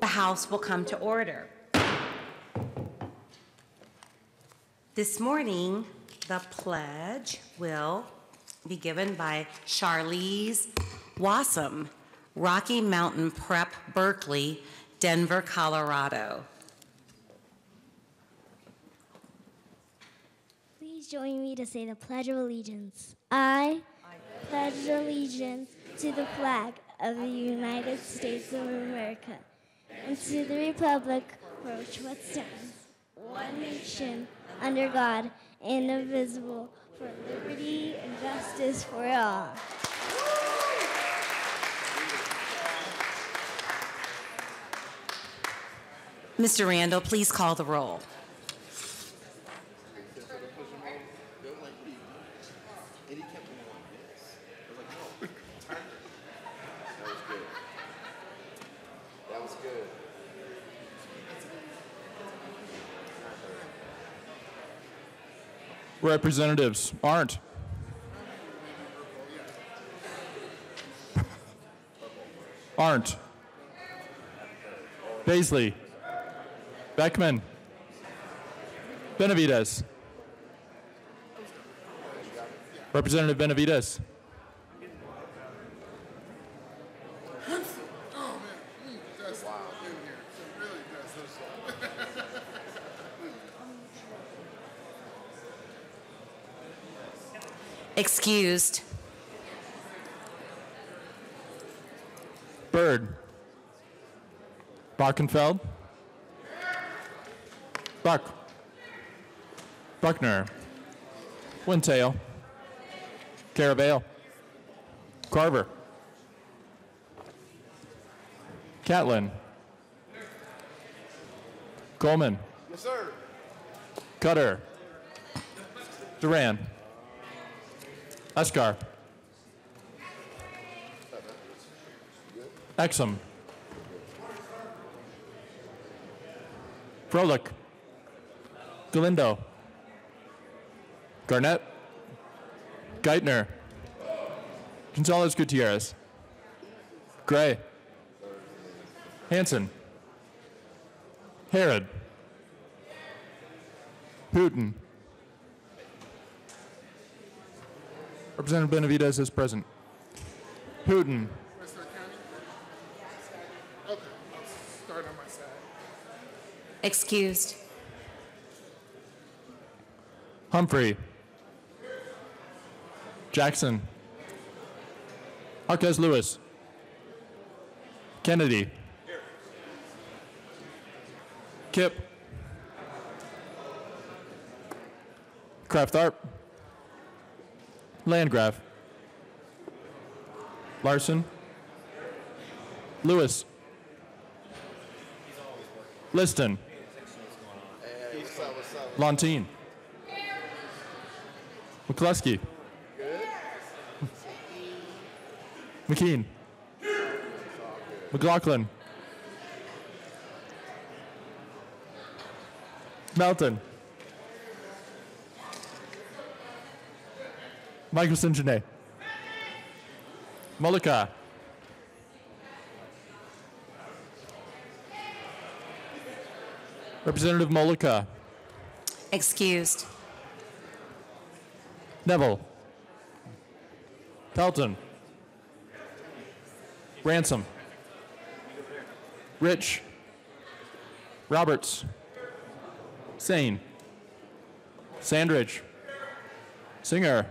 House will come to order. This morning, the pledge will be given by Charlize Wassam, Rocky Mountain Prep, Berkeley, Denver, Colorado. Please join me to say the Pledge of Allegiance. I pledge allegiance to the flag of the United States of America and to the republic for which it stands, one nation, under God, indivisible, for liberty and justice for all. Mr. Randall, please call the roll. Representatives Arndt, Baisley, Beckman, Benavides, Representative Benavides, Excused. Byrd, Bockenfeld, Buckner, Wintale, Carabale, Carver, Catlin, Coleman, Yes, sir. Cutter, Duran, Eskar, Exum, Froelich, Galindo, Garnett, Geithner, Gonzalez Gutierrez, Gray, Hanson, Herod, Putin. Representative Benavides is present. Putin. Okay, I'll start on my side. Excused. Humphrey, Jackson, Marquez Lewis, Kennedy, Kip, Kraft-Tharp, Landgraf, Larson, Lewis, Liston, Lontine, McCluskey, McKean, McLaughlin, Melton, Michelson Janae, Mollica, Representative Mollica, Excused. Neville, Pelton, Ransom, Rich, Roberts, Sane, Sandridge, Singer,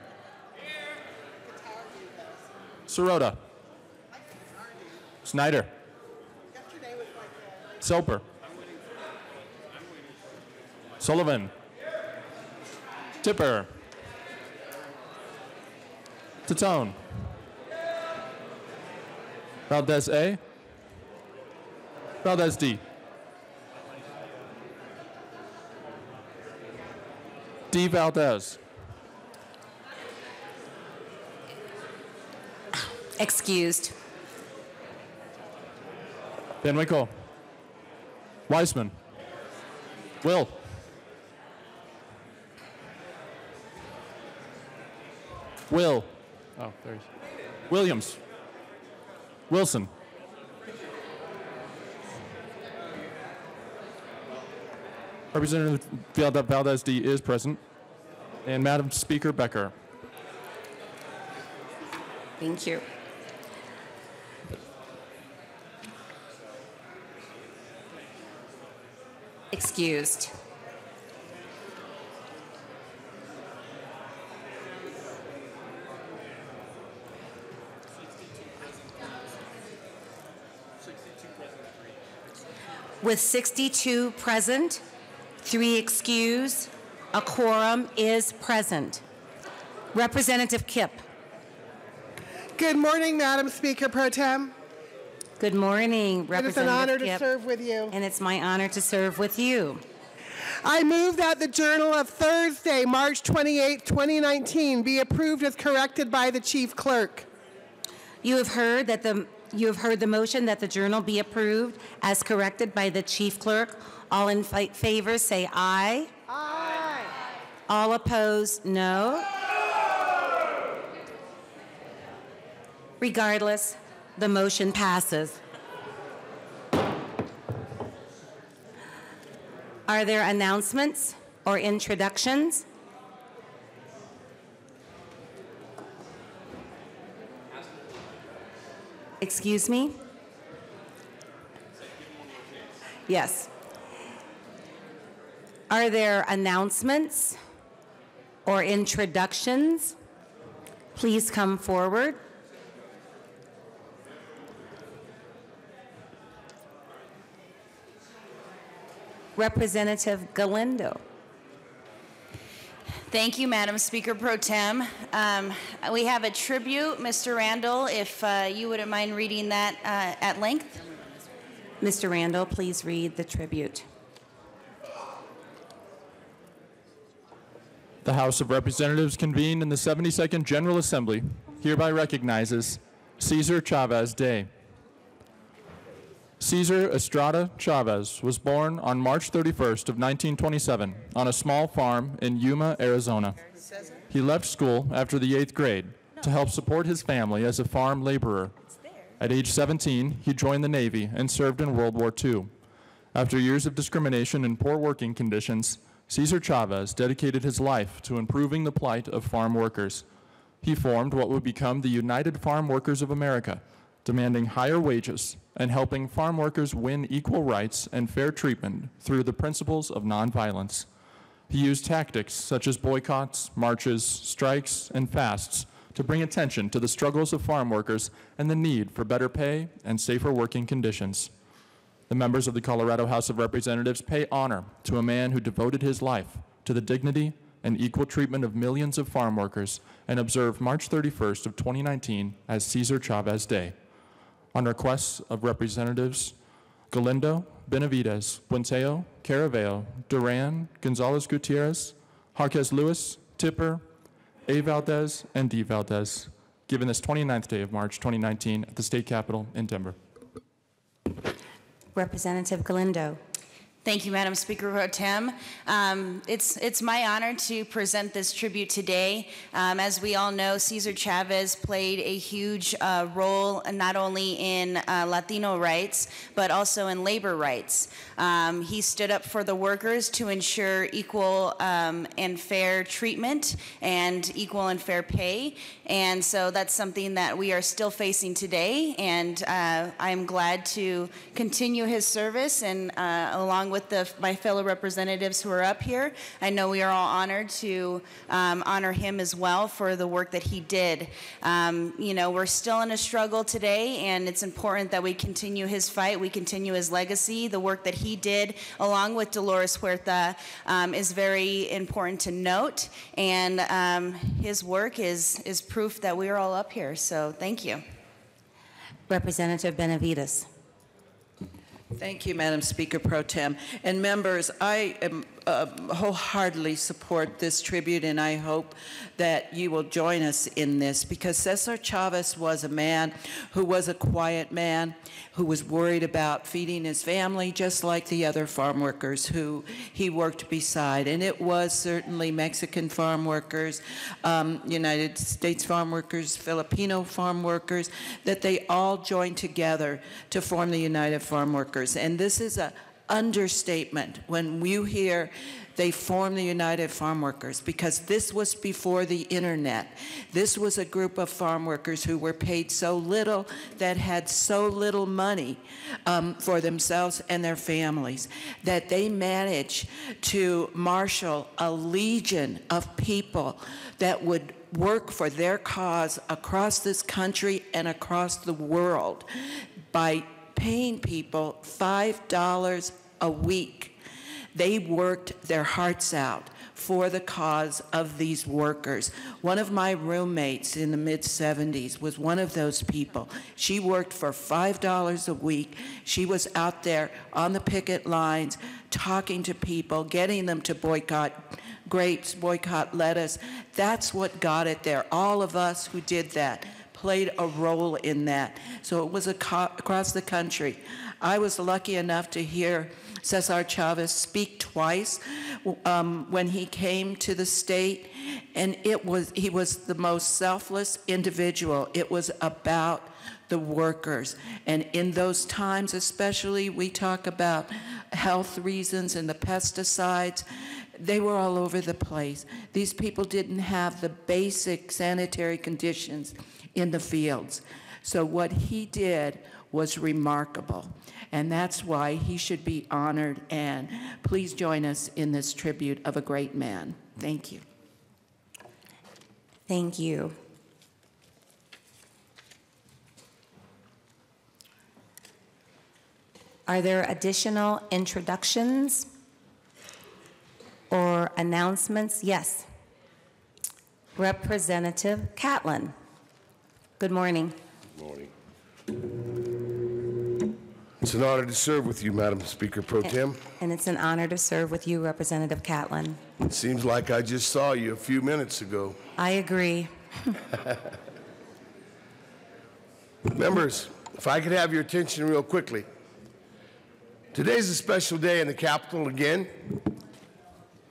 Sirota, Snyder, Soper, Sullivan, Tipper, Tatone, Valdez A, Valdez D, D. Valdez, Excused. Van Winkle, Weissman, Will, oh, there's Williams, Wilson, Representative Valdez D is present. And Madam Speaker Becker. Thank you. Excused. With 62 present, 3 excused, a quorum is present. Representative Kipp. Good morning, Madam Speaker Pro Tem. Good morning, It is an honor Representative to Kipp. serve with you. And it's my honor to serve with you. I move that the Journal of Thursday, March 28, 2019 be approved as corrected by the Chief Clerk. You have heard the motion that the journal be approved as corrected by the Chief Clerk. All in favor say aye. Aye. All opposed, no. Regardless, the motion passes. Are there announcements or introductions? Excuse me? Yes. Are there announcements or introductions? Please come forward. Representative Galindo. Thank you, Madam Speaker Pro Tem. We have a tribute, Mr. Randall, if you wouldn't mind reading that at length. Mr. Randall, please read the tribute. The House of Representatives convened in the 72nd General Assembly hereby recognizes Cesar Chavez Day. Cesar Estrada Chavez was born on March 31st of 1927 on a small farm in Yuma, Arizona. He left school after the 8th grade to help support his family as a farm laborer. At age 17, he joined the Navy and served in World War II. After years of discrimination and poor working conditions, Cesar Chavez dedicated his life to improving the plight of farm workers. He formed what would become the United Farm Workers of America, demanding higher wages and helping farm workers win equal rights and fair treatment through the principles of nonviolence. He used tactics such as boycotts, marches, strikes, and fasts to bring attention to the struggles of farm workers and the need for better pay and safer working conditions. The members of the Colorado House of Representatives pay honor to a man who devoted his life to the dignity and equal treatment of millions of farm workers and observe March 31st of 2019 as Cesar Chavez Day. On requests of Representatives Galindo, Benavides, Buenteo, Caraveo, Duran, Gonzalez Gutierrez, Jarquez Lewis, Tipper, A. Valdez, and D. Valdez, given this 29th day of March 2019 at the State Capitol in Denver. Representative Galindo. Thank you, Madam Speaker Pro Tem. It's my honor to present this tribute today. As we all know, Cesar Chavez played a huge role not only in Latino rights, but also in labor rights. He stood up for the workers to ensure equal and fair treatment and equal and fair pay. And so that's something that we are still facing today. And I'm glad to continue his service and along with my fellow representatives who are up here. I know we are all honored to honor him as well for the work that he did. You know, we're still in a struggle today, and it's important that we continue his fight, we continue his legacy. The work that he did, along with Dolores Huerta, is very important to note, and his work is proof that we are all up here, so thank you. Representative Benavides. Thank you, Madam Speaker Pro Tem. And members, I am wholeheartedly support this tribute, and I hope that you will join us in this, because Cesar Chavez was a man who was a quiet man, who was worried about feeding his family, just like the other farm workers who he worked beside. And it was certainly Mexican farm workers, United States farm workers, Filipino farm workers, that they all joined together to form the United Farm Workers. And this is understatement when you hear they formed the United Farm Workers, because this was before the internet. This was a group of farm workers who were paid so little, that had so little money for themselves and their families, that they managed to marshal a legion of people that would work for their cause across this country and across the world by paying people $5 a week. They worked their hearts out for the cause of these workers. One of my roommates in the mid-70s was one of those people. She worked for $5 a week. She was out there on the picket lines, talking to people, getting them to boycott grapes, boycott lettuce. That's what got it there. All of us who did that played a role in that. So it was across the country. I was lucky enough to hear Cesar Chavez speak twice when he came to the state, and he was the most selfless individual. It was about the workers. And in those times especially, we talk about health reasons and the pesticides. They were all over the place. These people didn't have the basic sanitary conditions in the fields. So what he did was remarkable. And that's why he should be honored. And please join us in this tribute of a great man. Thank you. Thank you. Are there additional introductions or announcements? Yes. Representative Catlin. Good morning. Good morning. It's an honor to serve with you, Madam Speaker Pro Tem. And it's an honor to serve with you, Representative Catlin. It seems like I just saw you a few minutes ago. I agree. Members, if I could have your attention real quickly. Today's a special day in the Capitol again.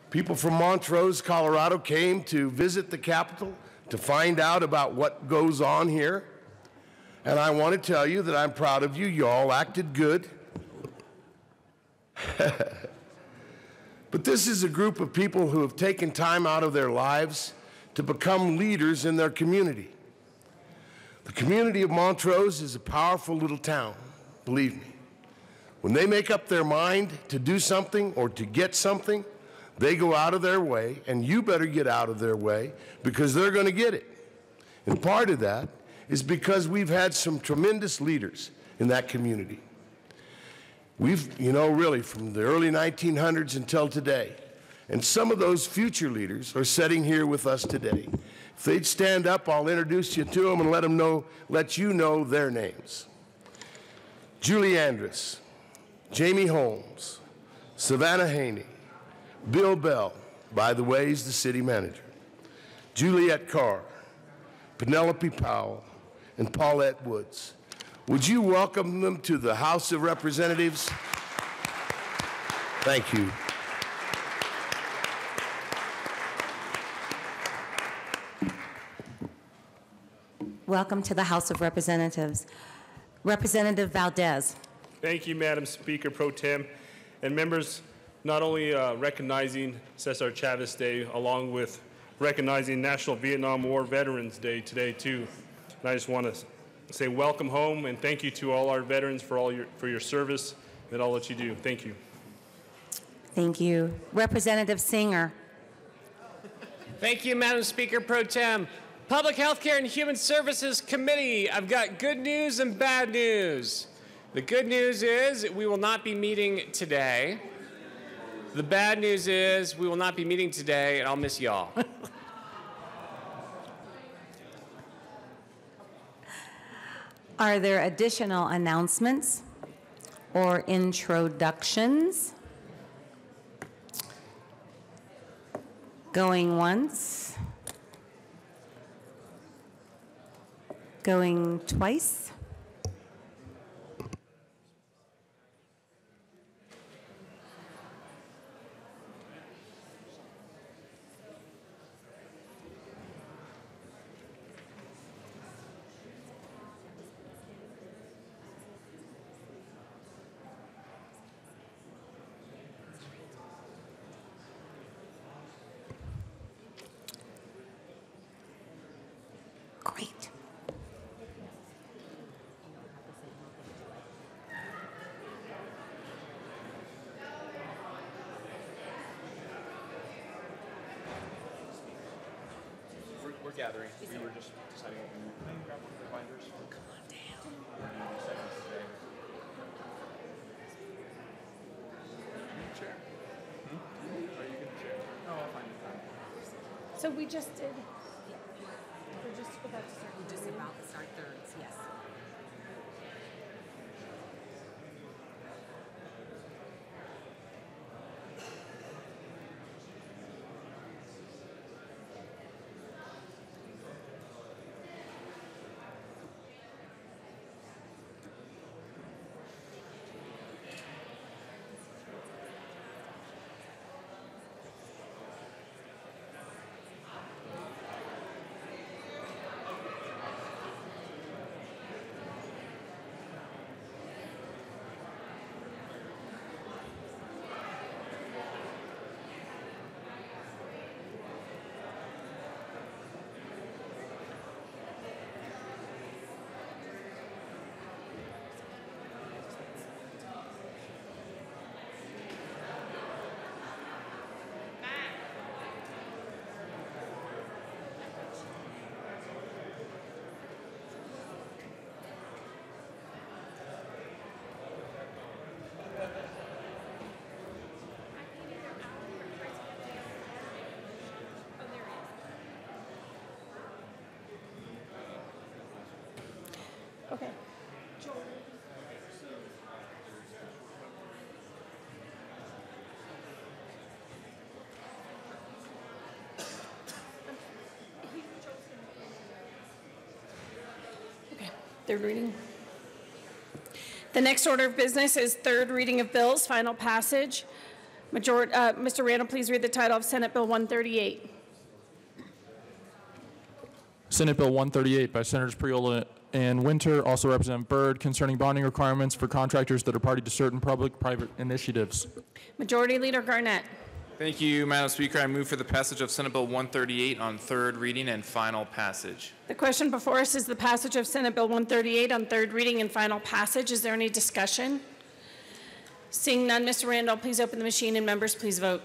People from Montrose, Colorado came to visit the Capitol to find out about what goes on here. And I want to tell you that I'm proud of you. You all acted good. But this is a group of people who have taken time out of their lives to become leaders in their community. The community of Montrose is a powerful little town, believe me. When they make up their mind to do something or to get something, they go out of their way, and you better get out of their way because they're going to get it. And part of that is because we've had some tremendous leaders in that community. We've, really from the early 1900s until today. And some of those future leaders are sitting here with us today. If they'd stand up, I'll introduce you to them and let you know their names. Julie Andrus, Jamie Holmes, Savannah Haney, Bill Bell, by the way, he's the city manager, Juliette Carr, Penelope Powell, and Paulette Woods. Would you welcome them to the House of Representatives? Thank you. Welcome to the House of Representatives. Representative Valdez. Thank you, Madam Speaker Pro Tem. And members, not only recognizing Cesar Chavez Day, along with recognizing National Vietnam War Veterans Day today, too. And I just want to say welcome home and thank you to all our veterans for your service and all that you do. Thank you. Thank you. Representative Singer. Thank you, Madam Speaker Pro Tem. Public Health Care and Human Services Committee, I've got good news and bad news. The good news is we will not be meeting today. The bad news is we will not be meeting today, and I'll miss y'all. Are there additional announcements or introductions? Going once. Going twice. just deciding what we can grab one of the binders. Come on down. Chair? Hmm? Are you going to chair? No, I'll find the time. So we just did. We're just about to start. We're just about to start thirds, yes. Okay. Okay, third reading. The next order of business is third reading of bills, final passage. Mr. Randall, please read the title of Senate Bill 138. Senate Bill 138 by Senators Priola and Winter, also Representative Byrd, concerning bonding requirements for contractors that are party to certain public-private initiatives. Majority Leader Garnett. Thank you, Madam Speaker. I move for the passage of Senate Bill 138 on third reading and final passage. The question before us is the passage of Senate Bill 138 on third reading and final passage. Is there any discussion? Seeing none, Mr. Randall, please open the machine and members, please vote.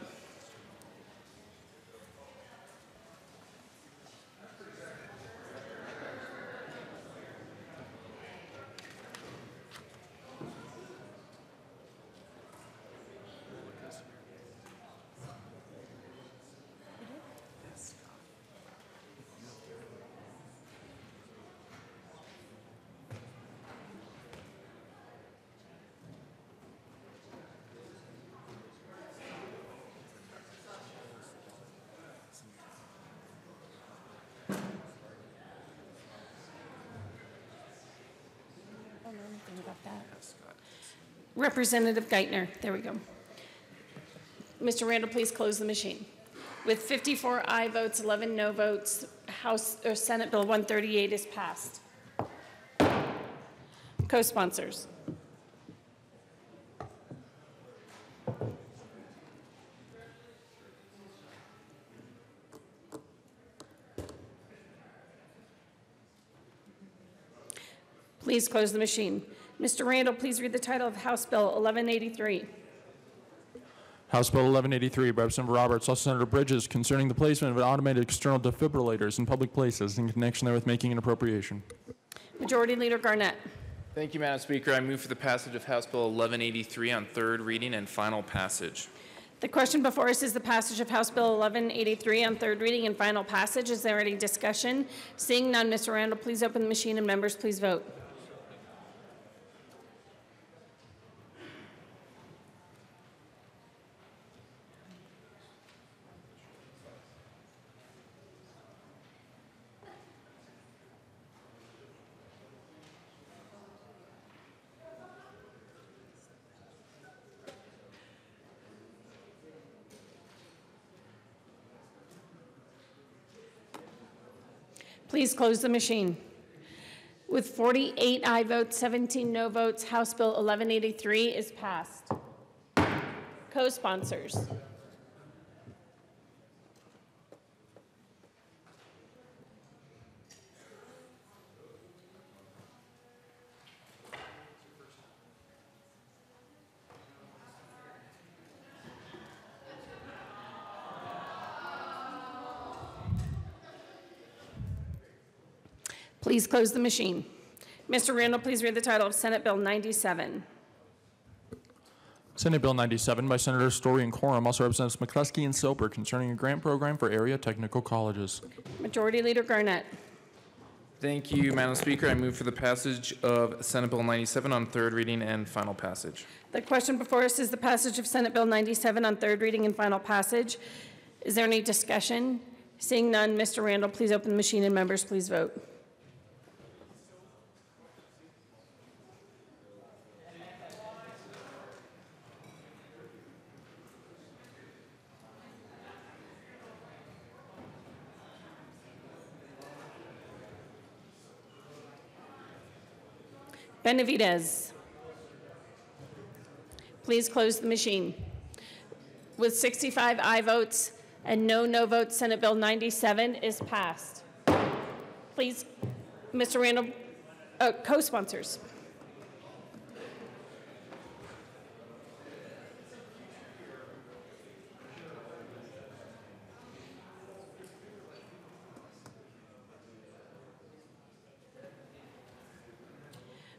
Representative Geithner, there we go. Mr. Randall, please close the machine. With 54 aye votes, 11 no votes, Senate Bill 138 is passed. Co-sponsors. Please close the machine. Mr. Randall, please read the title of House Bill 1183. House Bill 1183 by Representative Roberts, also Senator Bridges, concerning the placement of automated external defibrillators in public places in connection therewith making an appropriation. Majority Leader Garnett. Thank you, Madam Speaker. I move for the passage of House Bill 1183 on third reading and final passage. The question before us is the passage of House Bill 1183 on third reading and final passage. Is there any discussion? Seeing none, Mr. Randall, please open the machine and members, please vote. Please close the machine. With 48 aye votes, 17 no votes, House Bill 1183 is passed. Co-sponsors. Please close the machine. Mr. Randall, please read the title of Senate Bill 97. Senate Bill 97 by Senators Story and Quorum, also Representatives McCluskey and Soper, concerning a grant program for area technical colleges. Majority Leader Garnett. Thank you, Madam Speaker. I move for the passage of Senate Bill 97 on third reading and final passage. The question before us is the passage of Senate Bill 97 on third reading and final passage. Is there any discussion? Seeing none, Mr. Randall, please open the machine and members, please vote. Benavidez. Please close the machine. With 65 aye votes and no votes, Senate Bill 97 is passed. Please, Mr. Randall, co-sponsors.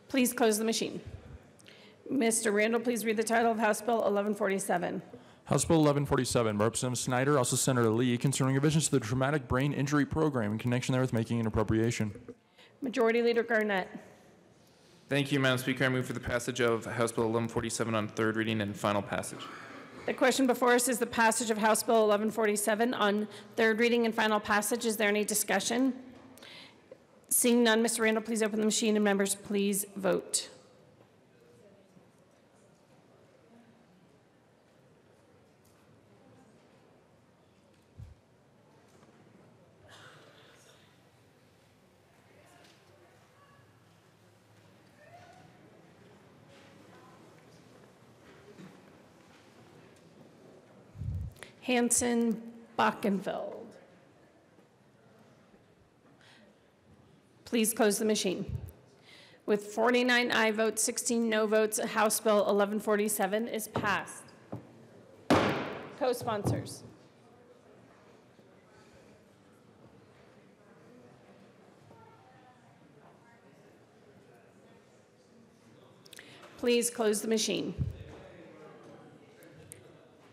Please close the machine. Mr. Randall, please read the title of House Bill 1147. House Bill 1147 by Representative Snyder, also Senator Lee, concerning revisions to the Traumatic Brain Injury Program in connection therewith making an appropriation. Majority Leader Garnett. Thank you, Madam Speaker. I move for the passage of House Bill 1147 on third reading and final passage. The question before us is the passage of House Bill 1147 on third reading and final passage. Is there any discussion? Seeing none, Mr. Randall, please open the machine and members, please vote. Hanson Bockenfeld. Please close the machine. With 49 aye votes, 16 no votes, House Bill 1147 is passed. Co-sponsors. Please close the machine.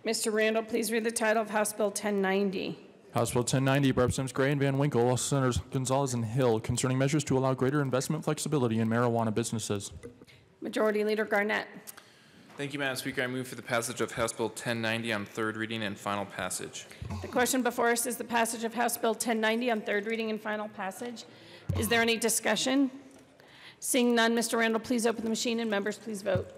Mr. Randall, please read the title of House Bill 1090. House Bill 1090 by Representatives Gray and Van Winkle, also Senators Gonzalez and Hill, concerning measures to allow greater investment flexibility in marijuana businesses. Majority Leader Garnett. Thank you, Madam Speaker. I move for the passage of House Bill 1090 on third reading and final passage. The question before us is the passage of House Bill 1090 on third reading and final passage. Is there any discussion? Seeing none, Mr. Randall, please open the machine and members, please vote.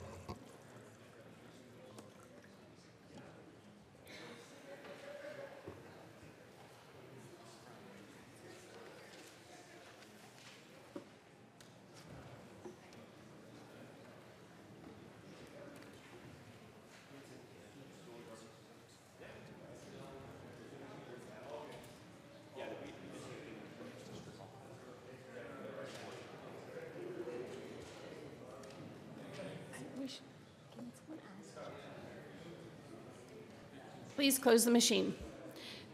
Please close the machine.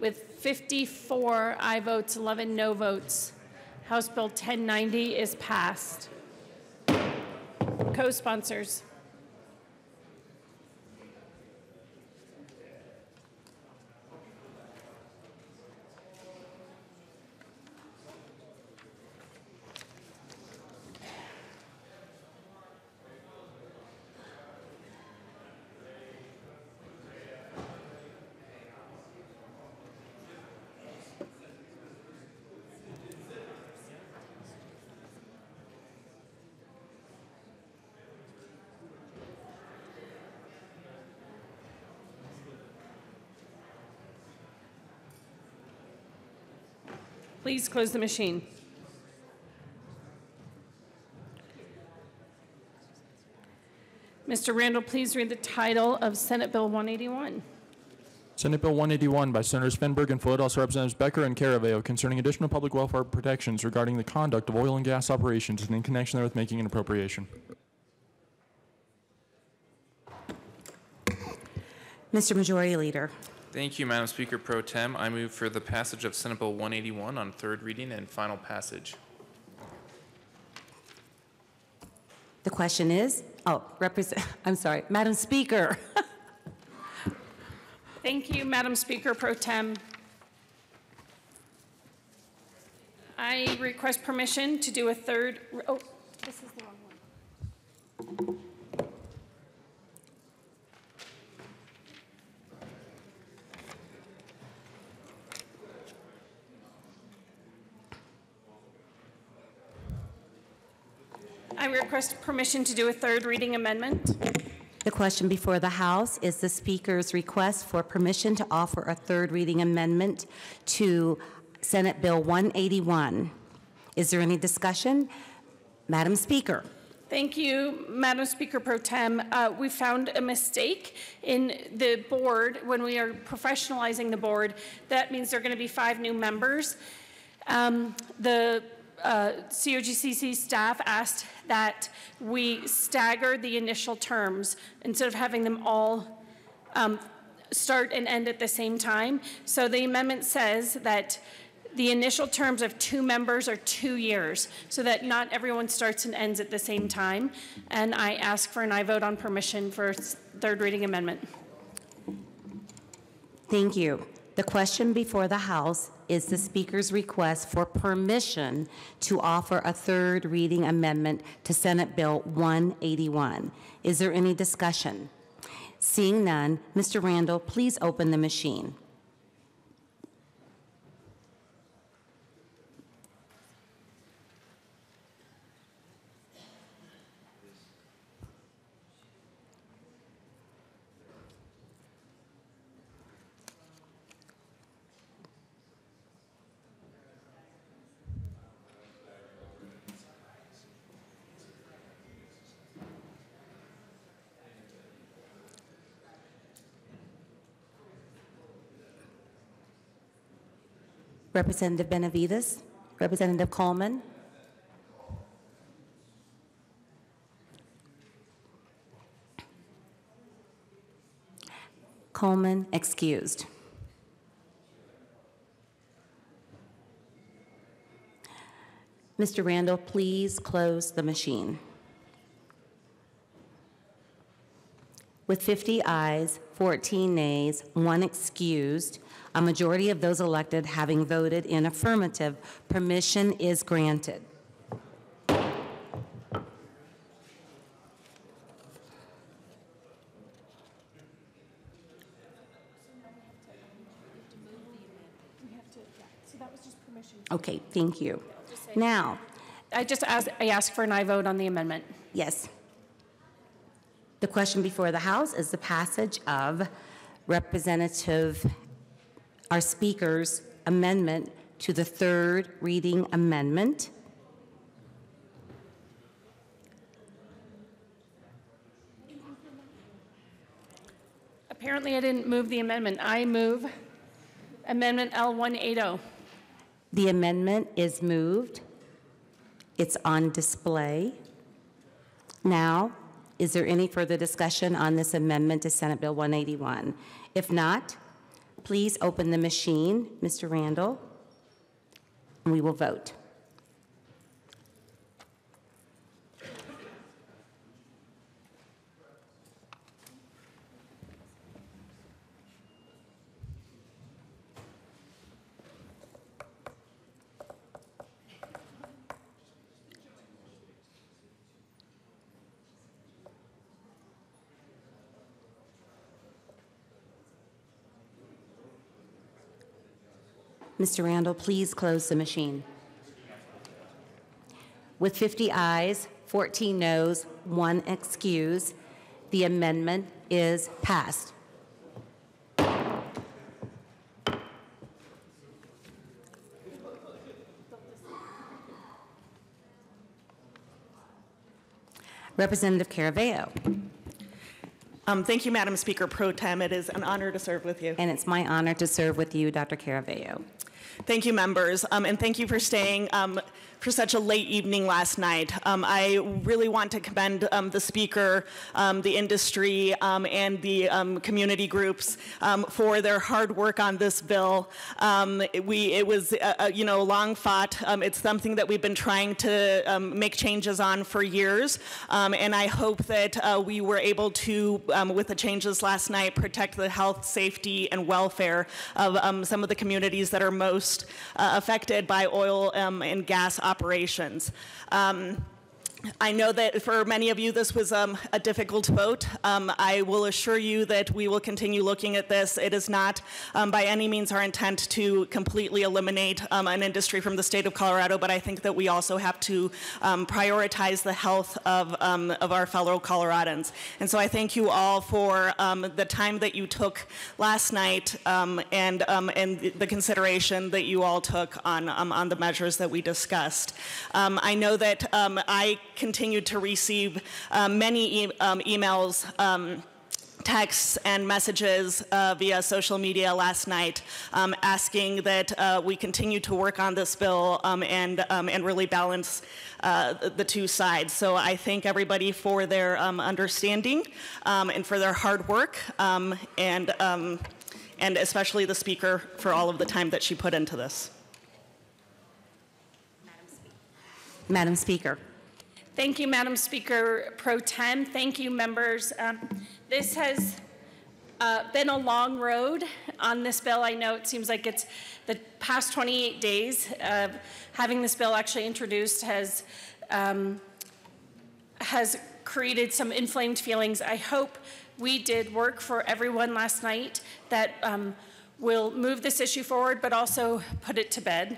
With 54 aye votes, 11 no votes, House Bill 1090 is passed. Co-sponsors. Please close the machine. Mr. Randall, please read the title of Senate Bill 181. Senate Bill 181 by Senators Fenberg and Flood, also Representatives Becker and Caraveo, concerning additional public welfare protections regarding the conduct of oil and gas operations and in connection therewith making an appropriation. Mr. Majority Leader. Thank you, Madam Speaker Pro Tem. I move for the passage of Senate Bill 181 on third reading and final passage. The question is, I'm sorry, Madam Speaker. Thank you, Madam Speaker Pro Tem. I request permission to do a third, oh, this is the wrong one. I request permission to do a third reading amendment. The question before the House is the Speaker's request for permission to offer a third reading amendment to Senate Bill 181. Is there any discussion? Madam Speaker. Thank you, Madam Speaker Pro Tem. We found a mistake in the board when we are professionalizing the board. That means there are going to be 5 new members. The COGCC staff asked that we stagger the initial terms instead of having them all start and end at the same time. So the amendment says that the initial terms of 2 members are 2 years, so that not everyone starts and ends at the same time. And I ask for an aye vote on permission for third reading amendment. Thank you. The question before the House is the Speaker's request for permission to offer a third reading amendment to Senate Bill 181. Is there any discussion? Seeing none, Mr. Randall, please open the machine. Representative Benavides, Representative Coleman. Coleman excused. Mr. Randall, please close the machine. With 50 ayes, 14 nays, 1 excused, a majority of those elected having voted in affirmative, permission is granted. Okay, thank you. Now, I ask for an aye vote on the amendment. Yes. The question before the House is the passage of our Speaker's amendment to the third reading amendment. Apparently I didn't move the amendment. I move Amendment L180. The amendment is moved. It's on display. Now, is there any further discussion on this amendment to Senate Bill 181? If not, please open the machine, Mr. Randall, and we will vote. Mr. Randall, please close the machine. With 50 ayes, 14 noes, 1 excuse, the amendment is passed. Representative Caravello. Thank you, Madam Speaker Pro Tem. It is an honor to serve with you. And it's my honor to serve with you, Dr. Caravello. Thank you, members, and thank you for staying for such a late evening last night. I really want to commend the speaker, the industry, and the community groups for their hard work on this bill. It was long fought. It's something that we've been trying to make changes on for years, and I hope that we were able to, with the changes last night, protect the health, safety, and welfare of some of the communities that are most affected by oil and gas operations. I know that for many of you this was a difficult vote. I will assure you that we will continue looking at this. It is not by any means our intent to completely eliminate an industry from the state of Colorado, but I think that we also have to prioritize the health of our fellow Coloradans. And so I thank you all for the time that you took last night and the consideration that you all took on the measures that we discussed. I know that I continued to receive many emails, texts, and messages via social media last night asking that we continue to work on this bill and really balance the two sides. So I thank everybody for their understanding and for their hard work, and especially the speaker for all of the time that she put into this. Madam Speaker. Thank you, Madam Speaker Pro Tem. Thank you, members. This has been a long road on this bill. I know it seems like it's the past 28 days of having this bill actually introduced has created some inflamed feelings. I hope we did work for everyone last night that will move this issue forward, but also put it to bed.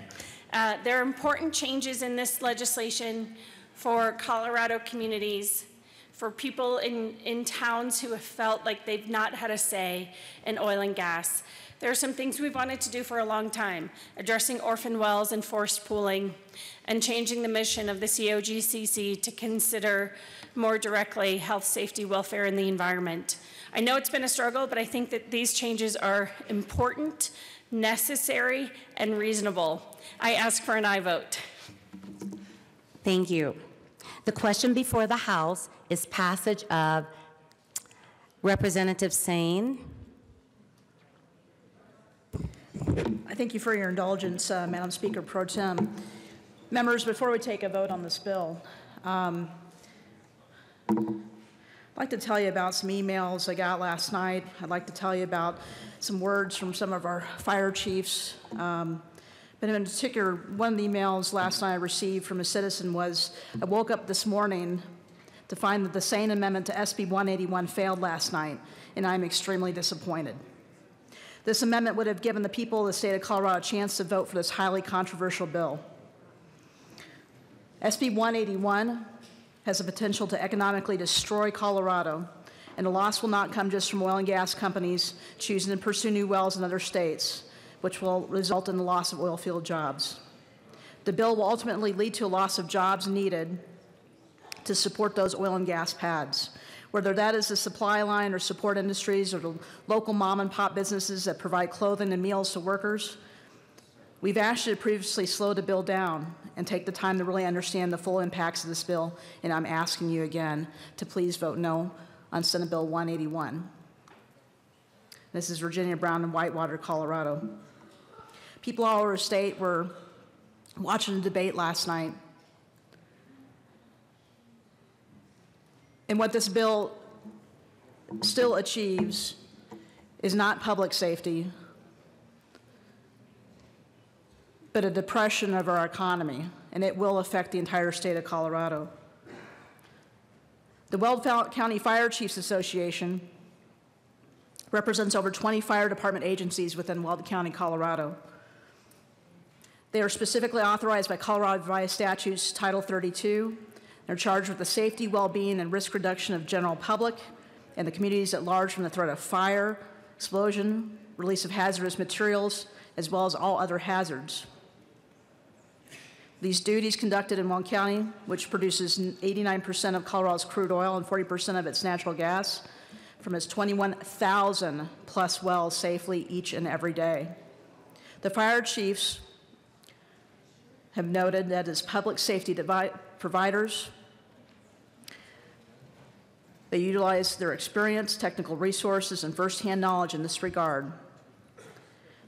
There are important changes in this legislation for Colorado communities, for people in towns who have felt like they've not had a say in oil and gas. There are some things we've wanted to do for a long time, addressing orphan wells and forced pooling, and changing the mission of the COGCC to consider more directly health, safety, welfare, and the environment. I know it's been a struggle, but I think that these changes are important, necessary, and reasonable. I ask for an aye vote. Thank you. The question before the House is passage of Representative Sane. I thank you for your indulgence, Madam Speaker Pro Tem. Members, before we take a vote on this bill, I'd like to tell you about some emails I got last night. I'd like to tell you about some words from some of our fire chiefs. But in particular, one of the emails last night I received from a citizen was, I woke up this morning to find that the Sane amendment to SB 181 failed last night, and I'm extremely disappointed. This amendment would have given the people of the state of Colorado a chance to vote for this highly controversial bill. SB 181 has the potential to economically destroy Colorado, and the loss will not come just from oil and gas companies choosing to pursue new wells in other states, which will result in the loss of oil field jobs. The bill will ultimately lead to a loss of jobs needed to support those oil and gas pads, whether that is the supply line or support industries or the local mom and pop businesses that provide clothing and meals to workers. We've asked you to previously slow the bill down and take the time to really understand the full impacts of this bill, and I'm asking you again to please vote no on Senate Bill 181. This is Virginia Brown in Whitewater, Colorado. People all over the state were watching the debate last night. And what this bill still achieves is not public safety, but a depression of our economy, and it will affect the entire state of Colorado. The Weld County Fire Chiefs Association represents over 20 fire department agencies within Weld County, Colorado. They are specifically authorized by Colorado Revised Statutes Title 32. They're charged with the safety, well-being, and risk reduction of general public and the communities at large from the threat of fire, explosion, release of hazardous materials, as well as all other hazards. These duties conducted in Weld County, which produces 89% of Colorado's crude oil and 40% of its natural gas, from its 21,000 plus wells safely each and every day. The fire chiefs have noted that as public safety providers, they utilize their experience, technical resources, and firsthand knowledge in this regard.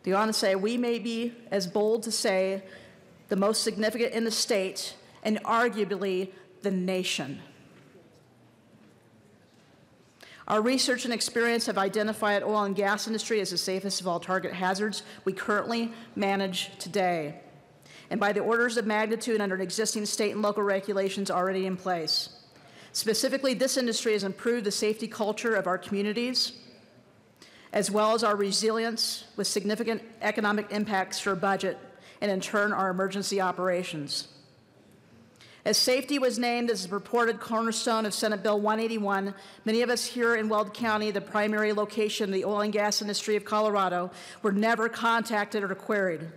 They want to say we may be as bold to say the most significant in the state and arguably the nation. Our research and experience have identified oil and gas industry as the safest of all target hazards we currently manage today, and by the orders of magnitude under existing state and local regulations already in place. Specifically, this industry has improved the safety culture of our communities, as well as our resilience with significant economic impacts to our budget and in turn our emergency operations. As safety was named as the purported cornerstone of Senate Bill 181, many of us here in Weld County, the primary location of the oil and gas industry of Colorado, were never contacted or queried.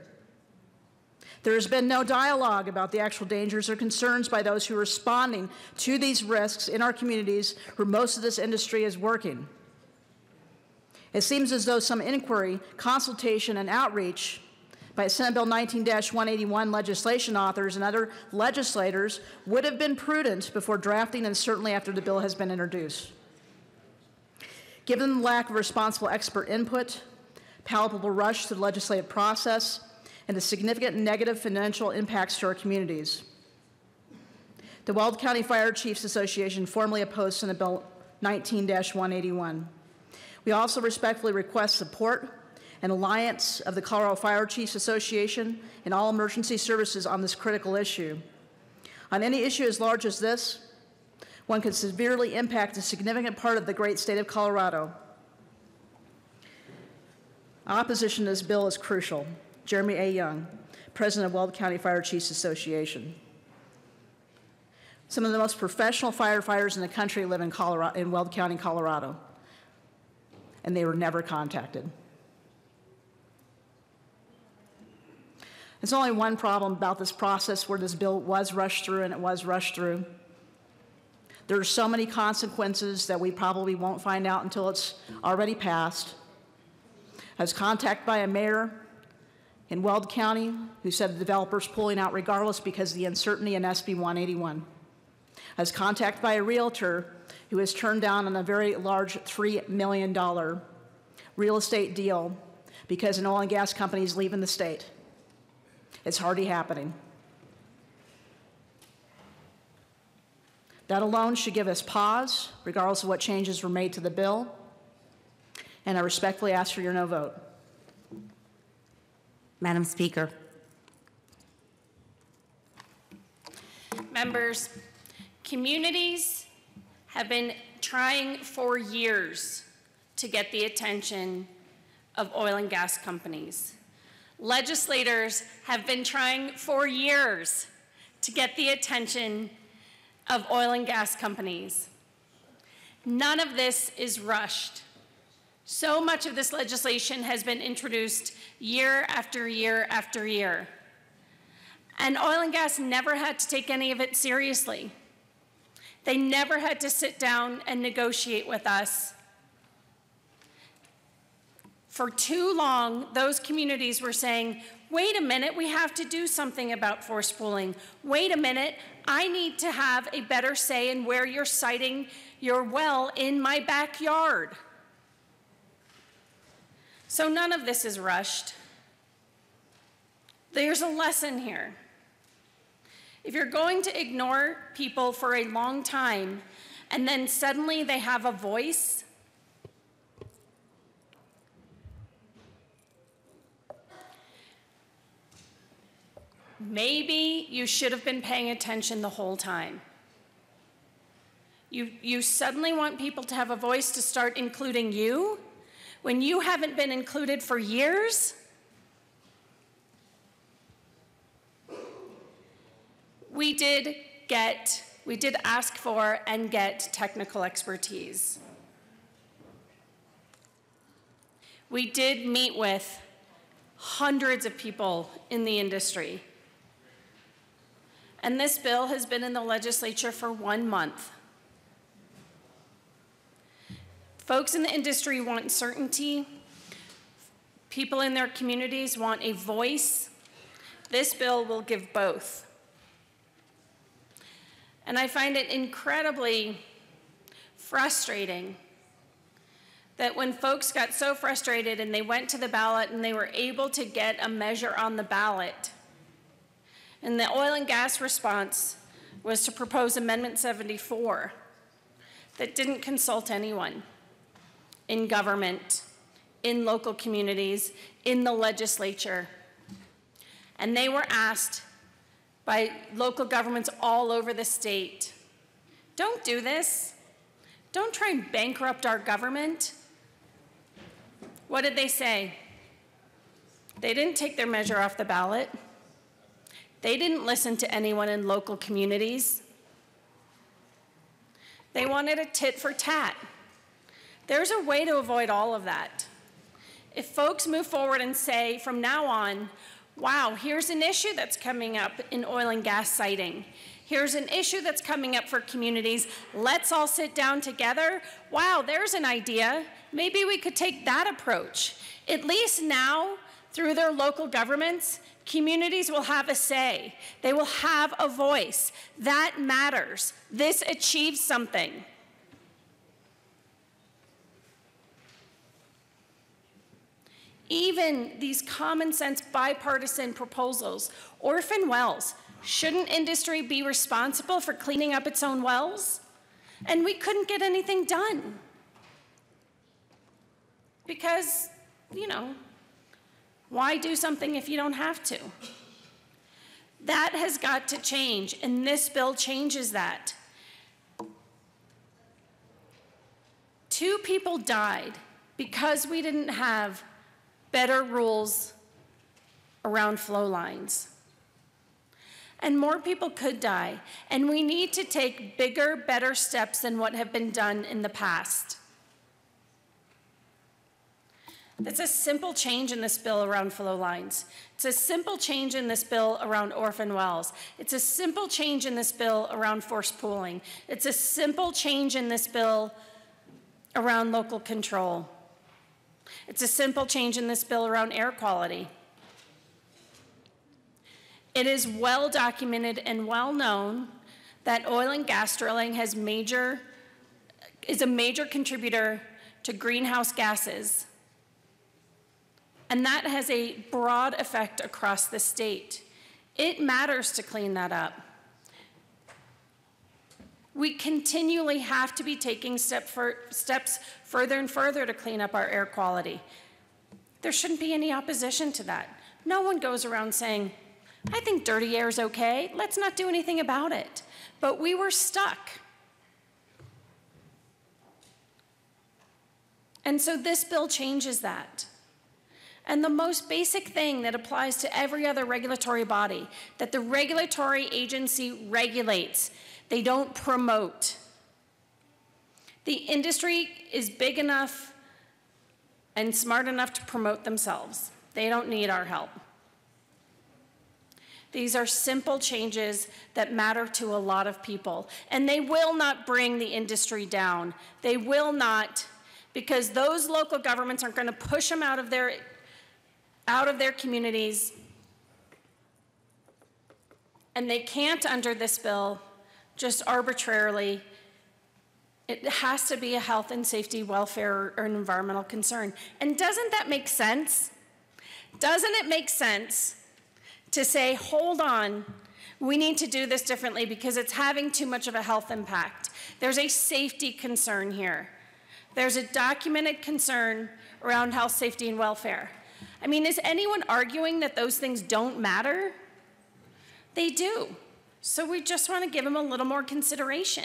There has been no dialogue about the actual dangers or concerns by those who are responding to these risks in our communities where most of this industry is working. It seems as though some inquiry, consultation, and outreach by Senate Bill 19-181 legislation authors and other legislators would have been prudent before drafting and certainly after the bill has been introduced. Given the lack of responsible expert input, palpable rush to the legislative process, and the significant negative financial impacts to our communities, the Weld County Fire Chiefs Association formally opposed Senate Bill 19-181. We also respectfully request support and alliance of the Colorado Fire Chiefs Association and all emergency services on this critical issue. On any issue as large as this, one could severely impact a significant part of the great state of Colorado. Opposition to this bill is crucial. Jeremy A. Young, President of Weld County Fire Chiefs Association. Some of the most professional firefighters in the country live in Weld County, Colorado, and they were never contacted. There's only one problem about this process where this bill was rushed through, and it was rushed through. There are so many consequences that we probably won't find out until it's already passed. I was contacted by a mayor in Weld County who said the developer's pulling out regardless because of the uncertainty in SB 181. I was contacted by a realtor who has turned down on a very large $3 million real estate deal because an oil and gas company is leaving the state. It's already happening. That alone should give us pause, regardless of what changes were made to the bill, and I respectfully ask for your no vote. Madam Speaker. Members, communities have been trying for years to get the attention of oil and gas companies. Legislators have been trying for years to get the attention of oil and gas companies. None of this is rushed. So much of this legislation has been introduced year after year after year. And oil and gas never had to take any of it seriously. They never had to sit down and negotiate with us. For too long, those communities were saying, wait a minute, we have to do something about forced pooling. Wait a minute, I need to have a better say in where you're siting your well in my backyard. So none of this is rushed. There's a lesson here. If you're going to ignore people for a long time and then suddenly they have a voice, maybe you should have been paying attention the whole time. You suddenly want people to have a voice to start including you when you haven't been included for years? We did ask for and get technical expertise. We did meet with hundreds of people in the industry. And this bill has been in the legislature for 1 month. Folks in the industry want certainty. People in their communities want a voice This bill will give both. And I find it incredibly frustrating that when folks got so frustrated and they went to the ballot and they were able to get a measure on the ballot, and the oil and gas response was to propose Amendment 74 that didn't consult anyone in government, in local communities, in the legislature. And they were asked by local governments all over the state, don't do this. Don't try and bankrupt our government. What did they say? They didn't take their measure off the ballot. They didn't listen to anyone in local communities. They wanted a tit for tat. There's a way to avoid all of that. If folks move forward and say, from now on, wow, here's an issue that's coming up in oil and gas siting. Here's an issue that's coming up for communities. Let's all sit down together. Wow, there's an idea. Maybe we could take that approach. At least now, through their local governments, communities will have a say. They will have a voice. That matters. This achieves something. Even these common sense bipartisan proposals, orphan wells, shouldn't industry be responsible for cleaning up its own wells? And we couldn't get anything done. Because, you know, why do something if you don't have to? That has got to change, and this bill changes that. 2 people died because we didn't have better rules around flow lines. And more people could die, and we need to take bigger, better steps than what have been done in the past. That's a simple change in this bill around flow lines. It's a simple change in this bill around orphan wells. It's a simple change in this bill around forced pooling. It's a simple change in this bill around local control. It's a simple change in this bill around air quality. It is well documented and well known that oil and gas drilling is a major contributor to greenhouse gases. And that has a broad effect across the state. It matters to clean that up. We continually have to be taking steps further and further to clean up our air quality. There shouldn't be any opposition to that. No one goes around saying, I think dirty air is okay, let's not do anything about it. But we were stuck. And so this bill changes that. And the most basic thing that applies to every other regulatory body, that the regulatory agency regulates, they don't promote. The industry is big enough and smart enough to promote themselves. They don't need our help. These are simple changes that matter to a lot of people, and they will not bring the industry down. They will not, because those local governments aren't going to push them out of their communities, and they can't, under this bill, just arbitrarily. It has to be a health and safety, welfare, or an environmental concern. And doesn't that make sense? Doesn't it make sense to say, hold on, we need to do this differently because it's having too much of a health impact? There's a safety concern here. There's a documented concern around health, safety, and welfare. I mean, is anyone arguing that those things don't matter? They do. So we just want to give them a little more consideration.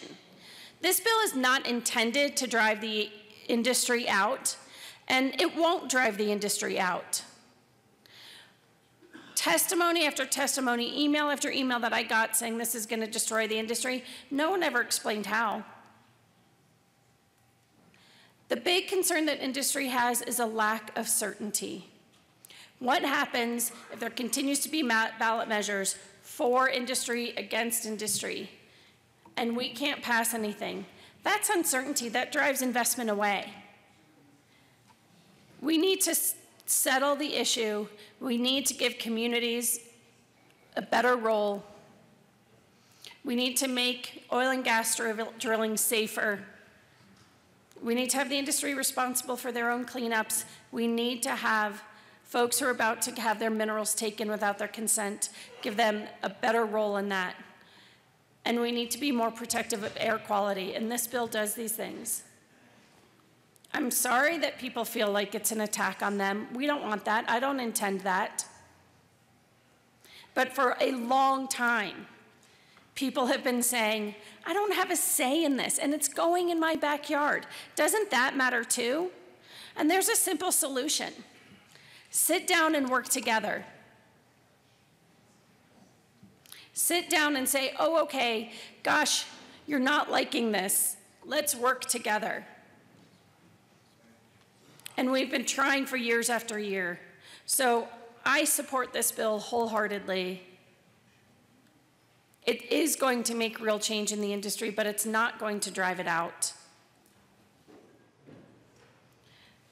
This bill is not intended to drive the industry out, and it won't drive the industry out. Testimony after testimony, email after email that I got saying this is going to destroy the industry, no one ever explained how. The big concern that industry has is a lack of certainty. What happens if there continues to be ballot measures for industry, against industry, and we can't pass anything? That's uncertainty. That drives investment away. We need to settle the issue. We need to give communities a better role. We need to make oil and gas drilling safer. We need to have the industry responsible for their own cleanups. We need to have folks who are about to have their minerals taken without their consent, give them a better role in that. And we need to be more protective of air quality, and this bill does these things. I'm sorry that people feel like it's an attack on them. We don't want that. I don't intend that. But for a long time, people have been saying, I don't have a say in this, and it's going in my backyard. Doesn't that matter too? And there's a simple solution. Sit down and work together. Sit down and say, oh, okay, gosh, you're not liking this. Let's work together. And we've been trying for years after year. So I support this bill wholeheartedly. It is going to make real change in the industry, but it's not going to drive it out.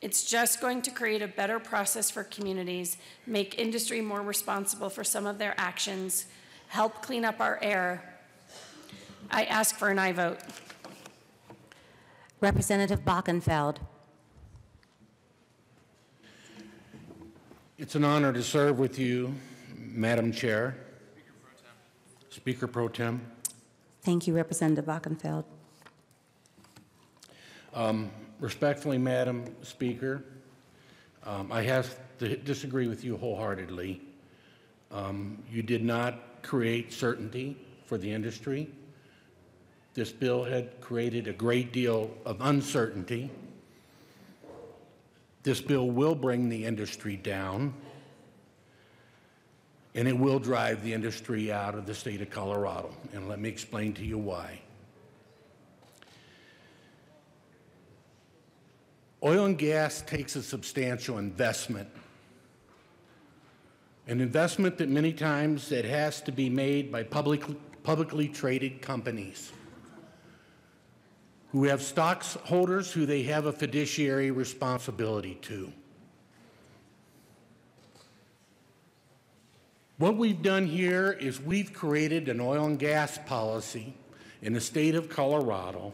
It's just going to create a better process for communities, make industry more responsible for some of their actions, help clean up our air. I ask for an aye vote. Representative Bockenfeld. It's an honor to serve with you, Madam Chair. Speaker Pro Tem. Thank you, Representative Bockenfeld. Respectfully, Madam Speaker, I have to disagree with you wholeheartedly. You did not create certainty for the industry. This bill had created a great deal of uncertainty. This bill will bring the industry down, and it will drive the industry out of the state of Colorado. And let me explain to you why. Oil and gas takes a substantial investment, an investment that many times it has to be made by publicly traded companies who have stockholders who they have a fiduciary responsibility to. What we've done here is we've created an oil and gas policy in the state of Colorado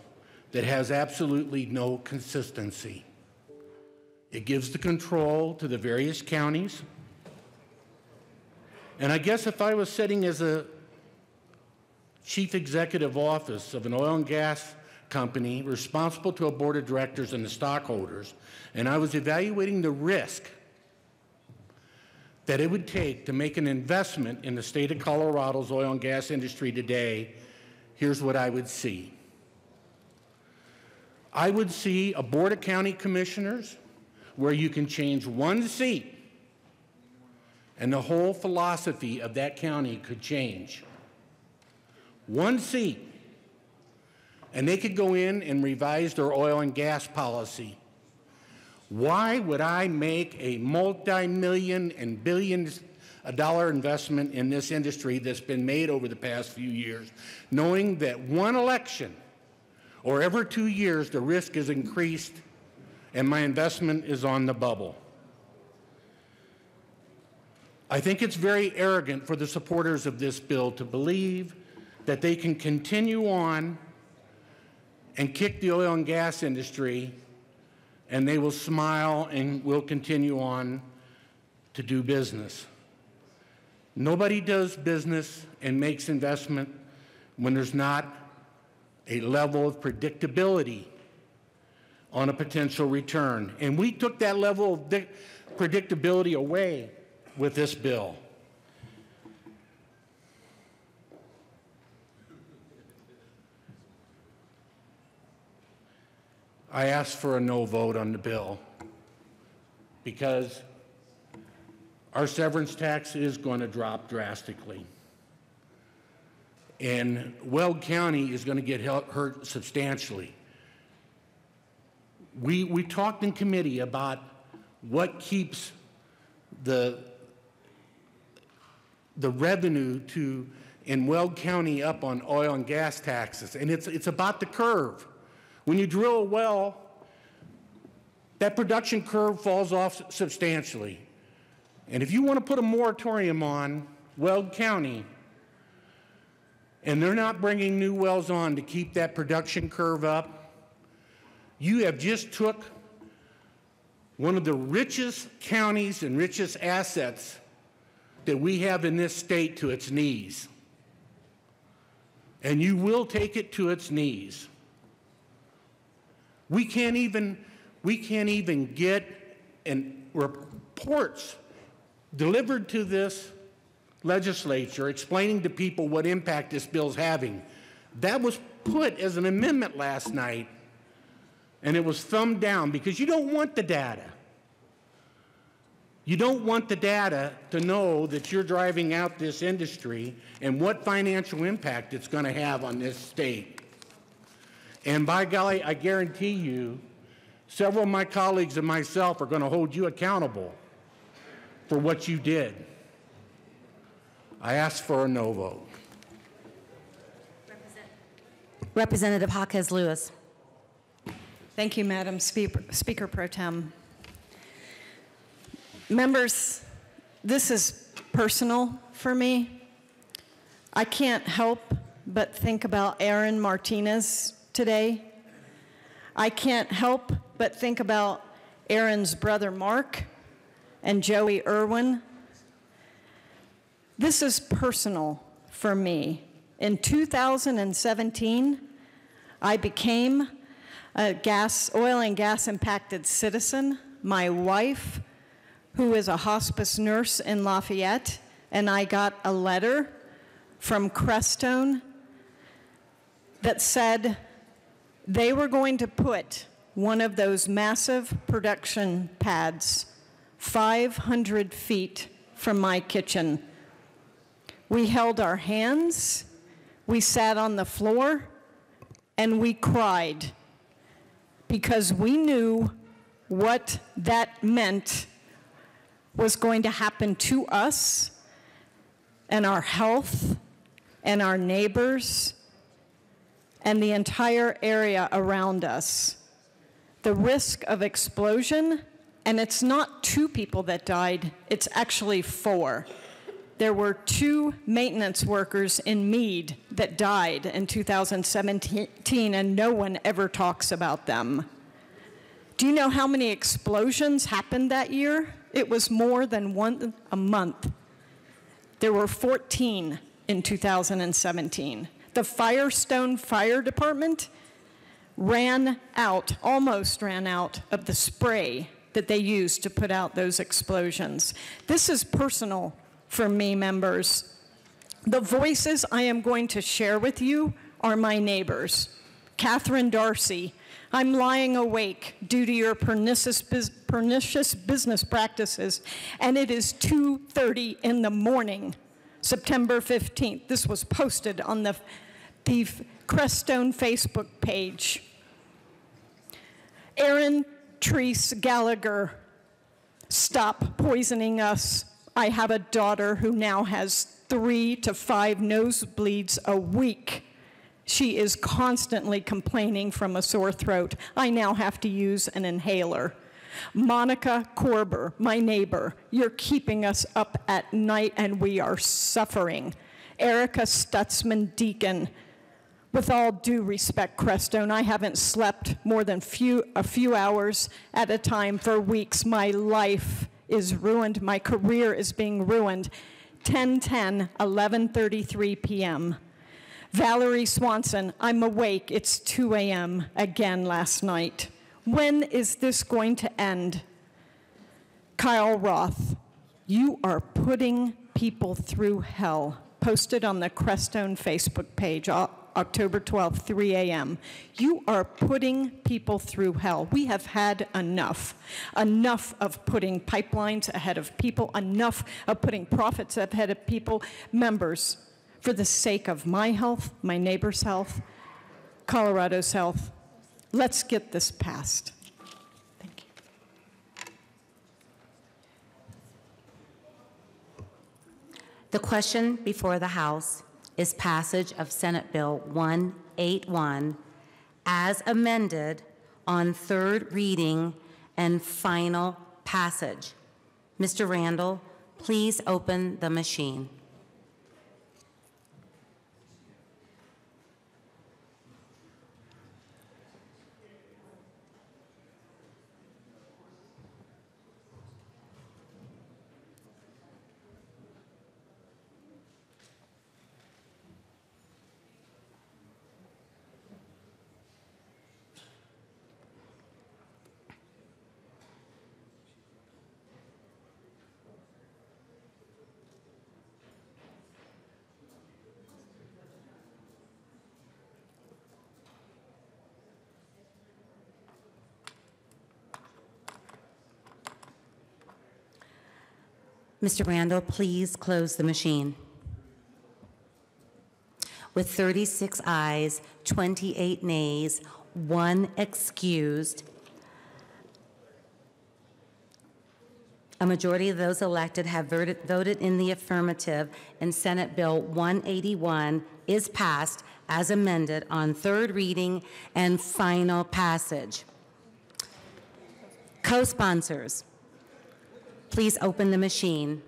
that has absolutely no consistency. It gives the control to the various counties. And I guess if I was sitting as a chief executive office of an oil and gas company responsible to a board of directors and the stockholders, and I was evaluating the risk that it would take to make an investment in the state of Colorado's oil and gas industry today, here's what I would see. I would see a board of county commissioners where you can change one seat and the whole philosophy of that county could change. One seat. And they could go in and revise their oil and gas policy. Why would I make a multi-million and billion-dollar investment in this industry that's been made over the past few years, knowing that one election or every 2 years the risk is increased and my investment is on the bubble? I think it's very arrogant for the supporters of this bill to believe that they can continue on and kick the oil and gas industry, and they will smile and will continue on to do business. Nobody does business and makes investment when there's not a level of predictability on a potential return. And we took that level of predictability away with this bill. I asked for a no vote on the bill because our severance tax is going to drop drastically. And Weld County is going to get hurt substantially. We talked in committee about what keeps the revenue in Weld County up on oil and gas taxes, and it's about the curve. When you drill a well, that production curve falls off substantially. And if you want to put a moratorium on Weld County, and they're not bringing new wells on to keep that production curve up, you have just took one of the richest counties and richest assets that we have in this state to its knees. And you will take it to its knees. We can't even get reports delivered to this legislature explaining to people what impact this bill's having. That was put as an amendment last night, and it was thumbed down because you don't want the data. You don't want the data to know that you're driving out this industry and what financial impact it's going to have on this state. And by golly, I guarantee you, several of my colleagues and myself are going to hold you accountable for what you did. I ask for a no vote. Representative Jaquez Lewis. Thank you, Madam Speaker Pro Tem. Members, this is personal for me. I can't help but think about Aaron Martinez today. I can't help but think about Aaron's brother Mark and Joey Irwin. This is personal for me. In 2017, I became a oil and gas impacted citizen. My wife, who is a hospice nurse in Lafayette, and I got a letter from Crestone that said they were going to put one of those massive production pads 500 feet from my kitchen. We held our hands, we sat on the floor, and we cried because we knew what that meant was going to happen to us and our health and our neighbors and the entire area around us. The risk of explosion, and it's not 2 people that died, it's actually 4. There were 2 maintenance workers in Meade that died in 2017, and no one ever talks about them. Do you know how many explosions happened that year? It was more than 1 a month. There were 14 in 2017. The Firestone Fire Department almost ran out of the spray that they used to put out those explosions. This is personal for me, members. The voices I am going to share with you are my neighbors. Catherine Darcy, I'm lying awake due to your pernicious business practices, and it is 2:30 in the morning, September 15th. This was posted on the Crestone Facebook page. Aaron Treese Gallagher, stop poisoning us. I have a daughter who now has 3 to 5 nosebleeds a week. She is constantly complaining from a sore throat. I now have to use an inhaler. Monica Korber, my neighbor, you're keeping us up at night and we are suffering. Erica Stutzman Deacon, with all due respect, Crestone, I haven't slept more than a few hours at a time for weeks. My life is ruined. My career is being ruined. 10:10, 11:33 p.m. Valerie Swanson, I'm awake. It's 2 a.m. again last night. When is this going to end? Kyle Roth, you are putting people through hell. Posted on the Crestone Facebook page, October 12th, 3 a.m. You are putting people through hell. We have had enough. Enough of putting pipelines ahead of people. Enough of putting profits ahead of people. Members, for the sake of my health, my neighbor's health, Colorado's health, let's get this passed. Thank you. The question before the House is passage of Senate Bill 181 as amended on 3rd reading and final passage. Mr. Randall, please open the machine. Mr. Randall, please close the machine. With 36 ayes, 28 nays, 1 excused, a majority of those elected have voted in the affirmative, and Senate Bill 181 is passed as amended on third reading and final passage. Co-sponsors, please open the machine.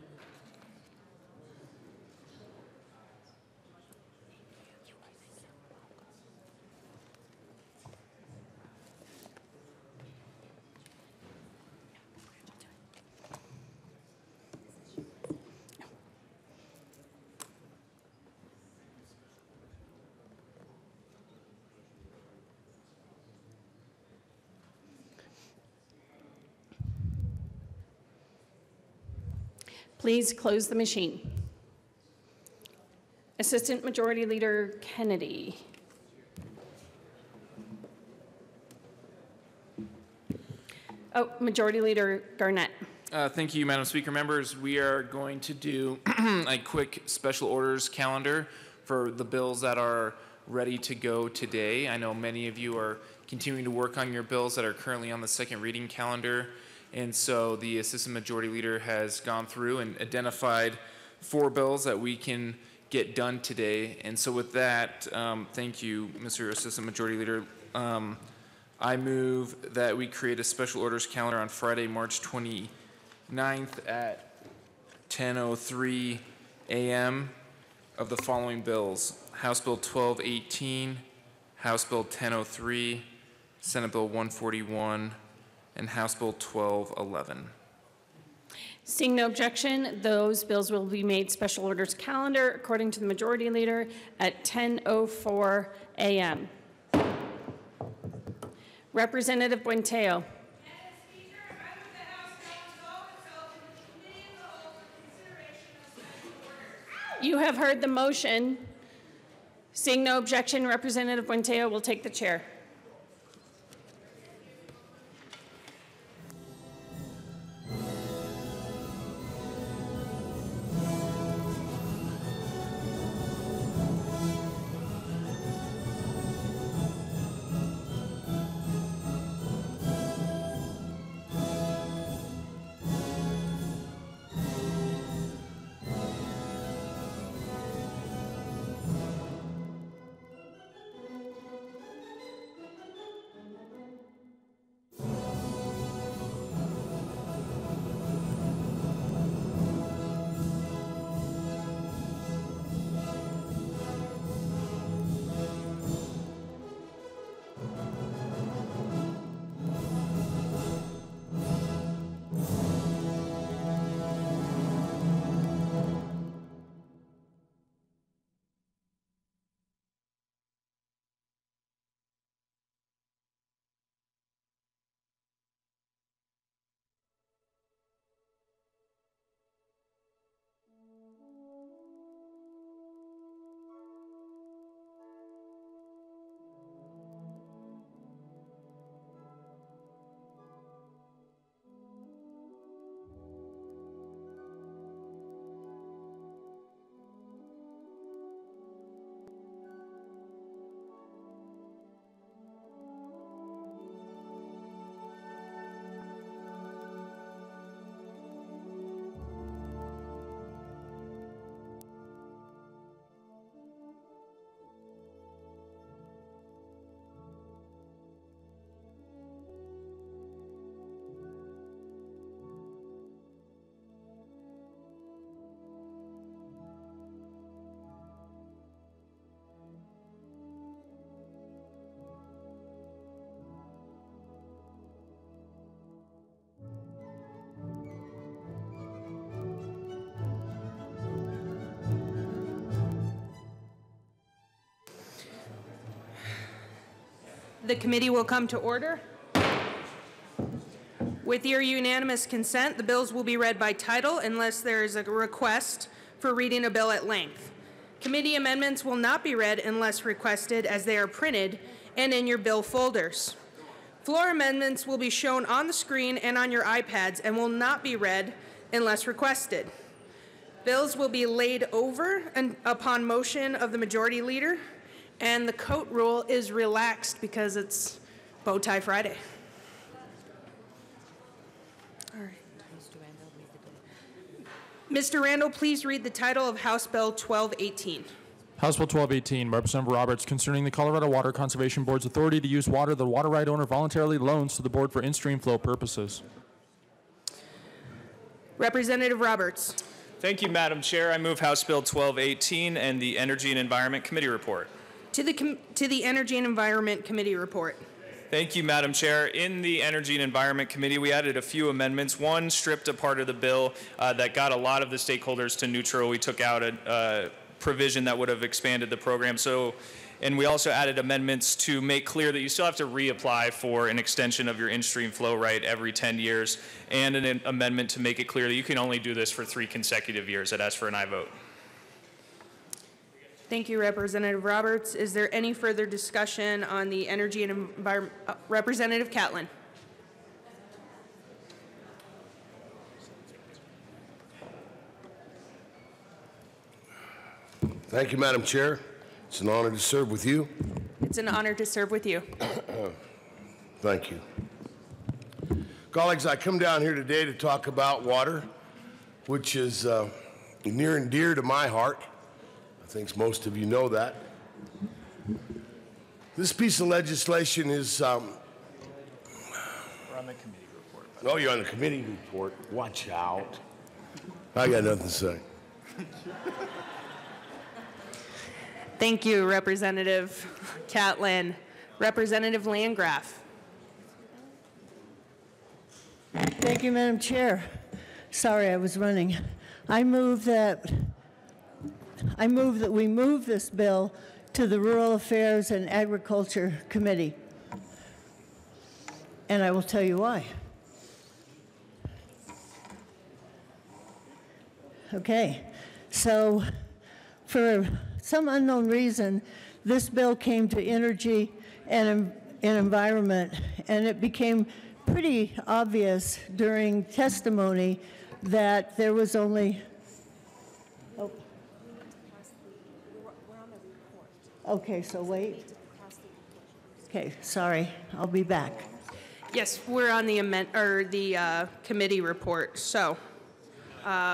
Please close the machine. Assistant Majority Leader Kennedy. Oh, Majority Leader Garnett. Thank you, Madam Speaker. Members, we are going to do a quick special orders calendar for the bills that are ready to go today. I know many of you are continuing to work on your bills that are currently on the second reading calendar. And so the Assistant Majority Leader has gone through and identified 4 bills that we can get done today. And so with that, thank you, Mr. Assistant Majority Leader. I move that we create a special orders calendar on Friday, March 29th at 10:03 a.m. of the following bills: House Bill 1218, House Bill 1003, Senate Bill 141, and House Bill 1211. Seeing no objection, those bills will be made special orders calendar according to the Majority Leader at 10:04 a.m. Representative Buenteo. You have heard the motion. Seeing no objection, Representative Buenteo will take the chair. The committee will come to order. With your unanimous consent, the bills will be read by title unless there is a request for reading a bill at length. Committee amendments will not be read unless requested, as they are printed and in your bill folders. Floor amendments will be shown on the screen and on your iPads and will not be read unless requested. Bills will be laid over upon motion of the majority leader, and the coat rule is relaxed because it's Bow Tie Friday. All right. Mr. Randall, please read the title of House Bill 1218. House Bill 1218, Representative Roberts, concerning the Colorado Water Conservation Board's authority to use water the water right owner voluntarily loans to the board for in-stream flow purposes. Representative Roberts. Thank you, Madam Chair. I move House Bill 1218 and the Energy and Environment Committee report. To the Energy and Environment Committee report. Thank you, Madam Chair. In the Energy and Environment Committee, we added a few amendments. One stripped a part of the bill that got a lot of the stakeholders to neutral. We took out a provision that would have expanded the program. And we also added amendments to make clear that you still have to reapply for an extension of your in-stream flow right every 10 years, and an amendment to make it clear that you can only do this for 3 consecutive years. I'd ask for an aye vote. Thank you, Representative Roberts. Is there any further discussion on the Energy and Environment? Representative Catlin. Thank you, Madam Chair. It's an honor to serve with you. It's an honor to serve with you. Thank you. Colleagues, I come down here today to talk about water, which is near and dear to my heart. I think most of you know that. This piece of legislation is... We're on the committee report. Oh, you're on the committee report. Watch out. I got nothing to say. Thank you, Representative Catlin. Representative Landgraf. Thank you, Madam Chair. Sorry, I was running. I move that we move this bill to the Rural Affairs and Agriculture Committee. And I will tell you why. Okay, so for some unknown reason, this bill came to Energy and Environment, and it became pretty obvious during testimony that there was only... Oh. Okay, so wait. Okay, sorry, I'll be back. Yes, we're on the committee report. So,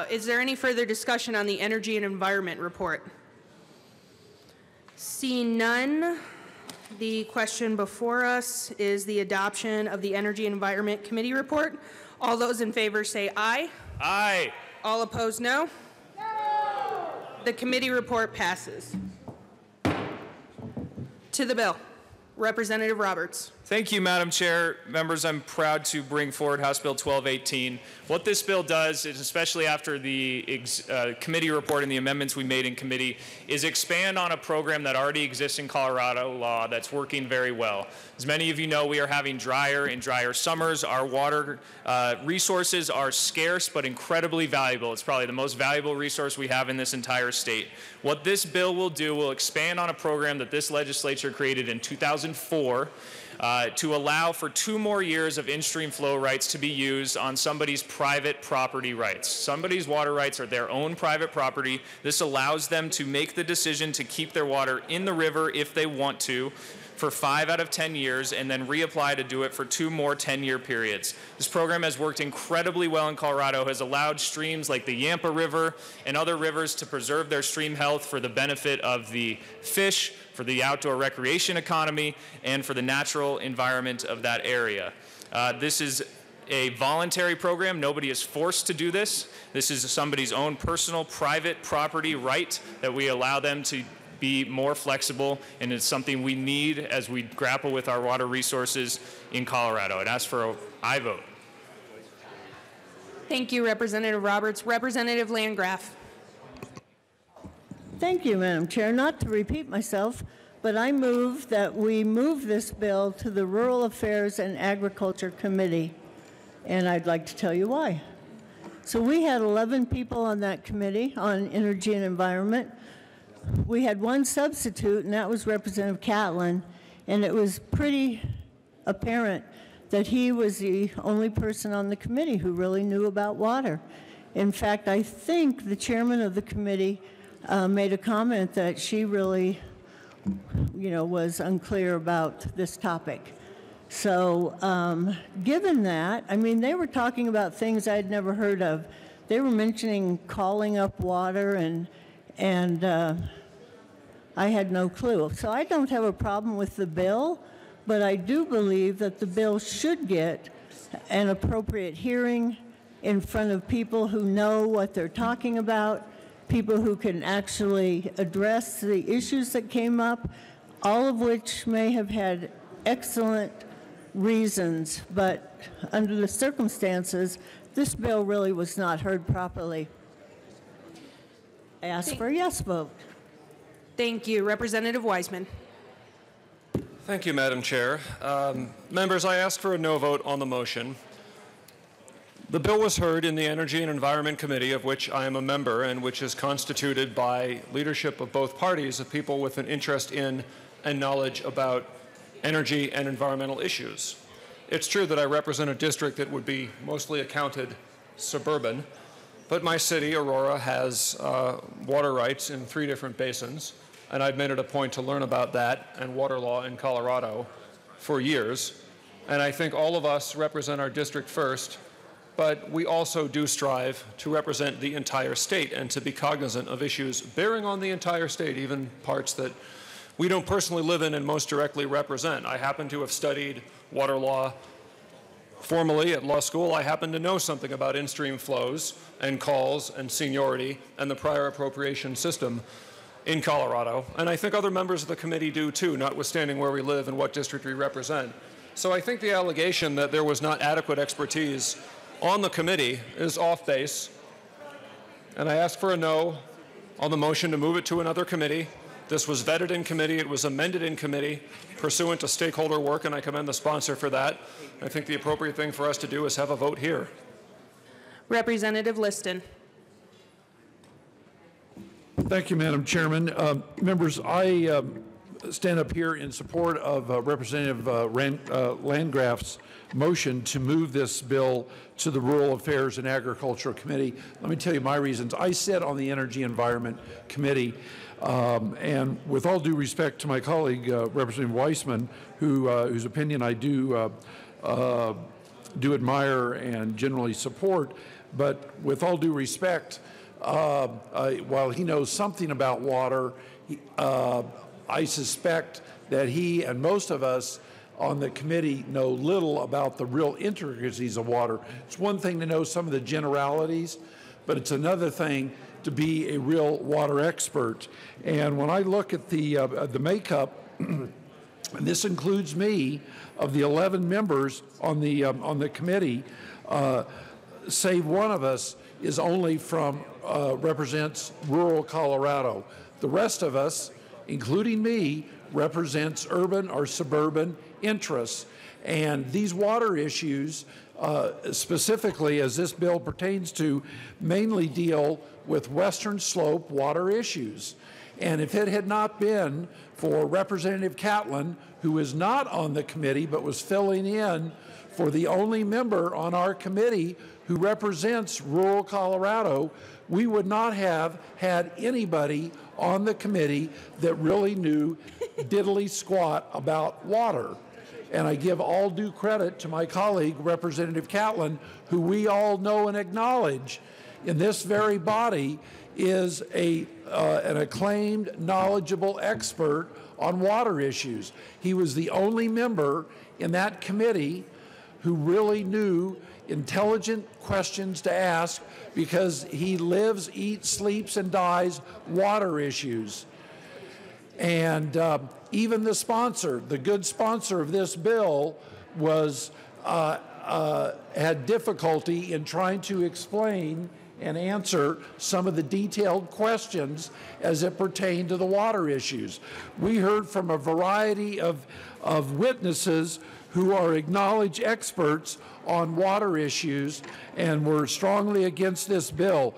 is there any further discussion on the Energy and Environment report? Seeing none, the question before us is the adoption of the Energy and Environment Committee report. All those in favor say aye. Aye. All opposed, no. No. The committee report passes. To the bill. Representative Roberts. Thank you, Madam Chair. Members, I'm proud to bring forward House Bill 1218. What this bill does, is, especially after the committee report and the amendments we made in committee, is expand on a program that already exists in Colorado law that's working very well. As many of you know, we are having drier and drier summers. Our water resources are scarce but incredibly valuable. It's probably the most valuable resource we have in this entire state. What this bill will do will expand on a program that this legislature created in 2004 to allow for 2 more years of in-stream flow rights to be used on somebody's private property rights. Somebody's water rights are their own private property. This allows them to make the decision to keep their water in the river if they want to for 5 out of 10 years and then reapply to do it for 2 more 10-year periods. This program has worked incredibly well in Colorado, has allowed streams like the Yampa River and other rivers to preserve their stream health for the benefit of the fish, for the outdoor recreation economy, and for the natural environment of that area. This is a voluntary program. Nobody is forced to do this. This is somebody's own personal private property right that we allow them to be more flexible, and it's something we need as we grapple with our water resources in Colorado. I'd ask for an aye vote. Thank you, Representative Roberts. Representative Landgraf. Thank you, Madam Chair. Not to repeat myself, but I move that we move this bill to the Rural Affairs and Agriculture Committee, and I'd like to tell you why. So we had 11 people on that committee on Energy and Environment. We had 1 substitute, and that was Representative Catlin, and it was pretty apparent that he was the only person on the committee who really knew about water. In fact, I think the chairman of the committee made a comment that she really, was unclear about this topic. So given that, I mean, they were talking about things I'd never heard of. They were mentioning calling up water, and I had no clue. So I don't have a problem with the bill, but I do believe that the bill should get an appropriate hearing in front of people who know what they're talking about, people who can actually address the issues that came up, all of which may have had excellent reasons, but under the circumstances, this bill really was not heard properly. I ask for a yes vote. Thank you. Representative Wiseman. Thank you, Madam Chair. Members, I ask for a no vote on the motion. The bill was heard in the Energy and Environment Committee, of which I am a member, and which is constituted by leadership of both parties of people with an interest in and knowledge about energy and environmental issues. It's true that I represent a district that would be mostly accounted suburban, but my city, Aurora, has water rights in 3 different basins, and I've made it a point to learn about that and water law in Colorado for years. And I think all of us represent our district first, but we also do strive to represent the entire state and to be cognizant of issues bearing on the entire state, even parts that we don't personally live in and most directly represent. I happen to have studied water law formally at law school. I happen to know something about in-stream flows and calls and seniority and the prior appropriation system in Colorado. And I think other members of the committee do too, notwithstanding where we live and what district we represent. So I think the allegation that there was not adequate expertise on the committee is off base. And I ask for a no on the motion to move it to another committee. This was vetted in committee. It was amended in committee pursuant to stakeholder work, and I commend the sponsor for that. I think the appropriate thing for us to do is have a vote here. Representative Liston. Thank you, Madam Chairman. Members, I stand up here in support of Representative Landgraf's motion to move this bill to the Rural Affairs and Agricultural Committee. Let me tell you my reasons. I sit on the Energy Environment Committee, and with all due respect to my colleague, Representative Weissman, whose opinion I do admire and generally support, but with all due respect, while he knows something about water, I suspect that he and most of us on the committee know little about the real intricacies of water. It's one thing to know some of the generalities, but it's another thing to be a real water expert. And when I look at the makeup, and this includes me, of the 11 members on the committee, save one of us is only from represents rural Colorado. The rest of us, including me, represents urban or suburban interests. And these water issues, specifically as this bill pertains to, mainly deal with Western Slope water issues. And if it had not been for Representative Catlin, who is not on the committee but was filling in for the only member on our committee who represents rural Colorado, we would not have had anybody on the committee that really knew diddly squat about water. And I give all due credit to my colleague, Representative Catlin, who we all know and acknowledge in this very body is an acclaimed, knowledgeable expert on water issues. He was the only member in that committee who really knew intelligent questions to ask because he lives, eats, sleeps, and dies water issues. And even the sponsor, the good sponsor of this bill, was had difficulty in trying to explain and answer some of the detailed questions as it pertained to the water issues. We heard from a variety of witnesses who are acknowledged experts on water issues and were strongly against this bill.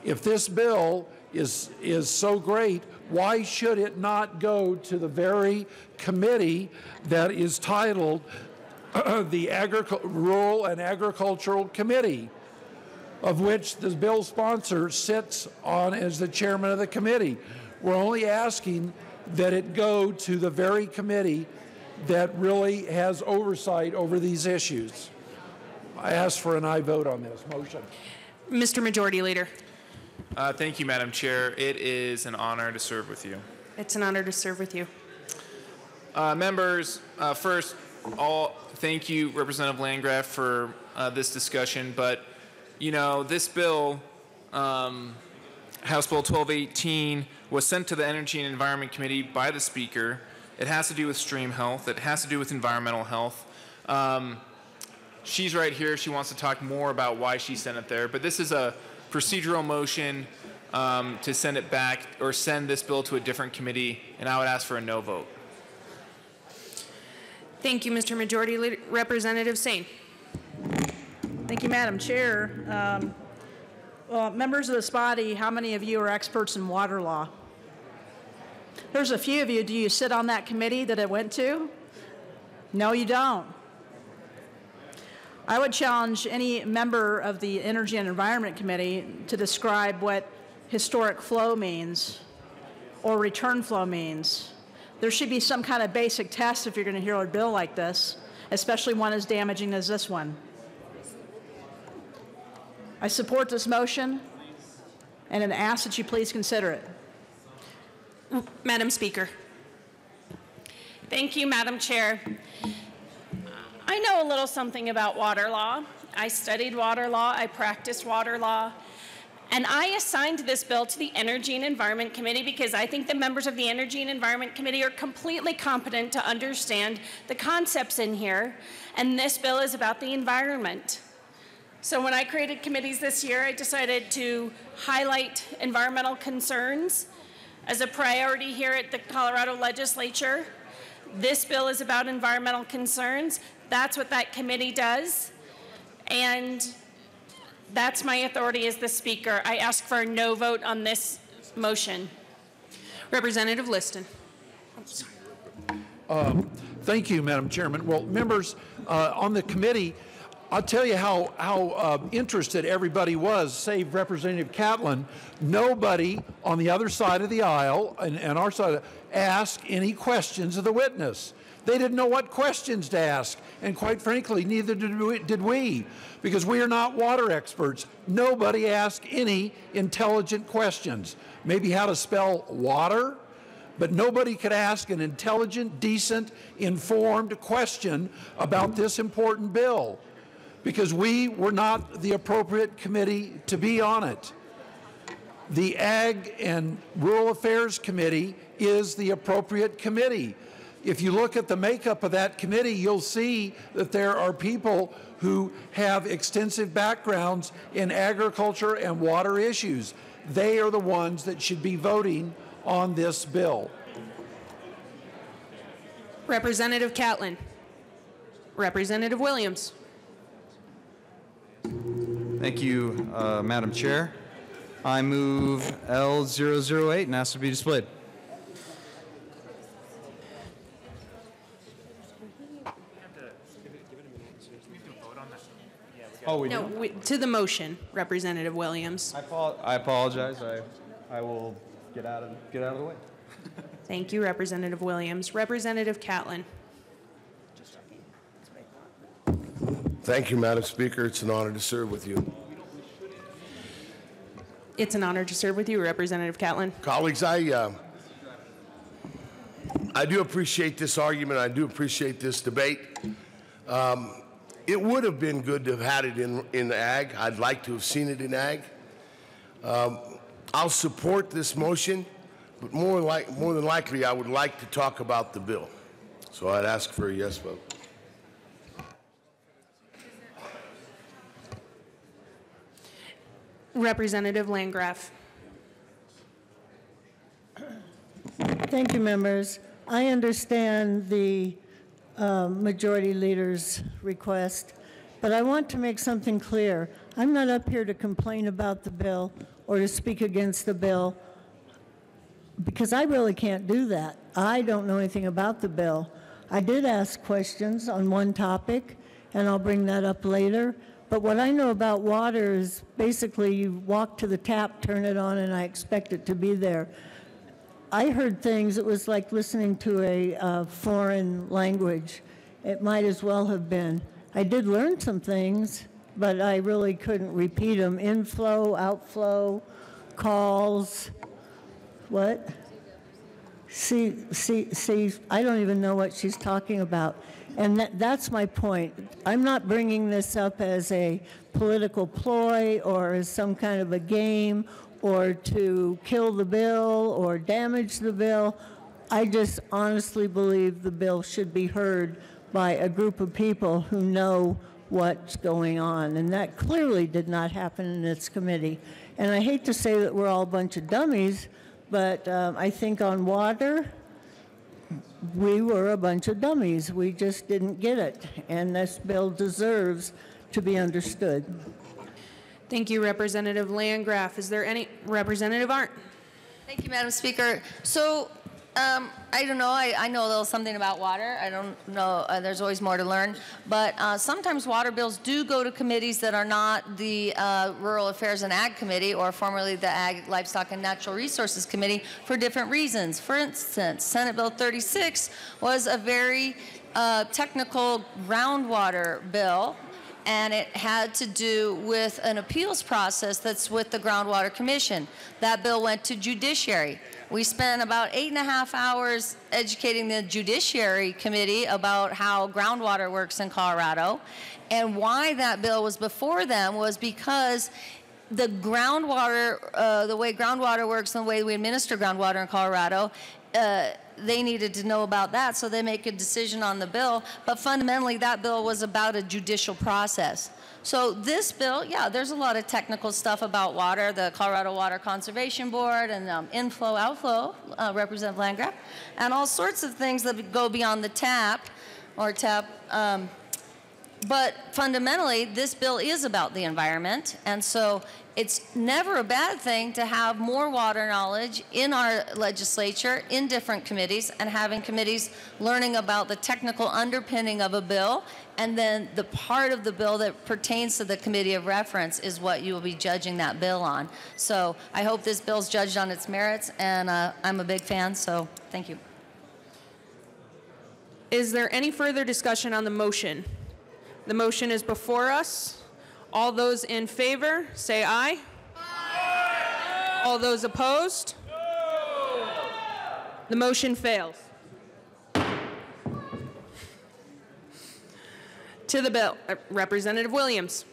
If this bill is so great, why should it not go to the very committee that is titled the Rural and Agricultural Committee? of which the bill sponsor sits on as the chairman of the committee. We're only asking that it go to the very committee that really has oversight over these issues. I ask for an aye vote on this motion. Mr. Majority Leader. Thank you, Madam Chair. It is an honor to serve with you. It's an honor to serve with you. Members, first, thank you, Representative Landgraf, for this discussion. But, you know, this bill, House Bill 1218, was sent to the Energy and Environment Committee by the Speaker. It has to do with stream health. It has to do with environmental health. She's right here. She wants to talk more about why she sent it there. But this is a procedural motion to send it back or send this bill to a different committee, and I would ask for a no vote. Thank you, Mr. Majority Leader. Representative Sane. Thank you, Madam Chair. Well, members of this body, how many of you are experts in water law? There's a few of you. Do you sit on that committee that it went to? No, you don't. I would challenge any member of the Energy and Environment Committee to describe what historic flow means or return flow means. There should be some kind of basic test if you're going to hear a bill like this, especially one as damaging as this one. I support this motion and ask that you please consider it. Madam Speaker. Thank you, Madam Chair. I know a little something about water law. I studied water law, I practiced water law, and I assigned this bill to the Energy and Environment Committee because I think the members of the Energy and Environment Committee are completely competent to understand the concepts in here, and this bill is about the environment. So when I created committees this year, I decided to highlight environmental concerns as a priority here at the Colorado Legislature. This bill is about environmental concerns. That's what that committee does. And that's my authority as the Speaker. I ask for a no vote on this motion. Representative Liston. Thank you, Madam Chairman. Well, members on the committee, I'll tell you how interested everybody was, save Representative Catlin. Nobody on the other side of the aisle and our side asked any questions of the witness. They didn't know what questions to ask, and quite frankly, neither did we, because we are not water experts. Nobody asked any intelligent questions. Maybe how to spell water, but nobody could ask an intelligent, decent, informed question about this important bill, because we were not the appropriate committee to be on it. The Ag and Rural Affairs Committee is the appropriate committee. If you look at the makeup of that committee, you'll see that there are people who have extensive backgrounds in agriculture and water issues. They are the ones that should be voting on this bill. Representative Catlin. Representative Williams. Thank you, Madam Chair. I move L008 and ask to be displayed. Oh, we no, to the motion, Representative Williams. I apologize. I will get out of the way. Thank you, Representative Williams. Representative Catlin. Thank you, Madam Speaker. It's an honor to serve with you. It's an honor to serve with you, Representative Catlin. Colleagues, I do appreciate this argument. I do appreciate this debate. It would have been good to have had it in ag. I'd like to have seen it in ag. I'll support this motion, but more than likely, I would like to talk about the bill. So I'd ask for a yes vote. Representative Landgraf. Thank you, members. I understand the Majority Leader's request, but I want to make something clear. I'm not up here to complain about the bill or to speak against the bill, because I really can't do that. I don't know anything about the bill. I did ask questions on one topic, and I'll bring that up later, But what I know about water is basically you walk to the tap, turn it on, and I expect it to be there. I heard things, it was like listening to a foreign language. It might as well have been. I did learn some things, but I really couldn't repeat them. Inflow, outflow, calls, what? See, I don't even know what she's talking about. And that's my point. I'm not bringing this up as a political ploy or as some kind of a game or to kill the bill or damage the bill. I just honestly believe the bill should be heard by a group of people who know what's going on. And that clearly did not happen in this committee. And I hate to say that we're all a bunch of dummies, but I think on water, we were a bunch of dummies. We just didn't get it. And this bill deserves to be understood. Thank you, Representative Landgraf. Is there any, Representative Arndt? Thank you, Madam Speaker. So, I don't know, I know a little something about water. I don't know, there's always more to learn. But sometimes water bills do go to committees that are not the Rural Affairs and Ag Committee, or formerly the Ag, Livestock and Natural Resources Committee, for different reasons. For instance, Senate Bill 36 was a very technical groundwater bill, and it had to do with an appeals process that's with the Groundwater Commission. That bill went to Judiciary. We spent about 8.5 hours educating the Judiciary Committee about how groundwater works in Colorado. And why that bill was before them was because the groundwater, the way groundwater works and the way we administer groundwater in Colorado, they needed to know about that, so they make a decision on the bill. But fundamentally, that bill was about a judicial process. So this bill, yeah, there's a lot of technical stuff about water, the Colorado Water Conservation Board, and inflow, outflow, Representative Landgraf, and all sorts of things that go beyond the tap, or tap. But fundamentally, this bill is about the environment, and so it's never a bad thing to have more water knowledge in our legislature, in different committees, and having committees learning about the technical underpinning of a bill, and then the part of the bill that pertains to the committee of reference is what you will be judging that bill on. So I hope this bill's judged on its merits, and I'm a big fan, so thank you. Is there any further discussion on the motion? The motion is before us. All those in favor, say aye. Aye. All those opposed? No. The motion fails. To the bill, Representative Williams.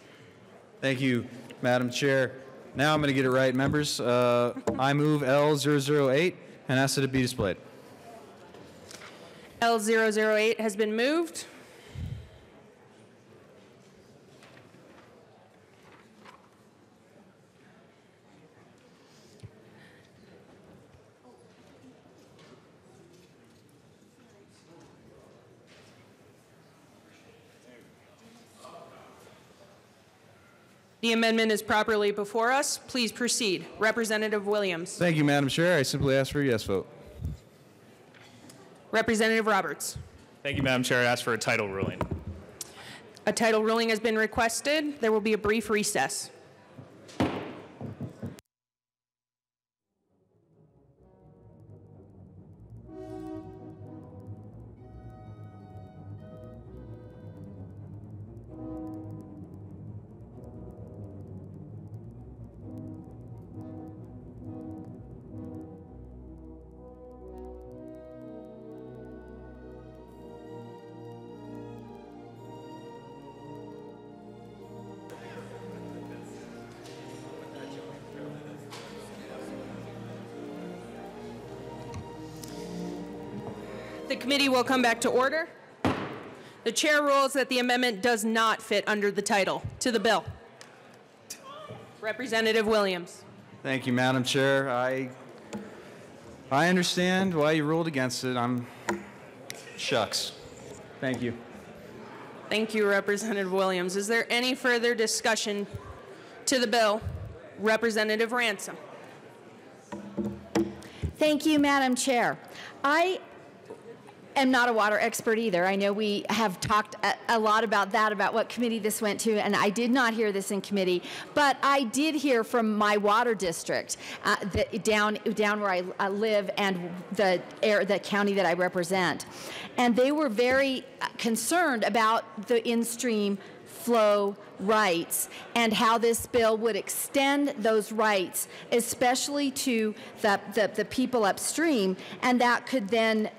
Thank you, Madam Chair. Now I'm going to get it right, members. I move L008 and ask that it be displayed. L008 has been moved. The amendment is properly before us. Please proceed. Representative Williams. Thank you, Madam Chair. I simply ask for a yes vote. Representative Roberts. Thank you, Madam Chair. I ask for a title ruling. A title ruling has been requested. There will be a brief recess. The committee will come back to order. The chair rules that the amendment does not fit under the title. To the bill. Representative Williams. Thank you, Madam Chair. I understand why you ruled against it. Shucks. Thank you. Thank you, Representative Williams. Is there any further discussion to the bill? Representative Ransom. Thank you, Madam Chair. am not a water expert either. I know we have talked a lot about that, about what committee this went to, and I did not hear this in committee, but I did hear from my water district down where I live and the county that I represent. And they were very concerned about the in-stream flow rights and how this bill would extend those rights, especially to the people upstream, and that could then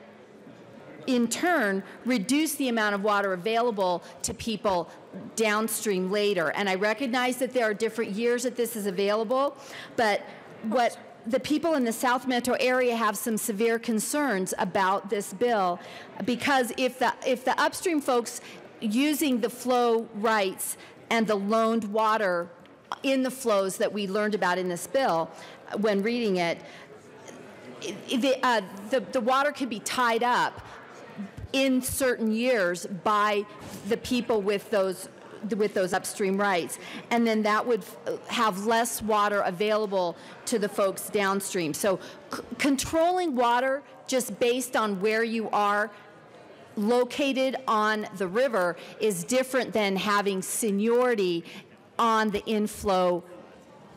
in turn reduce the amount of water available to people downstream later. And I recognize that there are different years that this is available, but what the people in the South Metro area have some severe concerns about this bill, because if the upstream folks using the flow rights and the loaned water in the flows that we learned about in this bill when reading it, the water could be tied up in certain years by the people with those upstream rights, and then that would have less water available to the folks downstream. So controlling water just based on where you are located on the river is different than having seniority on the inflow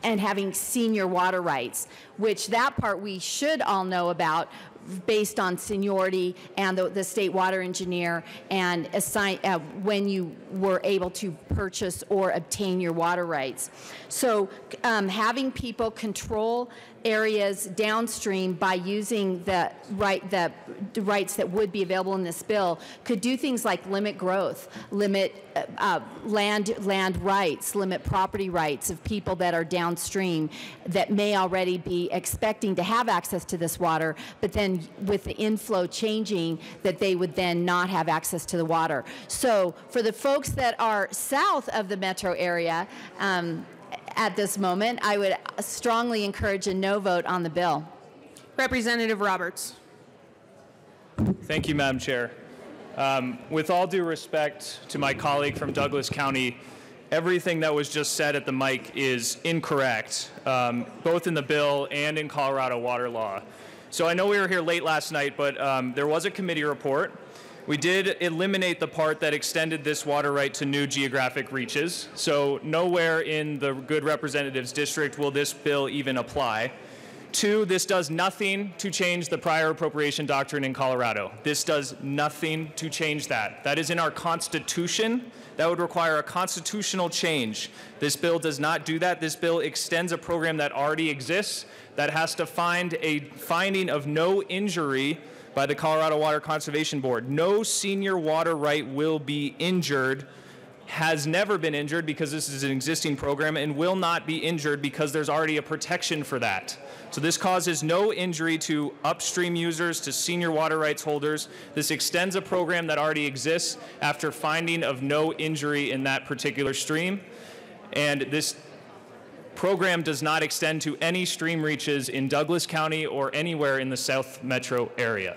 and having senior water rights, which that part we should all know about based on seniority and the state water engineer and assign when you were able to purchase or obtain your water rights. So having people control areas downstream by using the rights that would be available in this bill could do things like limit growth, limit land rights, limit property rights of people that are downstream that may already be expecting to have access to this water, but then with the inflow changing, that they would then not have access to the water. So for the folks that are south of the metro area, at this moment, I would strongly encourage a no vote on the bill. Representative Roberts. Thank you, Madam Chair. With all due respect to my colleague from Douglas County, everything that was just said at the mic is incorrect, both in the bill and in Colorado water law. So I know we were here late last night, but there was a committee report. We did eliminate the part that extended this water right to new geographic reaches. So nowhere in the Good Representatives District will this bill even apply. 2, this does nothing to change the prior appropriation doctrine in Colorado. This does nothing to change that. That is in our Constitution. That would require a constitutional change. This bill does not do that. This bill extends a program that already exists that has to find a finding of no injury by the Colorado Water Conservation Board. No senior water right will be injured, has never been injured because this is an existing program, and will not be injured because there's already a protection for that. So this causes no injury to upstream users, to senior water rights holders. This extends a program that already exists after finding of no injury in that particular stream. And this program does not extend to any stream reaches in Douglas County or anywhere in the South Metro area.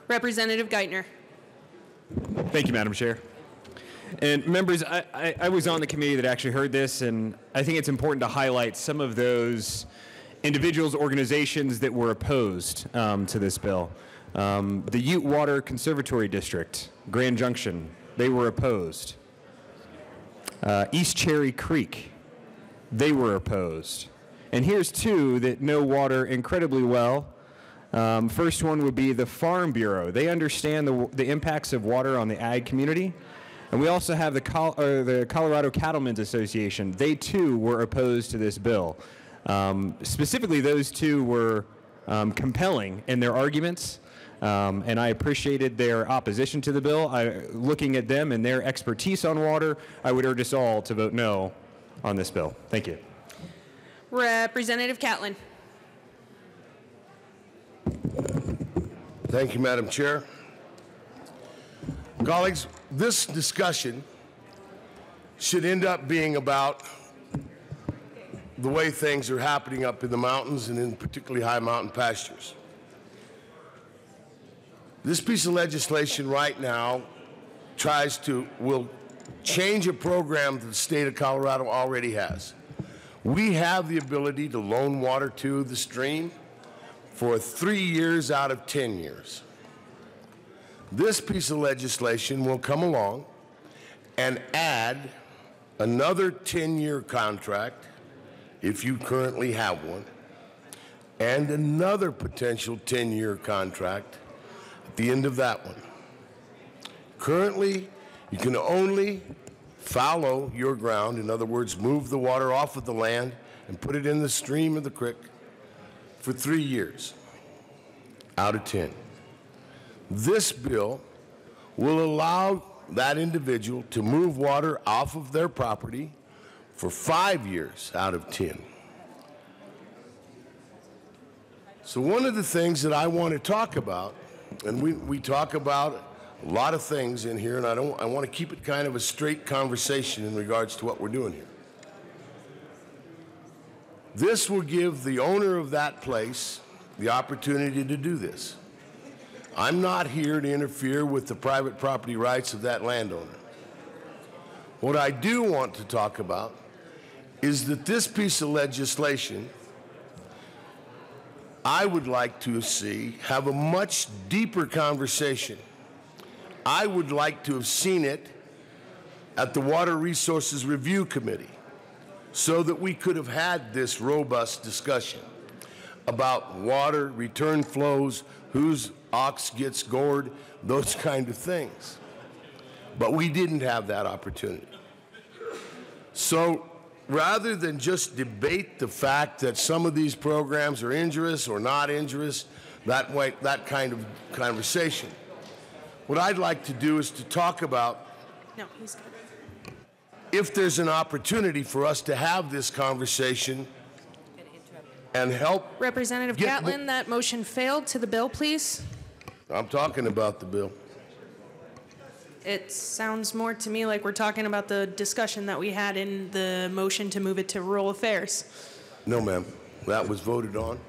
Representative Geithner. Thank you, Madam Chair. And members, I was on the committee that actually heard this, and I think it's important to highlight some of those individuals, organizations that were opposed to this bill. The Ute Water Conservatory District, Grand Junction, they were opposed. East Cherry Creek, they were opposed. And here's 2 that know water incredibly well. First one would be the Farm Bureau. They understand the impacts of water on the ag community. And we also have the Colorado Cattlemen's Association. They too were opposed to this bill. Specifically, those 2 were compelling in their arguments, and I appreciated their opposition to the bill. Looking at them and their expertise on water, I would urge us all to vote no on this bill. Thank you. Representative Catlin. Thank you, Madam Chair. Colleagues, this discussion should end up being about the way things are happening up in the mountains and in particularly high mountain pastures. This piece of legislation right now will change a program that the state of Colorado already has. We have the ability to loan water to the stream for 3 years out of 10 years. This piece of legislation will come along and add another 10-year contract, if you currently have one, and another potential 10-year contract at the end of that one. Currently, you can only fallow your ground, in other words, move the water off of the land and put it in the stream or the creek for 3 years out of 10. This bill will allow that individual to move water off of their property for 5 years out of 10. So one of the things that I want to talk about, and we talk about a lot of things in here, and I want to keep it kind of a straight conversation in regards to what we're doing here. This will give the owner of that place the opportunity to do this. I'm not here to interfere with the private property rights of that landowner. What I do want to talk about is that this piece of legislation, I would like to see have a much deeper conversation. I would like to have seen it at the Water Resources Review Committee so that we could have had this robust discussion about water, return flows, whose ox gets gored, those kind of things. But we didn't have that opportunity. So rather than just debate the fact that some of these programs are injurious or not injurious, that kind of conversation, what I'd like to do is to talk about if there's an opportunity for us to have this conversation and help. Representative Catlin, that motion failed. To the bill, please. I'm talking about the bill. It sounds more to me like we're talking about the discussion that we had in the motion to move it to rural affairs. No, ma'am. That was voted on.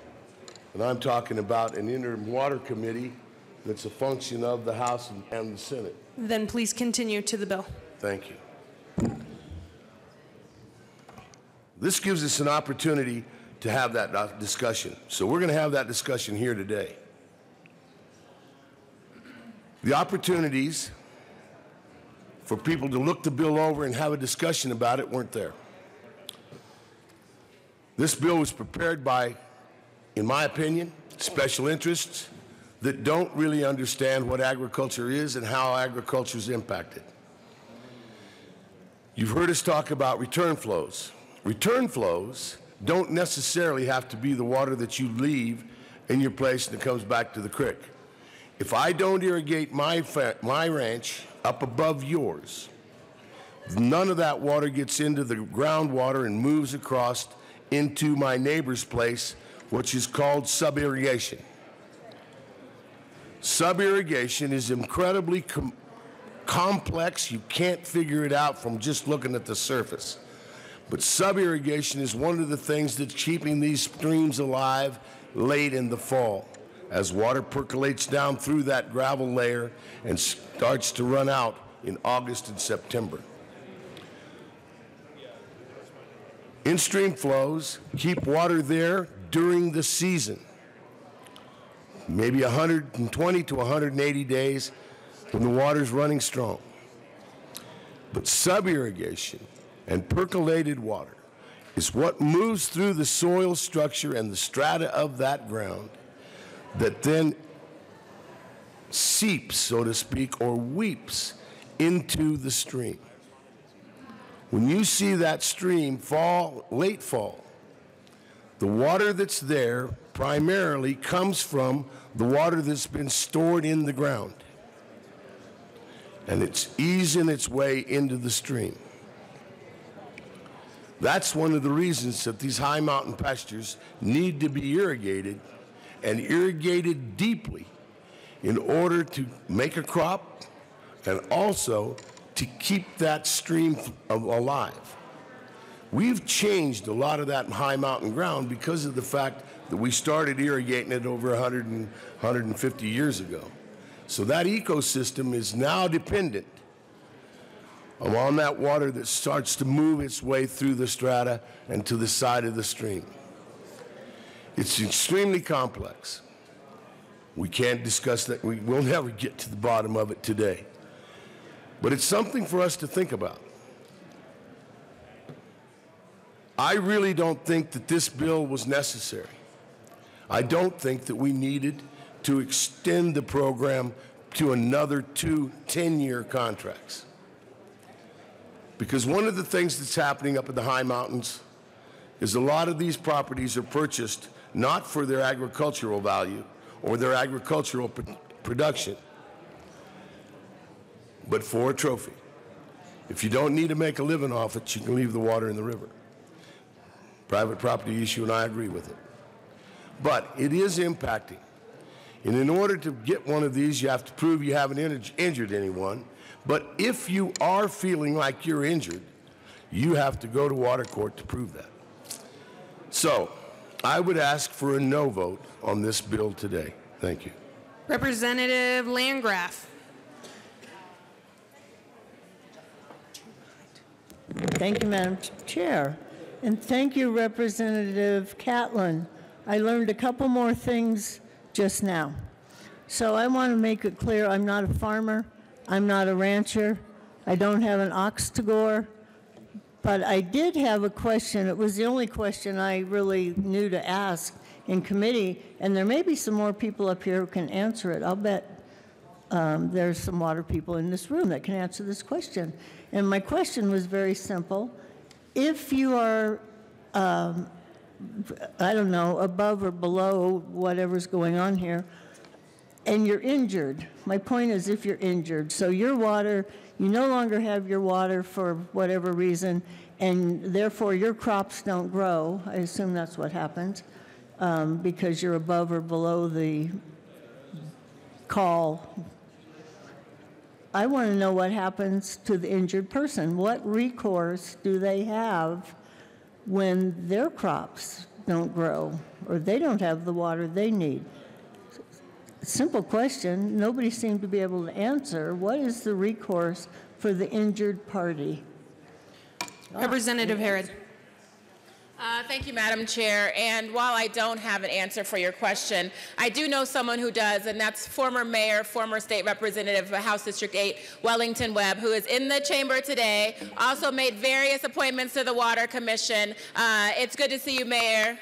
And I'm talking about an interim water committee that's a function of the House and the Senate. Then please continue to the bill. Thank you. This gives us an opportunity to have that discussion. So we're going to have that discussion here today. The opportunities for people to look the bill over and have a discussion about it weren't there. This bill was prepared by, in my opinion, special interests that don't really understand what agriculture is and how agriculture is impacted. You've heard us talk about return flows. Return flows don't necessarily have to be the water that you leave in your place and it comes back to the creek. If I don't irrigate my ranch up above yours, none of that water gets into the groundwater and moves across into my neighbor's place, which is called sub-irrigation. Sub-irrigation is incredibly complex. You can't figure it out from just looking at the surface. But sub-irrigation is one of the things that's keeping these streams alive late in the fall, as water percolates down through that gravel layer and starts to run out in August and September. In-stream flows keep water there during the season, maybe 120 to 180 days when the water's running strong. But sub-irrigation and percolated water is what moves through the soil structure and the strata of that ground that then seeps, so to speak, or weeps into the stream. When you see that stream fall, late fall, the water that's there primarily comes from the water that's been stored in the ground. And it's easing its way into the stream. That's one of the reasons that these high mountain pastures need to be irrigated, and irrigated deeply, in order to make a crop and also to keep that stream alive. We've changed a lot of that high mountain ground because of the fact that we started irrigating it over 150 years ago. So that ecosystem is now dependent on that water that starts to move its way through the strata and to the side of the stream. It's extremely complex. We can't discuss that. We'll never get to the bottom of it today. But it's something for us to think about. I really don't think that this bill was necessary. I don't think that we needed to extend the program to another 2 10-year contracts. Because one of the things that's happening up in the high mountains is a lot of these properties are purchased not for their agricultural value or their agricultural production, but for a trophy. If you don't need to make a living off it, you can leave the water in the river. Private property issue, and I agree with it. But it is impacting. And in order to get one of these, you have to prove you haven't injured anyone. But if you are feeling like you're injured, you have to go to water court to prove that. So I would ask for a no vote on this bill today. Thank you. Representative Landgraf. Thank you, Madam Chair. And thank you, Representative Catlin. I learned a couple more things just now. So I want to make it clear, I'm not a farmer, I'm not a rancher, I don't have an ox to gore, but I did have a question. It was the only question I really knew to ask in committee, and there may be some more people up here who can answer it. I'll bet there's some water people in this room that can answer this question. And my question was very simple. If you are, I don't know, above or below whatever's going on here, and you're injured, my point is if you're injured, so your water, you no longer have your water for whatever reason, and therefore your crops don't grow, I assume that's what happens, because you're above or below the call. I want to know what happens to the injured person. What recourse do they have when their crops don't grow or they don't have the water they need? Simple question. Nobody seemed to be able to answer. What is the recourse for the injured party? Representative Herod. Thank you, Madam Chair. And while I don't have an answer for your question, I do know someone who does, and that's former mayor, former state representative of House District 8, Wellington Webb, who is in the chamber today, also made various appointments to the Water Commission. It's good to see you, Mayor.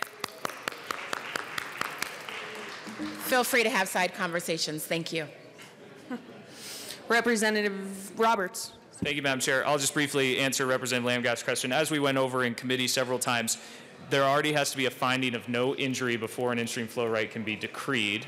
Feel free to have side conversations. Thank you. Representative Roberts. Thank you, Madam Chair. I'll just briefly answer Representative Landgraf's question. As we went over in committee several times, there already has to be a finding of no injury before an in-stream flow right can be decreed.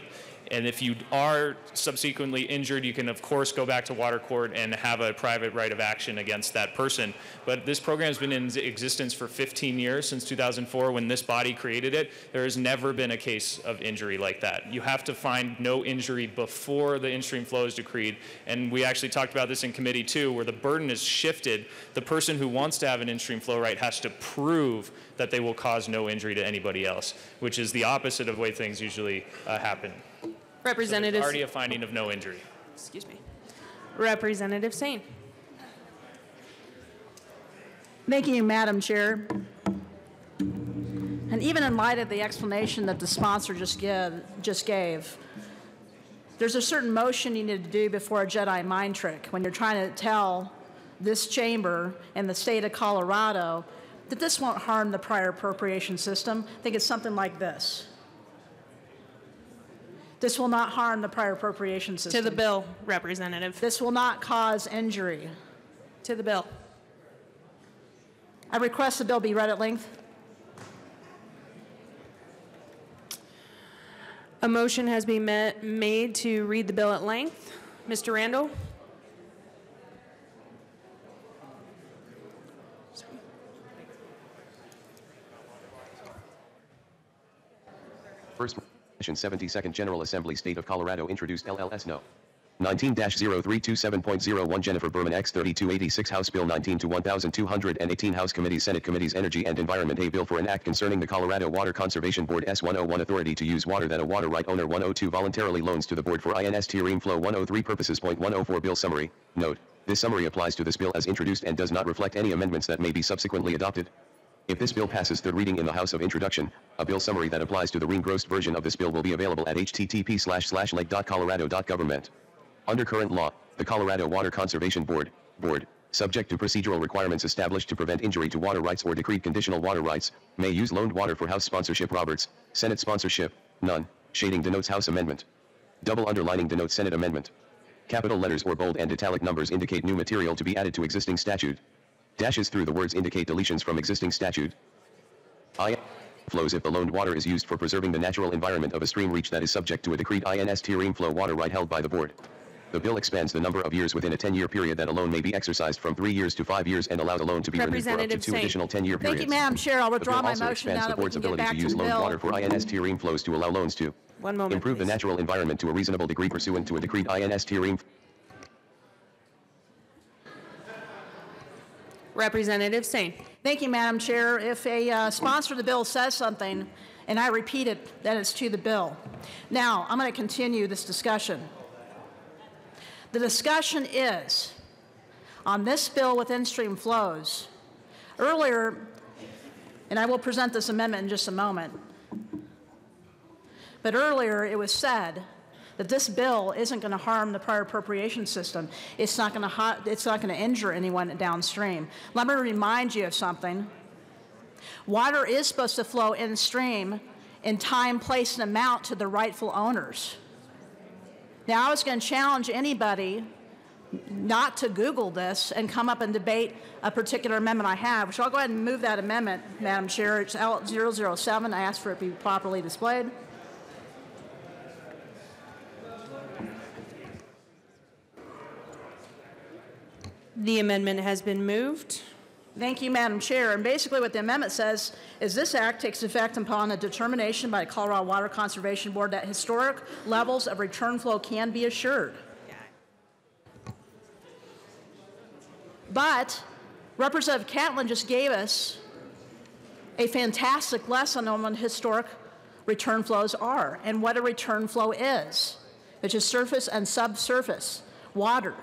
And if you are subsequently injured, you can, of course, go back to water court and have a private right of action against that person. But this program has been in existence for 15 years, since 2004, when this body created it. There has never been a case of injury like that. You have to find no injury before the in-stream flow is decreed. And we actually talked about this in committee, too, where the burden is shifted. The person who wants to have an in-stream flow right has to prove that they will cause no injury to anybody else, which is the opposite of the way things usually happen. Representative. So already a finding of no injury. Excuse me. Representative Sane. Thank you, Madam Chair. And even in light of the explanation that the sponsor just gave, there's a certain motion you need to do before a Jedi mind trick when you're trying to tell this chamber and the state of Colorado that this won't harm the prior appropriation system. I think it's something like this. This will not harm the prior appropriation system. To the bill, Representative. This will not cause injury. To the bill. I request the bill be read at length. A motion has been made to read the bill at length. Mr. Randall? First, 72nd General Assembly State of Colorado introduced LLS No. 19-0327.01 Jennifer Berman X 3286 House Bill 19 to 1218 House Committees Senate Committees Energy and Environment A Bill for an Act concerning the Colorado Water Conservation Board S101 authority to use water that a water right owner 102 voluntarily loans to the board for INST Ream Flow 103 purposes. 104 Bill Summary. Note: this summary applies to this bill as introduced and does not reflect any amendments that may be subsequently adopted. If this bill passes third reading in the House of Introduction, a bill summary that applies to the re-engrossed version of this bill will be available at http://lake.colorado.government. Under current law, the Colorado Water Conservation Board, subject to procedural requirements established to prevent injury to water rights or decreed conditional water rights, may use loaned water for House sponsorship. Roberts, Senate sponsorship, none. Shading denotes House amendment. Double underlining denotes Senate amendment. Capital letters or bold and italic numbers indicate new material to be added to existing statute. Dashes through the words indicate deletions from existing statute. Flows if the loaned water is used for preserving the natural environment of a stream reach that is subject to a decreed INS-tier flow water right held by the board. The bill expands the number of years within a 10-year period that a loan may be exercised from 3 years to 5 years and allows a loan to be renewed for up to 2 additional 10-year periods. Thank you, Madam Chair. I'll withdraw my The bill also motion expands now the that we board's can get ability back to to use the loaned bill. water for INS-tier flows to allow loans to improve the natural environment to a reasonable degree pursuant to a decreed INS-tier. Representative Sane. Thank you, Madam Chair. If a sponsor of the bill says something, and I repeat it, then it's to the bill. Now, I'm going to continue this discussion. The discussion is on this bill with in-stream flows. Earlier, and I will present this amendment in just a moment, but earlier it was said that this bill isn't going to harm the prior appropriation system. It's not going to injure anyone downstream. Let me remind you of something. Water is supposed to flow in stream in time, place, and amount to the rightful owners. Now, I was going to challenge anybody not to Google this and come up and debate a particular amendment I have. So I'll go ahead and move that amendment, Madam Chair. It's L007. I ask for it to be properly displayed. The amendment has been moved. Thank you, Madam Chair. And basically what the amendment says is this act takes effect upon a determination by the Colorado Water Conservation Board that historic levels of return flow can be assured. But Representative Catlin just gave us a fantastic lesson on what historic return flows are and what a return flow is, which is surface and subsurface water.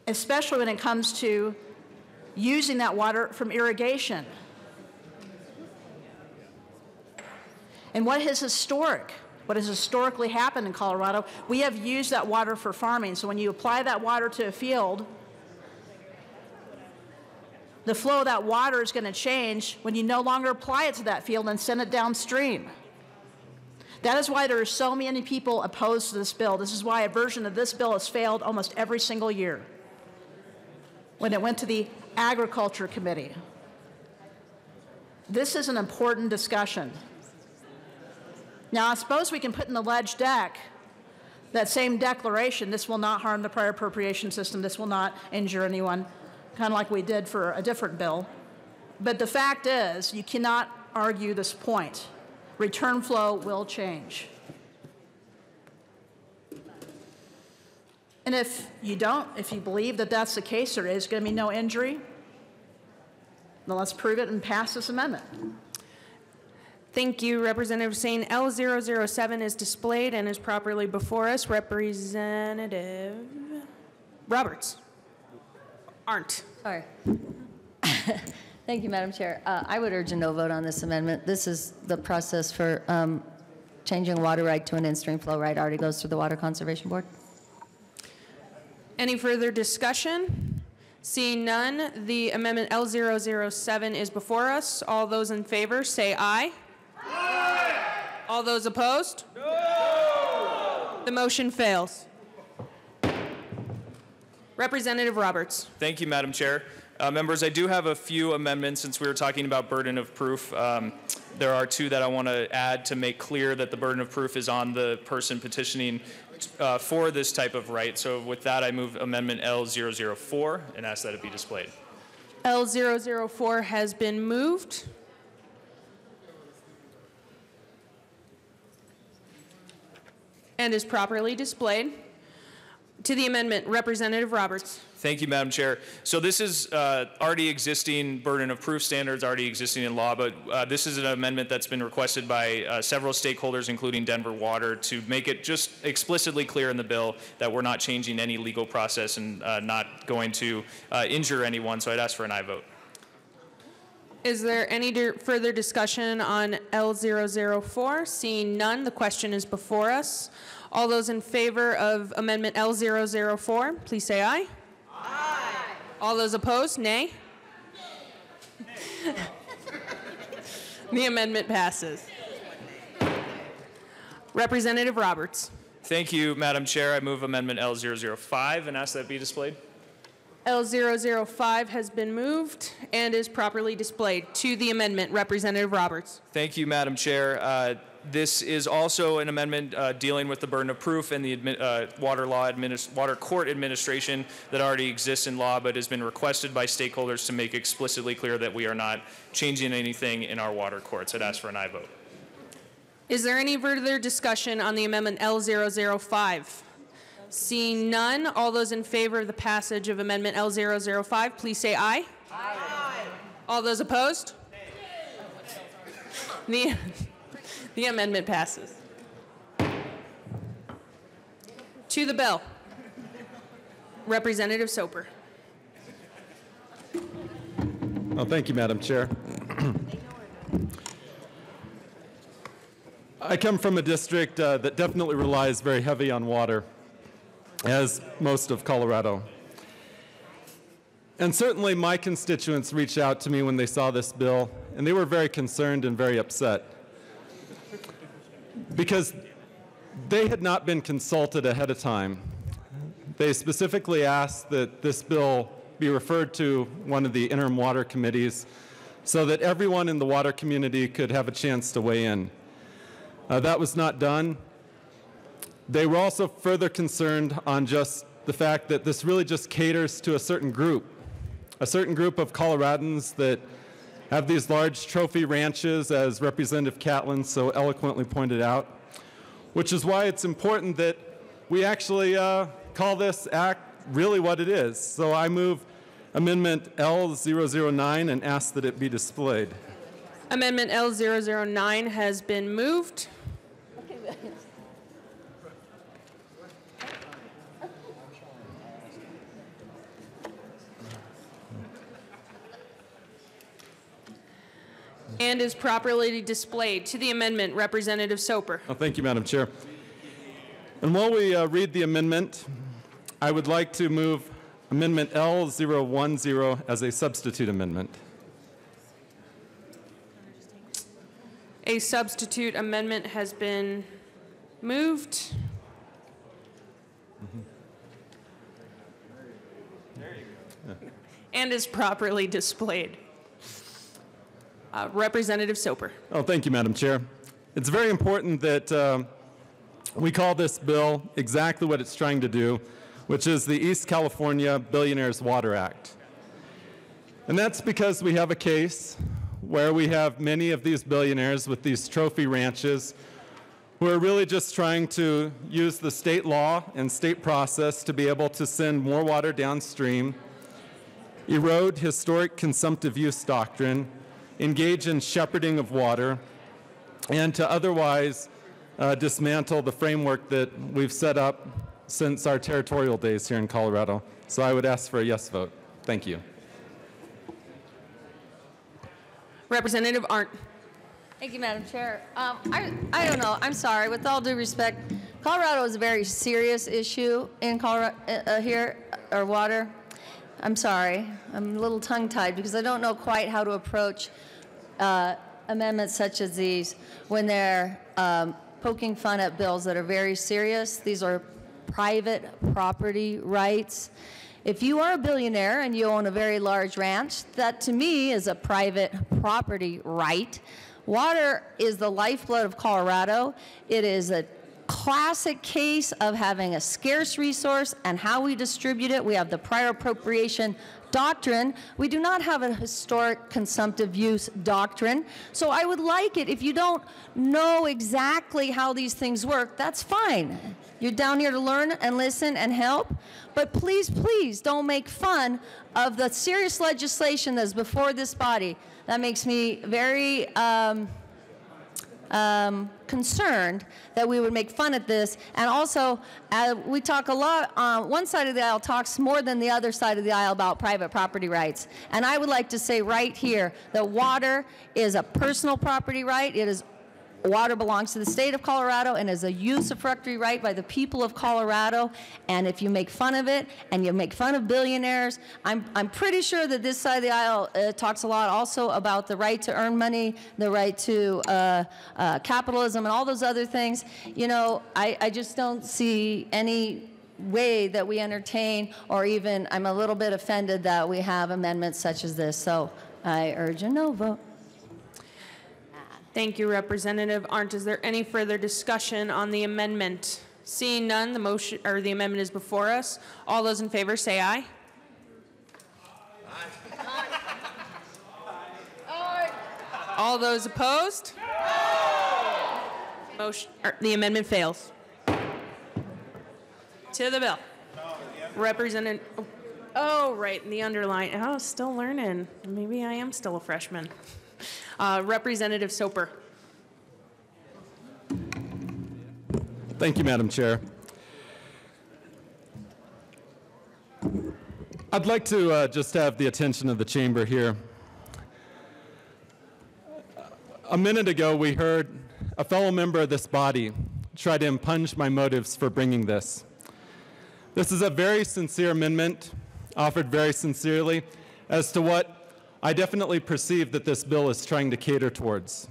Especially when it comes to using that water from irrigation. And what has historically happened in Colorado, we have used that water for farming. So when you apply that water to a field, the flow of that water is going to change when you no longer apply it to that field and send it downstream. That is why there are so many people opposed to this bill. This is why a version of this bill has failed almost every single year when it went to the Agriculture Committee. This is an important discussion. Now, I suppose we can put in the ledge deck that same declaration, this will not harm the prior appropriation system, this will not injure anyone, kind of like we did for a different bill. But the fact is, you cannot argue this point. Return flow will change. And if you believe that that's the case, there is going to be no injury, then let's prove it and pass this amendment. Thank you, Representative Sane. L007 is displayed and is properly before us. Representative Roberts. Aren't. Sorry. Thank you, Madam Chair. I would urge a no vote on this amendment. This is the process for changing water right to an in-stream flow right. Already goes through the Water Conservation Board. Any further discussion? Seeing none, the amendment L007 is before us. All those in favor say aye. Aye. All those opposed? No. The motion fails. Representative Roberts. Thank you, Madam Chair. Members, I do have a few amendments since we were talking about burden of proof. There are two that I want to add to make clear that the burden of proof is on the person petitioning for this type of right. So with that, I move amendment L004 and ask that it be displayed. L004 has been moved. And is properly displayed. To the amendment, Representative Roberts. Thank you, Madam Chair. So this is already existing burden of proof standards, already existing in law, but this is an amendment that's been requested by several stakeholders, including Denver Water, to make it just explicitly clear in the bill that we're not changing any legal process and not going to injure anyone. So I'd ask for an aye vote. Is there any further discussion on L004? Seeing none, the question is before us. All those in favor of Amendment L004, please say aye. Aye. All those opposed, nay. The amendment passes. Representative Roberts. Thank you, Madam Chair. I move Amendment L005 and ask that it be displayed. L005 has been moved and is properly displayed. To the amendment, Representative Roberts. Thank you, Madam Chair. This is also an amendment dealing with the burden of proof and the water court administration that already exists in law, but has been requested by stakeholders to make explicitly clear that we are not changing anything in our water courts. I'd ask for an aye vote. Is there any further discussion on the amendment L005? Seeing none, all those in favor of the passage of Amendment L005, please say aye. Aye. All those opposed? The amendment passes. To the bill. Representative Soper. Oh, thank you, Madam Chair. I come from a district that definitely relies very heavy on water, as most of Colorado. And certainly my constituents reached out to me when they saw this bill, and they were very concerned and very upset because they had not been consulted ahead of time. They specifically asked that this bill be referred to one of the interim water committees so that everyone in the water community could have a chance to weigh in. That was not done. They were also further concerned on just the fact that this really just caters to a certain group of Coloradans that have these large trophy ranches, as Representative Catlin so eloquently pointed out, which is why it's important that we actually call this act really what it is. So I move Amendment L009 and ask that it be displayed. Amendment L009 has been moved. And is properly displayed. To the amendment, Representative Soper. Oh, thank you, Madam Chair. And while we read the amendment, I would like to move Amendment L010 as a substitute amendment. A substitute amendment has been moved. And is properly displayed. Representative Soper. Oh, thank you, Madam Chair. It's very important that we call this bill exactly what it's trying to do, which is the East California Billionaires Water Act. And that's because we have a case where we have many of these billionaires with these trophy ranches who are really just trying to use the state law and state process to be able to send more water downstream, erode historic consumptive use doctrine, engage in shepherding of water, and to otherwise dismantle the framework that we've set up since our territorial days here in Colorado. So I would ask for a yes vote. Thank you. Representative Arndt. Thank you, Madam Chair. I don't know. I'm sorry. With all due respect, Colorado is a very serious issue in Colorado here, or water. I'm sorry. I'm a little tongue-tied because I don't know quite how to approach amendments such as these when they're poking fun at bills that are very serious. These are private property rights. If you are a billionaire and you own a very large ranch, that to me is a private property right. Water is the lifeblood of Colorado. It is a classic case of having a scarce resource and how we distribute it. We have the prior appropriation doctrine. We do not have a historic consumptive use doctrine. So I would like it, if you don't know exactly how these things work, that's fine. You're down here to learn and listen and help. But please, please don't make fun of the serious legislation that's before this body. That makes me very concerned that we would make fun of this. And also, we talk a lot, one side of the aisle talks more than the other side of the aisle about private property rights. And I would like to say right here that water is a personal property right. Water belongs to the state of Colorado and is a usufructuary right by the people of Colorado. And if you make fun of it and you make fun of billionaires, I'm pretty sure that this side of the aisle talks a lot also about the right to earn money, the right to capitalism and all those other things. You know, I just don't see any way that we entertain, or even I'm a little bit offended that we have amendments such as this. So I urge a no vote. Thank you, Representative Arndt. Is there any further discussion on the amendment? Seeing none, the motion or the amendment is before us. All those in favor say aye. Aye. All those opposed? The amendment fails. To the bill. Representative. Oh, right, in the underline. Oh, still learning. Maybe I am still a freshman. Representative Soper. Thank you, Madam Chair. I'd like to just have the attention of the chamber here. A minute ago, we heard a fellow member of this body try to impugn my motives for bringing this. This is a very sincere amendment, offered very sincerely, as to what I definitely perceive that this bill is trying to cater towards.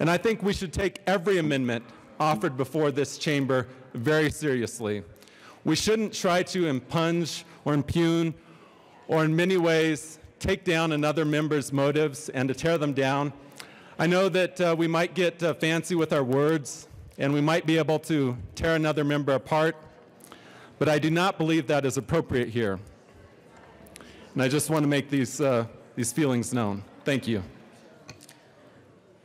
And I think we should take every amendment offered before this chamber very seriously. We shouldn't try to impugn or impugn or in many ways take down another member's motives and to tear them down. I know that we might get fancy with our words and we might be able to tear another member apart, but I do not believe that is appropriate here. And I just want to make these feelings known. Thank you.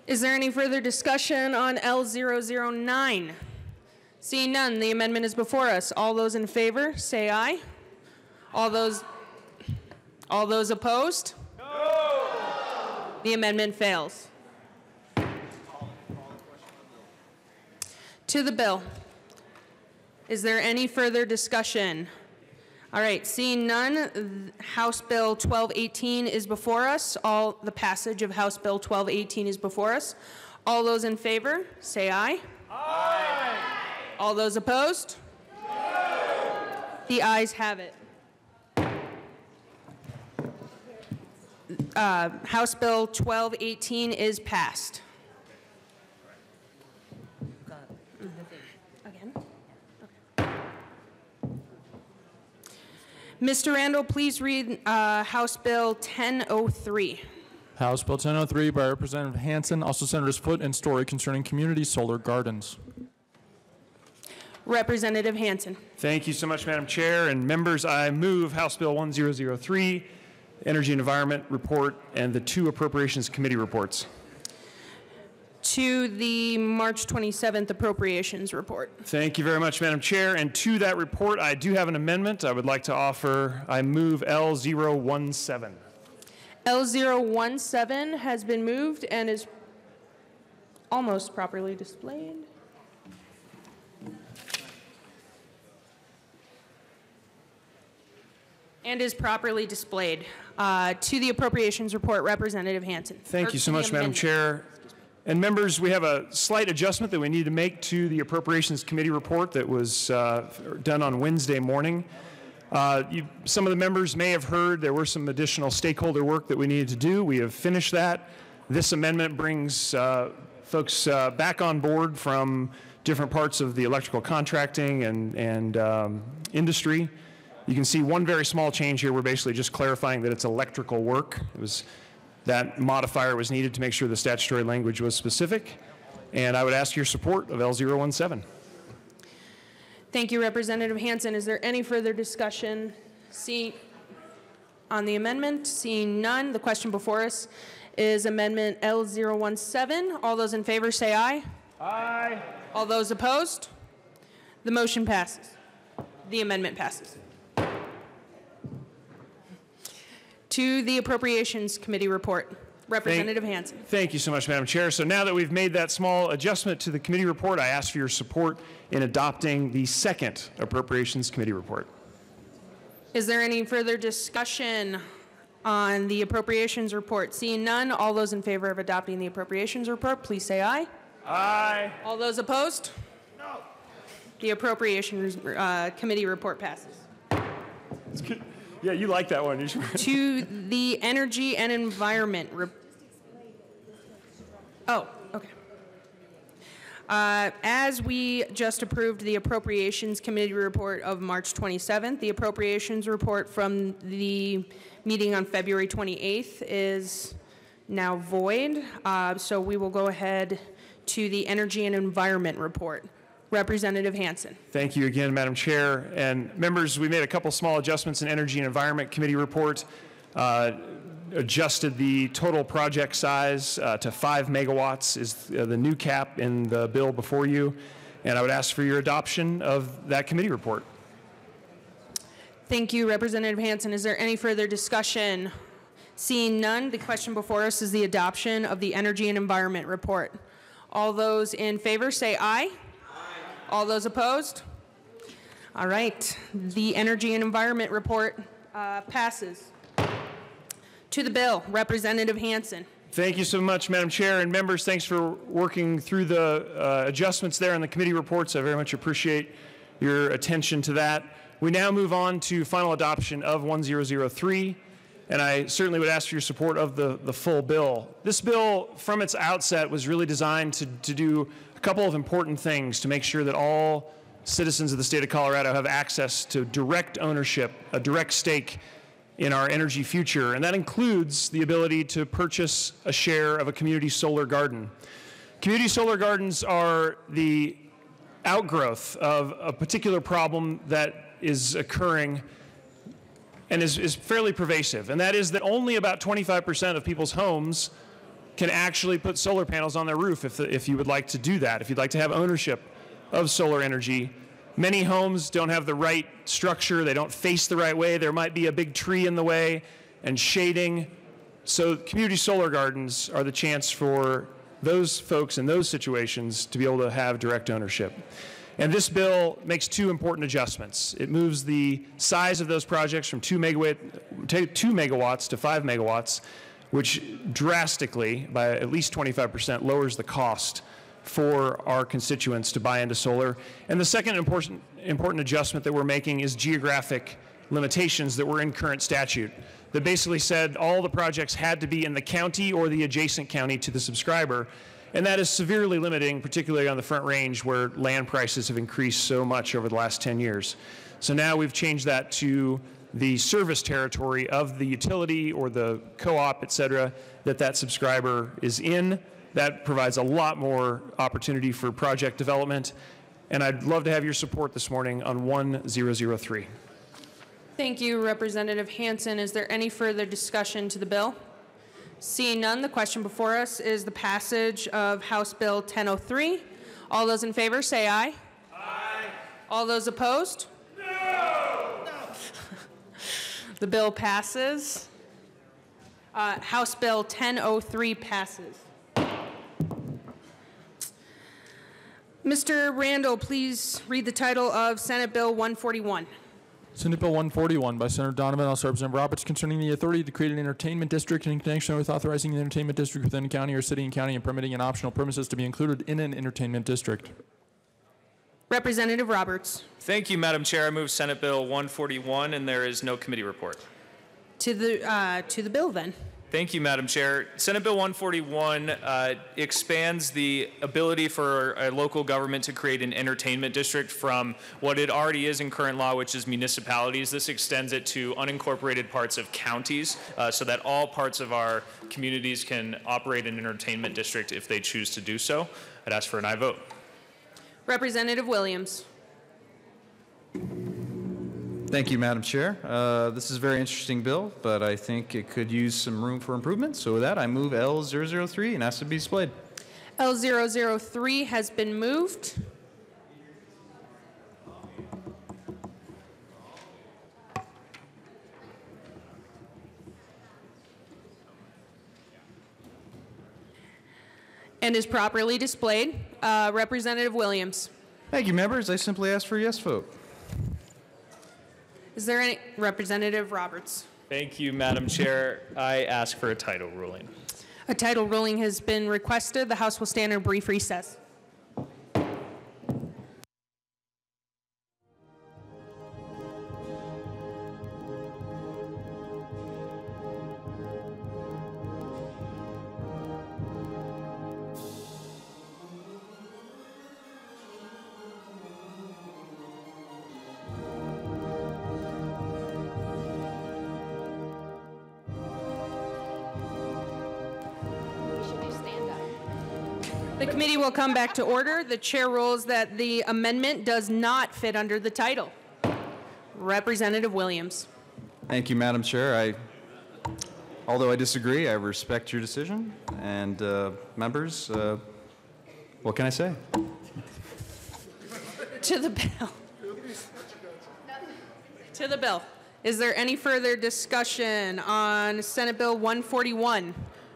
Is there any further discussion on L009? Seeing none, the amendment is before us. All those in favor, say aye. All those opposed? No. The amendment fails. To the bill. Is there any further discussion? All right, seeing none, House Bill 1218 is before us. The passage of House Bill 1218 is before us. All those in favor, say aye. Aye. All those opposed? No. The ayes have it. House Bill 1218 is passed. Mr. Randall, please read House Bill 1003. House Bill 1003 by Representative Hansen, also Senators Foote and Story, concerning community solar gardens. Representative Hansen. Thank you so much, Madam Chair. And members, I move House Bill 1003, Energy and Environment Report, and the 2 Appropriations Committee reports. To the March 27th Appropriations Report. Thank you very much, Madam Chair. And to that report, I do have an amendment I would like to offer. I move L017. L017 has been moved and is almost properly displayed. And is properly displayed. To the Appropriations Report, Representative Hansen. Thank you so much, Madam Chair. And members, we have a slight adjustment that we need to make to the Appropriations Committee report that was done on Wednesday morning. Some of the members may have heard there were some additional stakeholder work that we needed to do. We have finished that. This amendment brings folks back on board from different parts of the electrical contracting and industry. You can see one very small change here. We're basically just clarifying that it's electrical work. That modifier was needed to make sure the statutory language was specific. And I would ask your support of L017. Thank you, Representative Hansen. Is there any further discussion on the amendment? Seeing none, the question before us is Amendment L017. All those in favor say aye. Aye. All those opposed? The motion passes. The amendment passes. To the Appropriations Committee report. Representative Hansen. Thank you so much, Madam Chair. So now that we've made that small adjustment to the committee report, I ask for your support in adopting the second Appropriations Committee report. Is there any further discussion on the Appropriations report? Seeing none, all those in favor of adopting the Appropriations report, please say aye. Aye. All those opposed? No. The Appropriations Committee report passes. Yeah, you like that one. To the Energy and Environment. Oh, okay. As we just approved the Appropriations Committee report of March 27th, the Appropriations report from the meeting on February 28th is now void. So we will go ahead to the Energy and Environment report. Representative Hansen. Thank you again, Madam Chair. And members, we made a couple small adjustments in Energy and Environment Committee report. Adjusted the total project size to 5 megawatts is the new cap in the bill before you. And I would ask for your adoption of that committee report. Thank you, Representative Hansen. Is there any further discussion? Seeing none, the question before us is the adoption of the Energy and Environment report. All those in favor say aye. All those opposed? All right. The Energy and Environment report passes. To the bill, Representative Hansen. Thank you so much, Madam Chair. And members, thanks for working through the adjustments there on the committee reports. I very much appreciate your attention to that. We now move on to final adoption of 1003. And I certainly would ask for your support of the full bill. This bill, from its outset, was really designed to do a couple of important things to make sure that all citizens of the state of Colorado have access to direct ownership, a direct stake in our energy future. And that includes the ability to purchase a share of a community solar garden. Community solar gardens are the outgrowth of a particular problem that is occurring and is fairly pervasive, and that is that only about 25% of people's homes can actually put solar panels on their roof if you would like to do that, if you'd like to have ownership of solar energy. Many homes don't have the right structure, they don't face the right way, there might be a big tree in the way and shading. So community solar gardens are the chance for those folks in those situations to be able to have direct ownership. And this bill makes two important adjustments. It moves the size of those projects from 2 megawatts to 5 megawatts, which drastically, by at least 25%, lowers the cost for our constituents to buy into solar. And the second important adjustment that we're making is geographic limitations that were in current statute that basically said all the projects had to be in the county or the adjacent county to the subscriber. And that is severely limiting, particularly on the Front Range where land prices have increased so much over the last 10 years. So now we've changed that to the service territory of the utility or the co-op, et cetera, that subscriber is in. That provides a lot more opportunity for project development. And I'd love to have your support this morning on 1003. Thank you, Representative Hansen. Is there any further discussion to the bill? Seeing none, the question before us is the passage of House Bill 1003. All those in favor say aye. Aye. All those opposed? No. The bill passes. House Bill 1003 passes. Mr. Randall, please read the title of Senate Bill 141. Senate Bill 141 by Senator Donovan, also Representative Roberts, concerning the authority to create an entertainment district in connection with authorizing an entertainment district within a county or city and county and permitting an optional premises to be included in an entertainment district. Representative Roberts. Thank you, Madam Chair. I move Senate Bill 141, and there is no committee report. To the bill, then. Thank you, Madam Chair. Senate Bill 141 expands the ability for a local government to create an entertainment district from what it already is in current law, which is municipalities. This extends it to unincorporated parts of counties so that all parts of our communities can operate an entertainment district if they choose to do so. I'd ask for an aye vote. Representative Williams. Thank you, Madam Chair. This is a very interesting bill, but I think it could use some room for improvement. So with that, I move L003 and ask to be displayed. L003 has been moved. And is properly displayed. Representative Williams. Thank you, members. I simply ask for a yes vote. Is there any? Representative Roberts. Thank you, Madam Chair. I ask for a title ruling. A title ruling has been requested. The House will stand in a brief recess. The committee will come back to order. The chair rules that the amendment does not fit under the title. Representative Williams. Thank you, Madam Chair. Although I disagree, I respect your decision. And members, what can I say? To the bill. To the bill. Is there any further discussion on Senate Bill 141?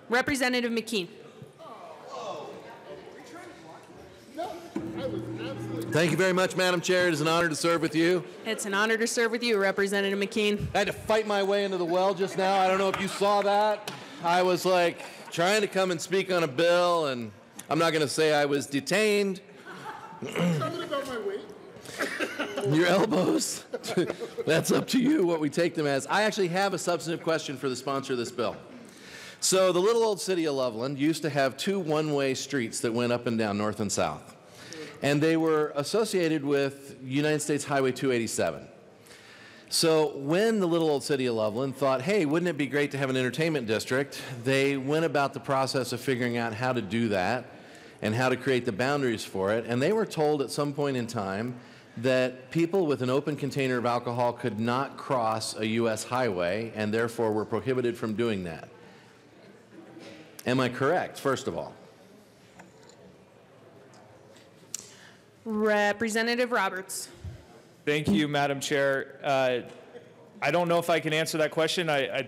Representative McKean. Thank you very much, Madam Chair. It is an honor to serve with you. It's an honor to serve with you, Representative McKean. I had to fight my way into the well just now. I don't know if you saw that. I was like trying to come and speak on a bill, and I'm not going to say I was detained. Your elbows. That's up to you what we take them as. I actually have a substantive question for the sponsor of this bill. So the little old city of Loveland used to have two one-way streets that went up and down, north and south. And they were associated with United States Highway 287. So when the little old city of Loveland thought, hey, wouldn't it be great to have an entertainment district, they went about the process of figuring out how to do that and how to create the boundaries for it. And they were told at some point in time that people with an open container of alcohol could not cross a U.S. highway and therefore were prohibited from doing that. Am I correct, first of all? Representative Roberts. Thank you, Madam Chair. I don't know if I can answer that question. I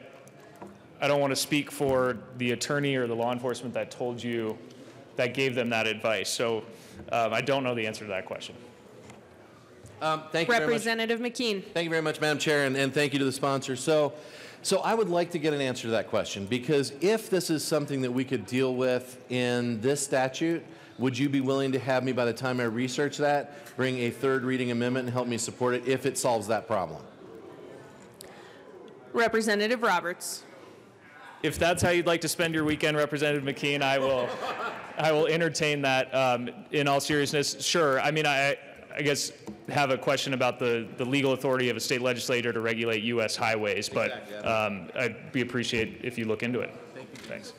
don't want to speak for the attorney or the law enforcement that told you, that gave them that advice. So I don't know the answer to that question. Thank you Representative McKean. Thank you very much, Madam Chair, and thank you to the sponsor. So I would like to get an answer to that question, because if this is something that we could deal with in this statute, would you be willing to have me, by the time I research that, bring a third reading amendment and help me support it if it solves that problem? Representative Roberts. If that's how you'd like to spend your weekend, Representative McKean, I will entertain that. In all seriousness, sure. I mean, I guess have a question about the legal authority of a state legislator to regulate U.S. highways, but exactly. I'd be appreciated if you look into it. Thank you. Thanks.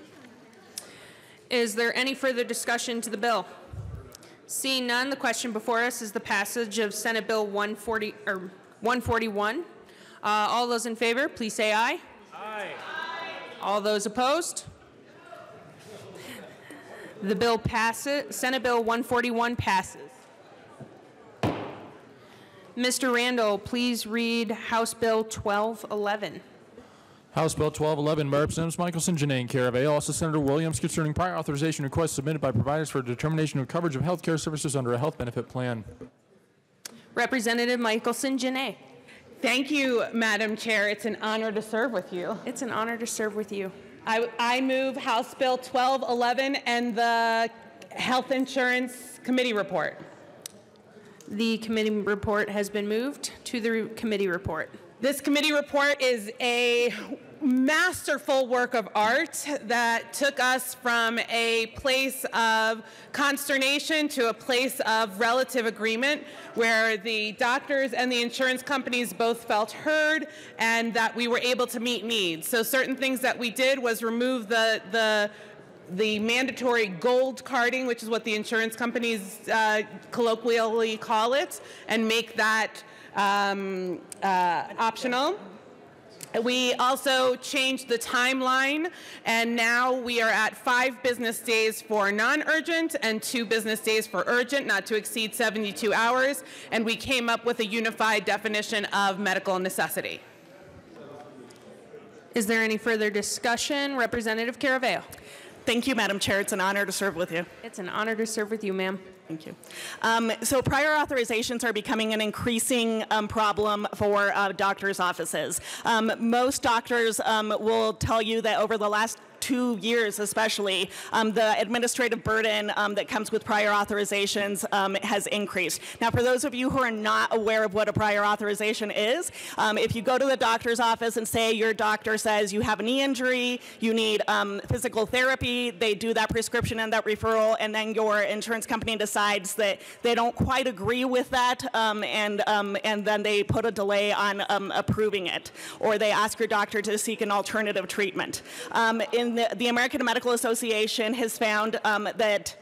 Is there any further discussion to the bill? Seeing none, the question before us is the passage of Senate Bill 141. All those in favor, please say aye. Aye. All those opposed? The bill passes. Senate Bill 141 passes. Mr. Randall, please read House Bill 1211. House Bill 1211 by Representatives Michelson, Janay, and Chavez. Also Senator Williams, concerning prior authorization requests submitted by providers for determination of coverage of health care services under a health benefit plan. Representative Michelson, Janay. Thank you, Madam Chair. It's an honor to serve with you. It's an honor to serve with you. I move House Bill 1211 and the Health Insurance Committee report. The committee report has been moved to the committee report. This committee report is a masterful work of art that took us from a place of consternation to a place of relative agreement, where the doctors and the insurance companies both felt heard and that we were able to meet needs. So certain things that we did was remove the mandatory gold carding, which is what the insurance companies colloquially call it, and make that optional. We also changed the timeline, and now we are at 5 business days for non-urgent and 2 business days for urgent, not to exceed 72 hours, and we came up with a unified definition of medical necessity. Is there any further discussion? Representative Caraveo. Thank you, Madam Chair. It's an honor to serve with you. It's an honor to serve with you, ma'am. Thank you. So prior authorizations are becoming an increasing problem for doctors' offices. Most doctors will tell you that over the last 2 years especially, the administrative burden that comes with prior authorizations has increased. Now, for those of you who are not aware of what a prior authorization is, if you go to the doctor's office and say your doctor says you have a knee injury, you need physical therapy, they do that prescription and that referral, and then your insurance company decides that they don't quite agree with that, and then they put a delay on approving it, or they ask your doctor to seek an alternative treatment. The American Medical Association has found that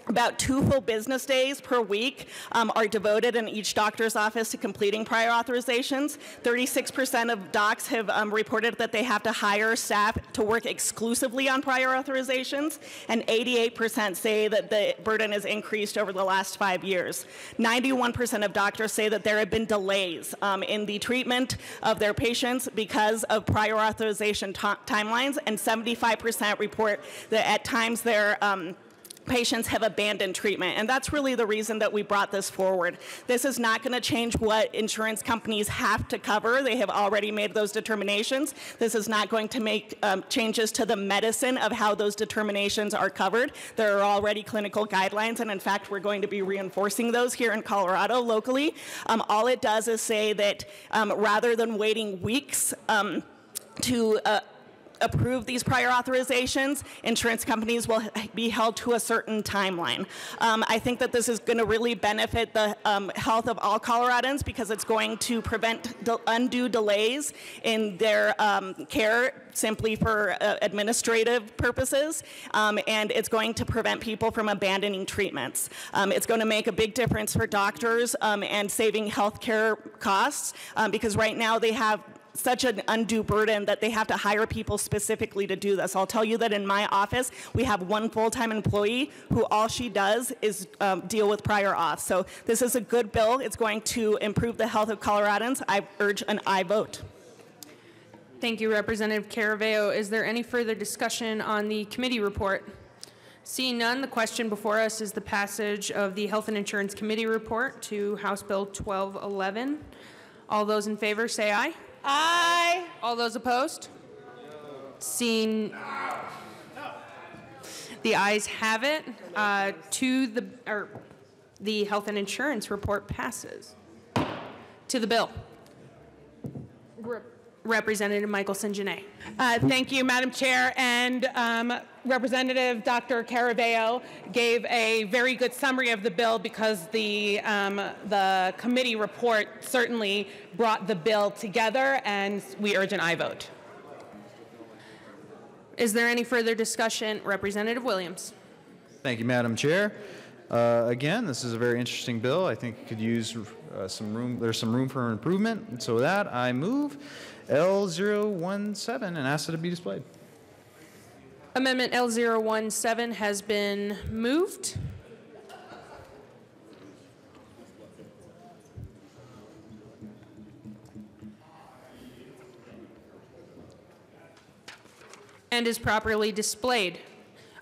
about 2 full business days per week are devoted in each doctor's office to completing prior authorizations. 36% of docs have reported that they have to hire staff to work exclusively on prior authorizations, and 88% say that the burden has increased over the last 5 years. 91% of doctors say that there have been delays in the treatment of their patients because of prior authorization timelines, and 75% report that at times their patients have abandoned treatment. And that's really the reason that we brought this forward. This is not going to change what insurance companies have to cover. They have already made those determinations. This is not going to make changes to the medicine of how those determinations are covered. There are already clinical guidelines, and in fact, we're going to be reinforcing those here in Colorado locally. All it does is say that rather than waiting weeks to approve these prior authorizations, insurance companies will be held to a certain timeline. I think that this is going to really benefit the health of all Coloradans because it's going to prevent undue delays in their care simply for administrative purposes, and it's going to prevent people from abandoning treatments. It's going to make a big difference for doctors and saving health care costs because right now they have such an undue burden that they have to hire people specifically to do this. I'll tell you that in my office, we have 1 full-time employee who all she does is deal with prior auth. So this is a good bill. It's going to improve the health of Coloradans. I urge an aye vote. Thank you, Representative Caraveo. Is there any further discussion on the committee report? Seeing none, the question before us is the passage of the Health and Insurance Committee report to House Bill 1211. All those in favor say aye. Aye. All those opposed? Seeing the ayes have it, the Health and Insurance report passes. To the bill. Representative Michelson-Janae. Thank you, Madam Chair, and Representative Dr. Caraveo gave a very good summary of the bill because the committee report certainly brought the bill together, and we urge an aye vote. Is there any further discussion? Representative Williams. Thank you, Madam Chair. Again, this is a very interesting bill. I think it could use some room. There's some room for improvement. And so with that, I move L017 and ask that it be displayed. Amendment L017 has been moved. And is properly displayed.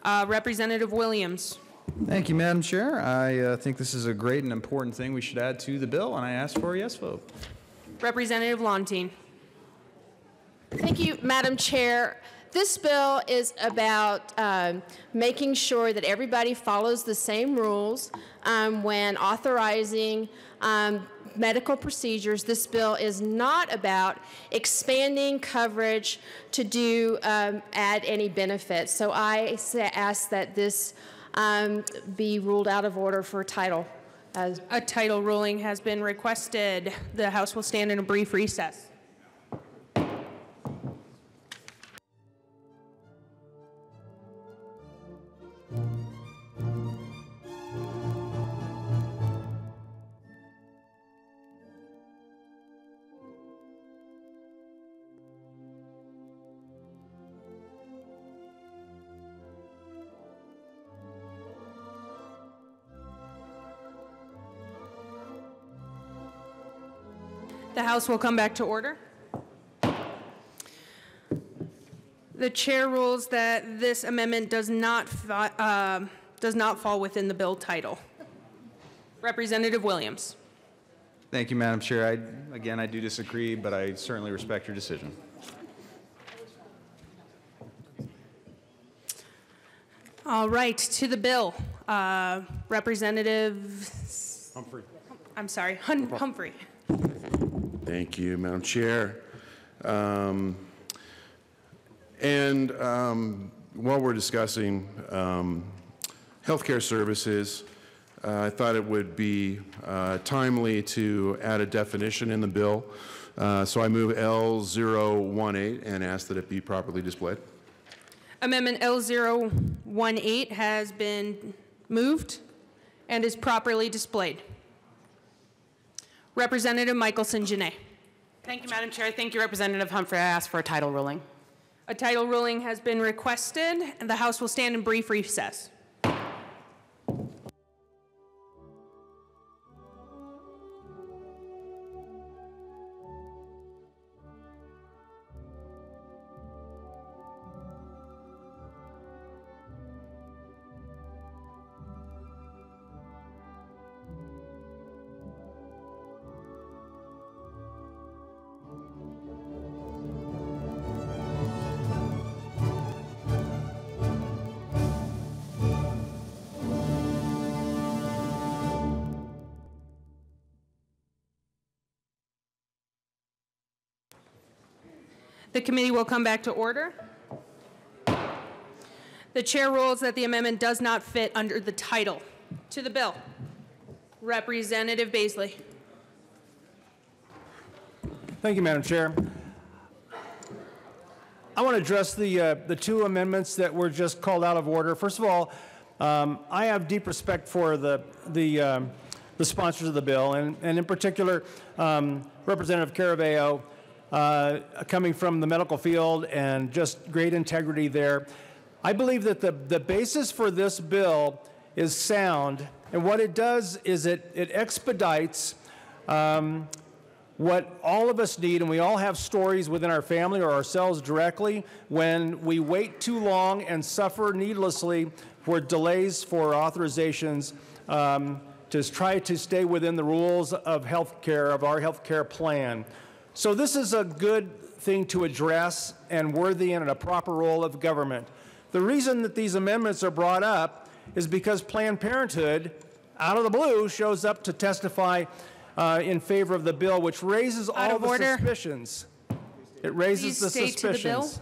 Representative Williams. Thank you, Madam Chair. I think this is a great and important thing we should add to the bill, and I ask for a yes vote. Representative Lontine. Thank you, Madam Chair. This bill is about making sure that everybody follows the same rules when authorizing medical procedures. This bill is not about expanding coverage to add any benefits. So I ask that this be ruled out of order for title. A title ruling has been requested. The House will stand in a brief recess. The House will come back to order. The chair rules that this amendment does not fall within the bill title. Representative Williams. Thank you, Madam Chair. Again, I do disagree, but I certainly respect your decision. All right, to the bill. Representative Humphrey. I'm sorry, Humphrey. Thank you, Madam Chair. While we're discussing healthcare services, I thought it would be timely to add a definition in the bill. So I move L018 and ask that it be properly displayed. Amendment L018 has been moved and is properly displayed. Representative Michelson-Jeannet. Thank you, Madam Chair. Thank you, Representative Humphrey. I ask for a title ruling. A title ruling has been requested, and the House will stand in brief recess. The committee will come back to order. The chair rules that the amendment does not fit under the title. To the bill. Representative Baisley. Thank you, Madam Chair. I want to address the two amendments that were just called out of order. First of all, I have deep respect for the sponsors of the bill, and in particular, Representative Caraballo, coming from the medical field and just great integrity there. I believe that the basis for this bill is sound, and what it does is it expedites what all of us need, and we all have stories within our family or ourselves directly when we wait too long and suffer needlessly for delays for authorizations to try to stay within the rules of healthcare, of our healthcare plan. So this is a good thing to address and worthy and a proper role of government. The reason that these amendments are brought up is because Planned Parenthood, out of the blue, shows up to testify in favor of the bill, which raises all the suspicions. It raises the suspicions.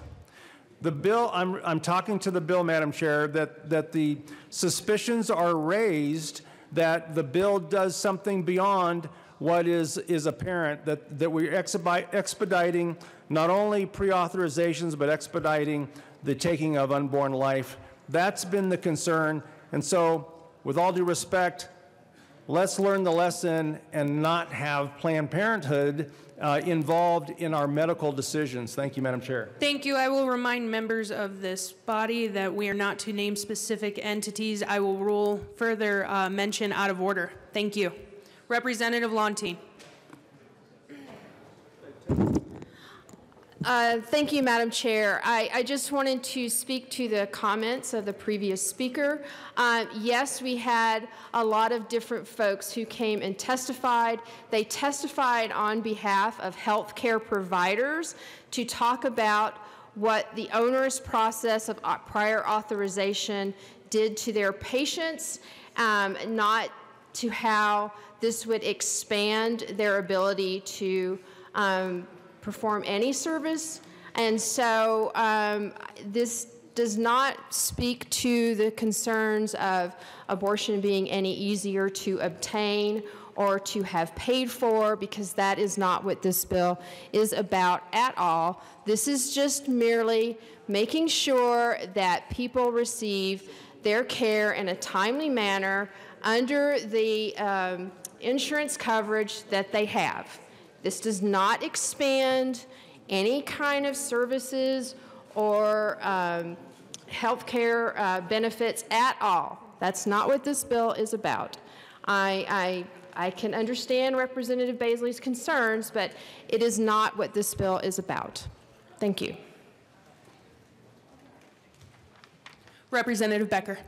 The bill, I'm talking to the bill, Madam Chair, that the suspicions are raised that the bill does something beyond what is apparent, that we're expediting not only pre-authorizations, but expediting the taking of unborn life. That's been the concern. And so, with all due respect, let's learn the lesson and not have Planned Parenthood involved in our medical decisions. Thank you, Madam Chair. Thank you. I will remind members of this body that we are not to name specific entities. I will rule further mention out of order. Thank you. Representative Lontine. Thank you, Madam Chair. I just wanted to speak to the comments of the previous speaker. Yes, we had a lot of different folks who came and testified. They testified on behalf of healthcare providers to talk about what the onerous process of prior authorization did to their patients, not to how this would expand their ability to perform any service. And so this does not speak to the concerns of abortion being any easier to obtain or to have paid for, because that is not what this bill is about at all. This is just merely making sure that people receive their care in a timely manner under the insurance coverage that they have. This does not expand any kind of services or health care benefits at all. That's not what this bill is about. I I can understand Representative Baisley's concerns, but it is not what this bill is about. Thank you. Representative Becker.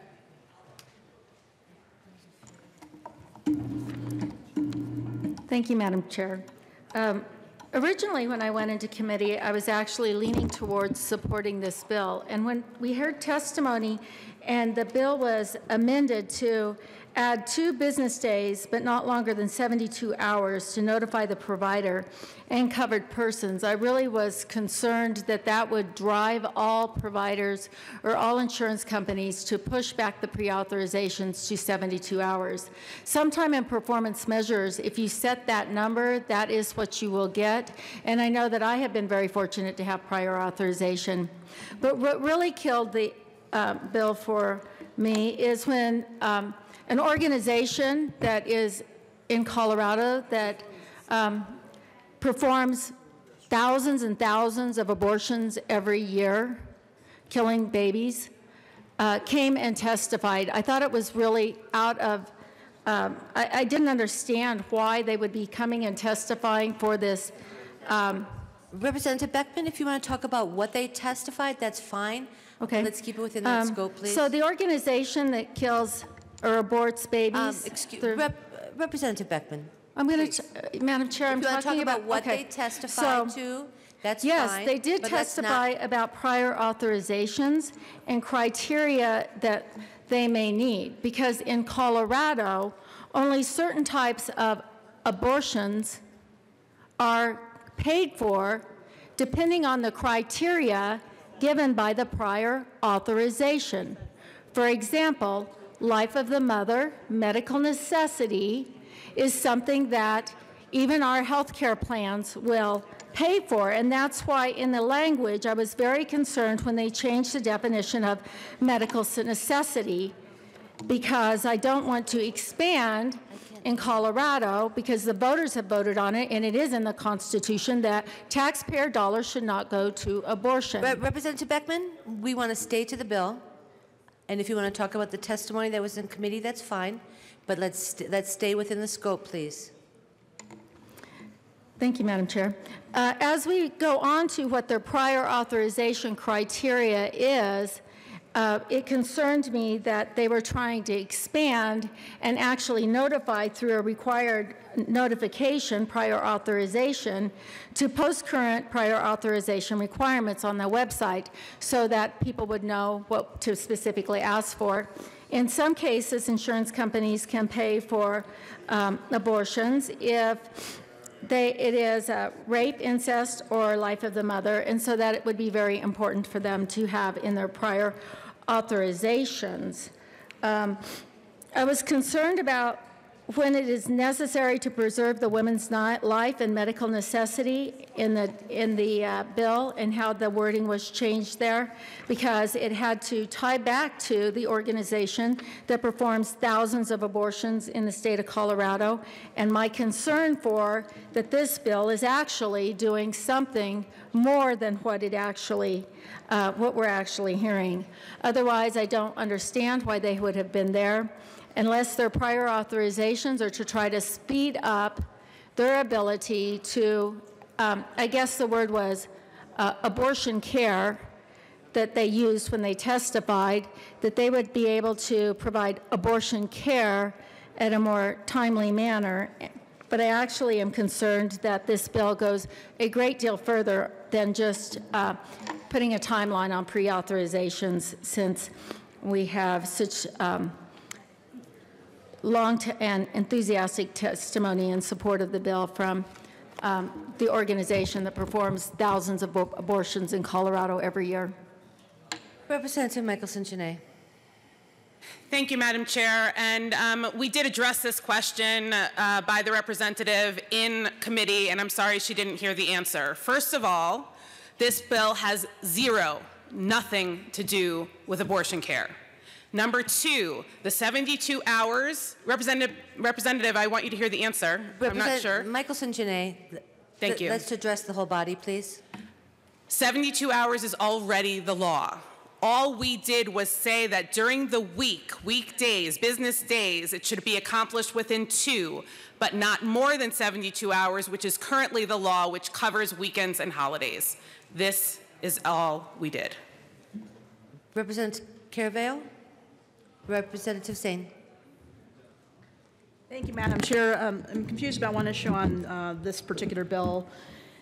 Thank you, Madam Chair. Originally, when I went into committee, I was actually leaning towards supporting this bill. And when we heard testimony and the bill was amended to add 2 business days, but not longer than 72 hours to notify the provider and covered persons, I really was concerned that that would drive all providers or all insurance companies to push back the pre-authorizations to 72 hours. Sometime in performance measures, if you set that number, that is what you will get. And I know that I have been very fortunate to have prior authorization. But what really killed the bill for me is when an organization that is in Colorado that performs thousands and thousands of abortions every year, killing babies, came and testified. I thought it was really out of, I didn't understand why they would be coming and testifying for this. Representative Beckman, if you want to talk about what they testified, that's fine. Okay. Let's keep it within that scope, please. So the organization that kills or aborts babies. Representative Beckman. I'm going to, Madam Chair, I'm talking about what okay. they testified to. That's yes, fine. they did testify about prior authorizations and criteria that they may need, because in Colorado, only certain types of abortions are paid for depending on the criteria given by the prior authorization. For example, life of the mother, medical necessity, is something that even our health care plans will pay for, and that's why in the language I was very concerned when they changed the definition of medical necessity, because I don't want to expand in Colorado, because the voters have voted on it and it is in the Constitution that taxpayer dollars should not go to abortion. Representative Beckman, we want to stay to the bill. And if you want to talk about the testimony that was in committee, that's fine. But let's stay within the scope, please. Thank you, Madam Chair. As we go on to what their prior authorization criteria is, it concerned me that they were trying to expand and actually notify through a required notification, prior authorization, to post current prior authorization requirements on the website so that people would know what to specifically ask for. In some cases, insurance companies can pay for abortions if it is rape, incest, or life of the mother, and so that it would be very important for them to have in their prior authorizations. I was concerned about when it is necessary to preserve the woman's life and medical necessity in the bill, and how the wording was changed there, because it had to tie back to the organization that performs thousands of abortions in the state of Colorado, and my concern for that this bill is actually doing something more than what it actually what we're actually hearing. Otherwise, I don't understand why they would have been there, unless their prior authorizations are to try to speed up their ability to, I guess the word was abortion care that they used when they testified, that they would be able to provide abortion care at a more timely manner. But I actually am concerned that this bill goes a great deal further than just putting a timeline on pre-authorizations, since we have such long and enthusiastic testimony in support of the bill from the organization that performs thousands of abortions in Colorado every year. Representative Michelson-Jeannet. Thank you, Madam Chair. And we did address this question by the representative in committee, and I'm sorry she didn't hear the answer. First of all, this bill has nothing to do with abortion care. Number two, the 72 hours, Representative, I want you to hear the answer. I'm not sure. Michelson-Jeannet. Thank you. Let's address the whole body, please. 72 hours is already the law. All we did was say that during the week, weekdays, business days, it should be accomplished within 2, but not more than 72 hours, which is currently the law, which covers weekends and holidays. This is all we did. Representative Caravello? Representative Singh? Thank you, Madam Chair. I'm confused about one issue on this particular bill,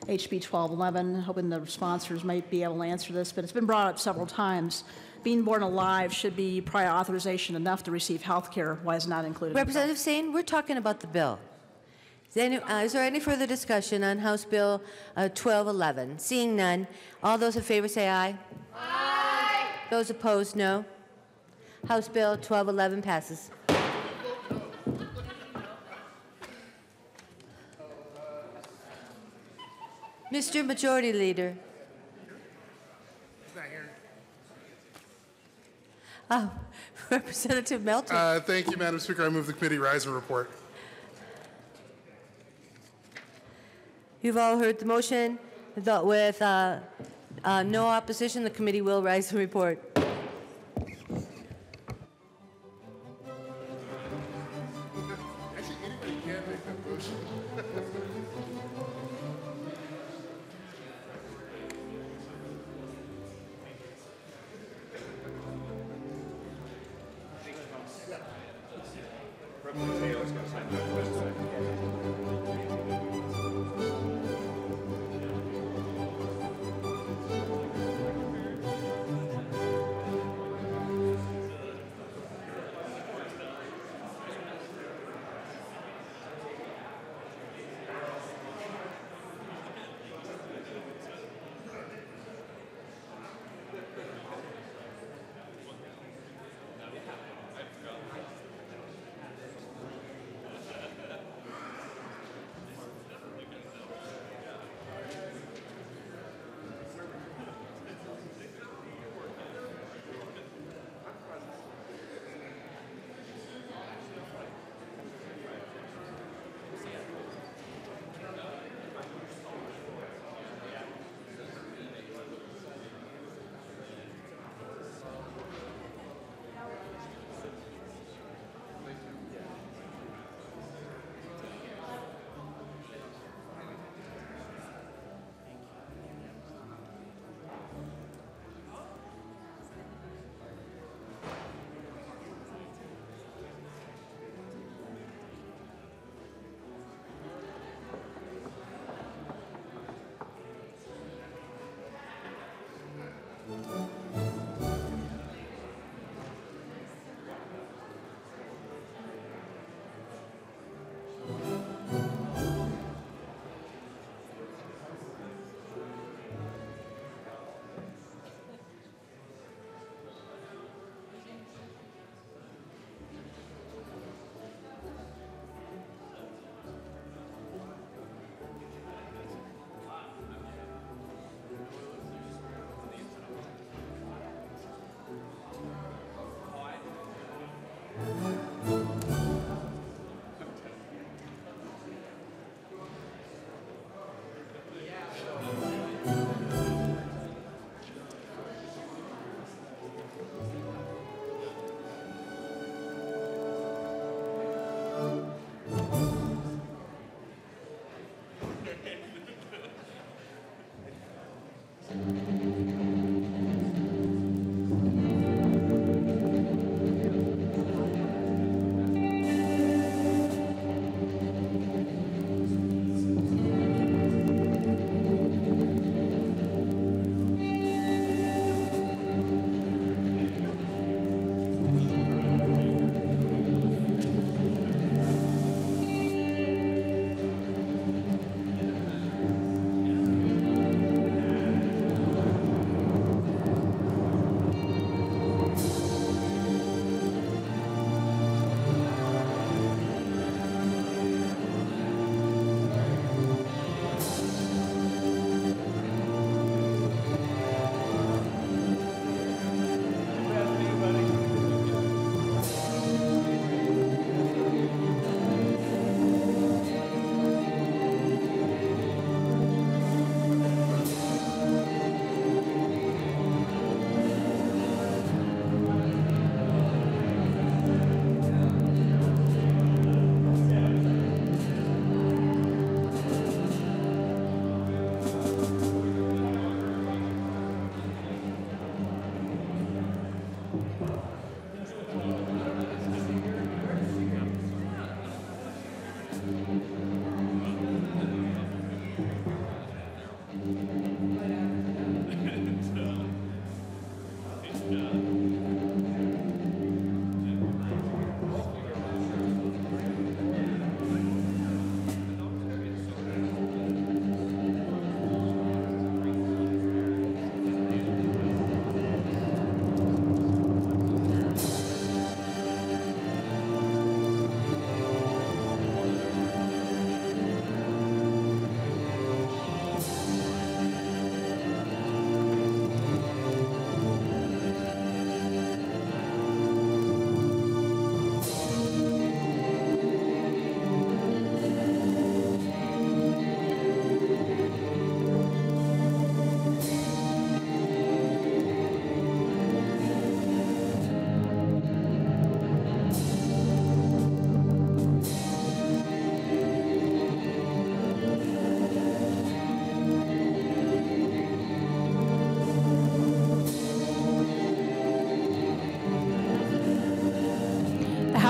HB 1211, hoping the sponsors might be able to answer this, but it's been brought up several times. Being born alive should be prior authorization enough to receive health care. Why is it not included? Representative Singh, we're talking about the bill. Is there any further discussion on House Bill 1211? Seeing none, all those in favor say aye. Aye. Those opposed, no. House Bill 1211 passes. Mr. Majority Leader. He's not here. Oh, Representative Melton. Thank you, Madam Speaker. I move the committee rise and report. You've all heard the motion. With no opposition, the committee will rise and report. Actually, anybody can make that motion.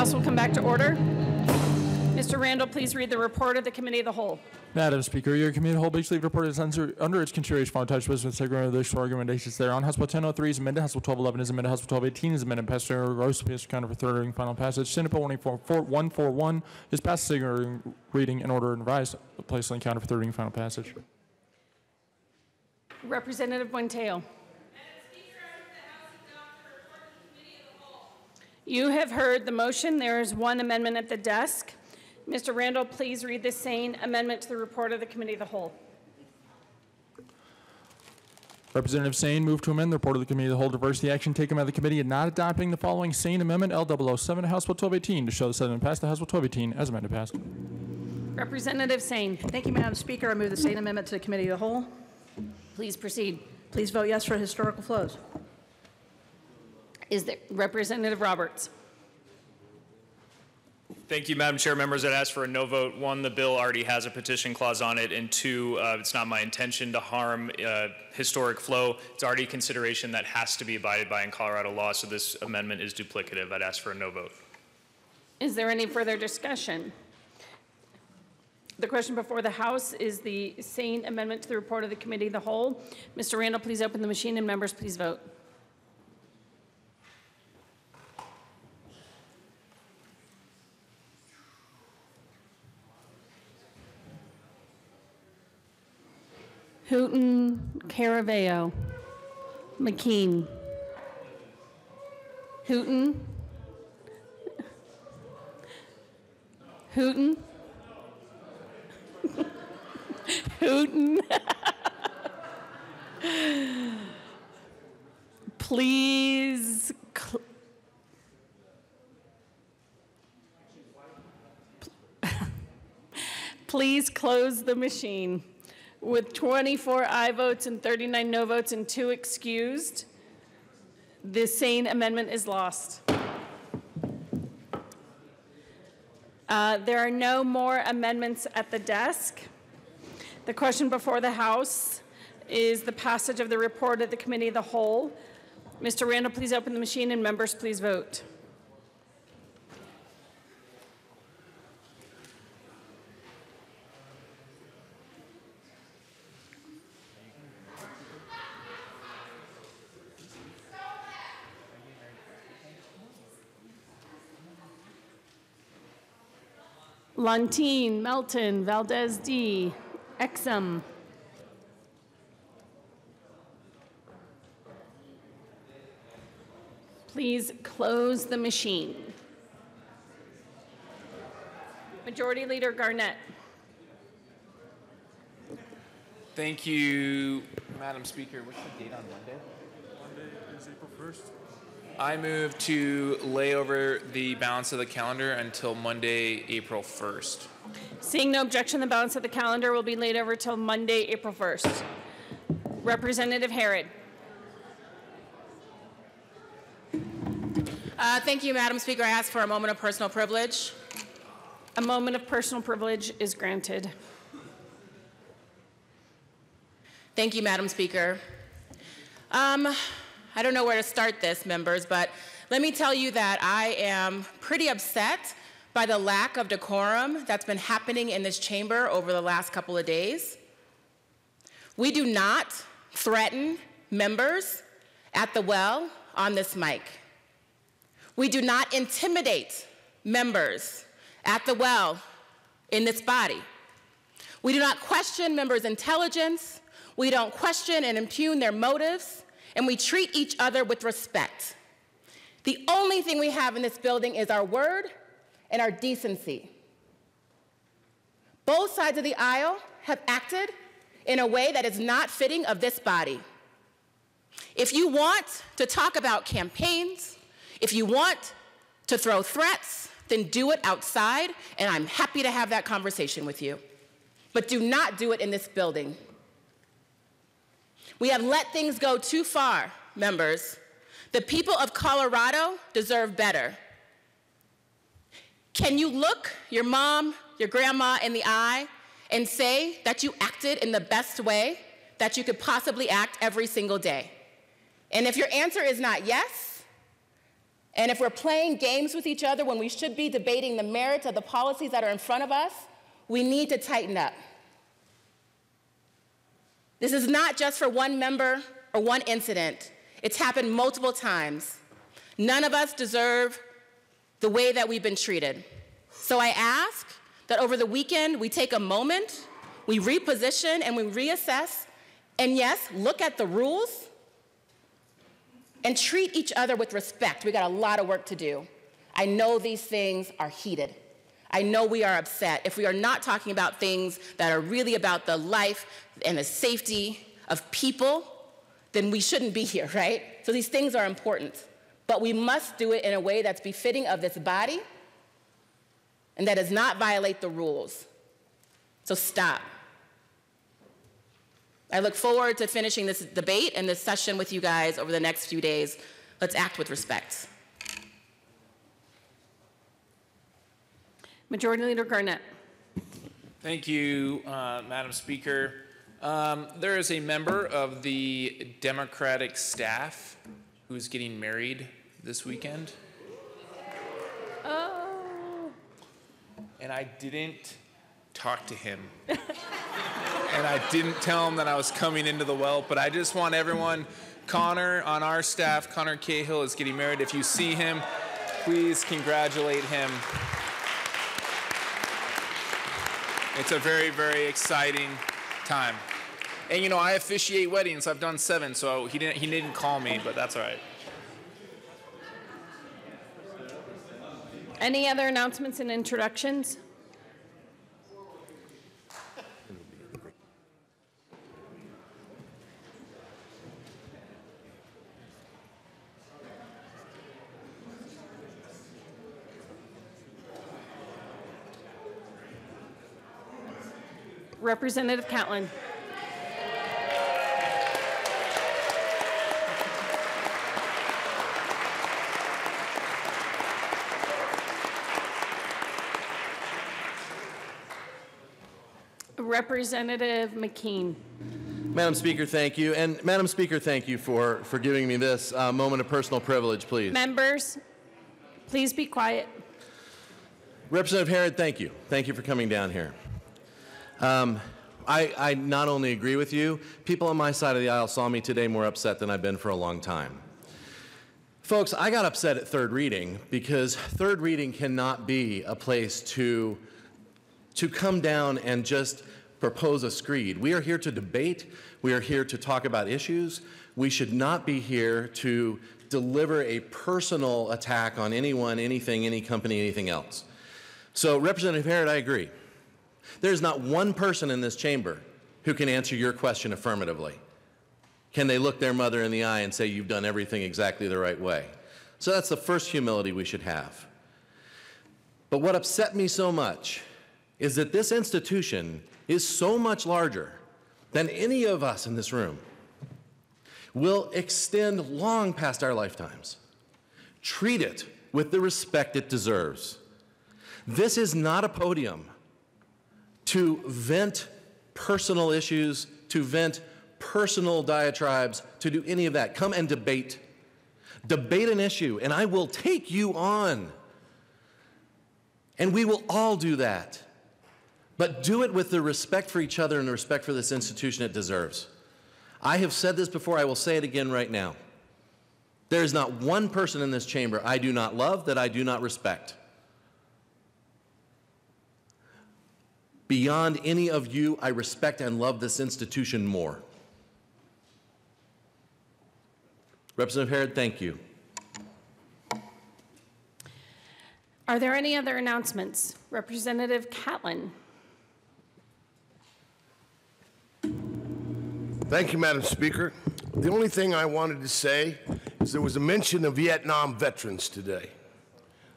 House will come back to order. Mr. Randall, please read the report of the Committee of the Whole. Madam Speaker, your committee of the whole basically reported is under its consideration for touch base with segment of the short recommendations there. On House Bill 1003 is amended, House Bill 1211 is amended, House Bill 1218 is amended, passed to Gross Counter for third reading, final passage. Senate Bill 141 is passed second reading in order and revised, placed on the counter for third reading, final passage. Representative Buentello. You have heard the motion. There is one amendment at the desk. Mr. Randall, please read the same amendment to the report of the Committee of the Whole. Representative Sane moved to amend the report of the Committee of the Whole to reverse the action taken by the committee in not adopting the following Sane amendment L007 to House Bill 1218 to show the Senate passed the House Bill 1218 as amended passed. Representative Sane. Thank you, Madam Speaker. I move the Sane amendment to the Committee of the Whole. Please proceed. Please vote yes for historical flows. Is there Representative Roberts? Thank you, Madam Chair. Members, I'd ask for a no vote. One, the bill already has a petition clause on it, and two, it's not my intention to harm historic flow. It's already a consideration that has to be abided by in Colorado law, so this amendment is duplicative. I'd ask for a no vote. Is there any further discussion? The question before the House is the Sane amendment to the report of the Committee of the Whole. Mr. Randall, please open the machine, and members, please vote. Hooten, Caraveo, McKean. Hooten. Hooten. Hooten. Please. Please close the machine. With 24 aye votes and 39 no votes and 2 excused, the Sane amendment is lost. There are no more amendments at the desk. The question before the House is the passage of the report of the Committee of the Whole. Mr. Randall, please open the machine, and members, please vote. Lantine, Melton, Valdez D, Exum. Please close the machine. Majority Leader Garnett. Thank you, Madam Speaker. What's the date on Monday? Monday is April 1st. I move to lay over the balance of the calendar until Monday, April 1st. Seeing no objection, the balance of the calendar will be laid over till Monday, April 1st. Representative Herod. Thank you, Madam Speaker. I ask for a moment of personal privilege. A moment of personal privilege is granted. Thank you, Madam Speaker. I don't know where to start this, members, but let me tell you that I am pretty upset by the lack of decorum that's been happening in this chamber over the last couple of days. We do not threaten members at the well on this mic. We do not intimidate members at the well in this body. We do not question members' intelligence. We don't question and impugn their motives. And we treat each other with respect. The only thing we have in this building is our word and our decency. Both sides of the aisle have acted in a way that is not fitting of this body. If you want to talk about campaigns, if you want to throw threats, then do it outside, and I'm happy to have that conversation with you. But do not do it in this building. We have let things go too far, members. The people of Colorado deserve better. Can you look your mom, your grandma in the eye and say that you acted in the best way that you could possibly act every single day? And if your answer is not yes, And if we're playing games with each other when we should be debating the merits of the policies that are in front of us, we need to tighten up. This is not just for one member or one incident. It's happened multiple times. None of us deserve the way that we've been treated. So I ask that over the weekend we take a moment, we reposition and we reassess, and yes, look at the rules and treat each other with respect. We got a lot of work to do. I know these things are heated. I know we are upset. If we are not talking about things that are really about the life and the safety of people, then we shouldn't be here, right? So these things are important, but we must do it in a way that's befitting of this body and that does not violate the rules. So stop. I look forward to finishing this debate and this session with you guys over the next few days. Let's act with respect. Majority Leader Garnett. Thank you, Madam Speaker. There is a member of the Democratic staff who is getting married this weekend. Oh. And I didn't talk to him. And I didn't tell him that I was coming into the well, but I just want everyone, Connor on our staff, Connor Cahill is getting married. If you see him, please congratulate him. It's a very, very exciting time. And you know, I officiate weddings. I've done 7, so he didn't call me, but that's all right. Any other announcements and introductions? Representative Catlin. Representative McKean. Madam Speaker, thank you. And Madam Speaker, thank you for giving me this moment of personal privilege, please. Members, please be quiet. Representative Herod, thank you. Thank you for coming down here. I not only agree with you, people on my side of the aisle saw me today more upset than I've been for a long time. Folks, I got upset at third reading because third reading cannot be a place to come down and just propose a screed. We are here to debate. We are here to talk about issues. We should not be here to deliver a personal attack on anyone, anything, any company, anything else. So, Representative Herod, I agree. There's not one person in this chamber who can answer your question affirmatively. Can they look their mother in the eye and say, you've done everything exactly the right way? So that's the first humility we should have. But what upset me so much is that this institution is so much larger than any of us in this room, will extend long past our lifetimes. Treat it with the respect it deserves. This is not a podium to vent personal issues, to vent personal diatribes, to do any of that. Come and debate. Debate an issue, and I will take you on. And we will all do that. But do it with the respect for each other and the respect for this institution it deserves. I have said this before, I will say it again right now. There is not one person in this chamber I do not love, that I do not respect. Beyond any of you, I respect and love this institution more. Representative Herod, thank you. Are there any other announcements? Representative Catlin. Thank you, Madam Speaker. The only thing I wanted to say is there was a mention of Vietnam veterans today.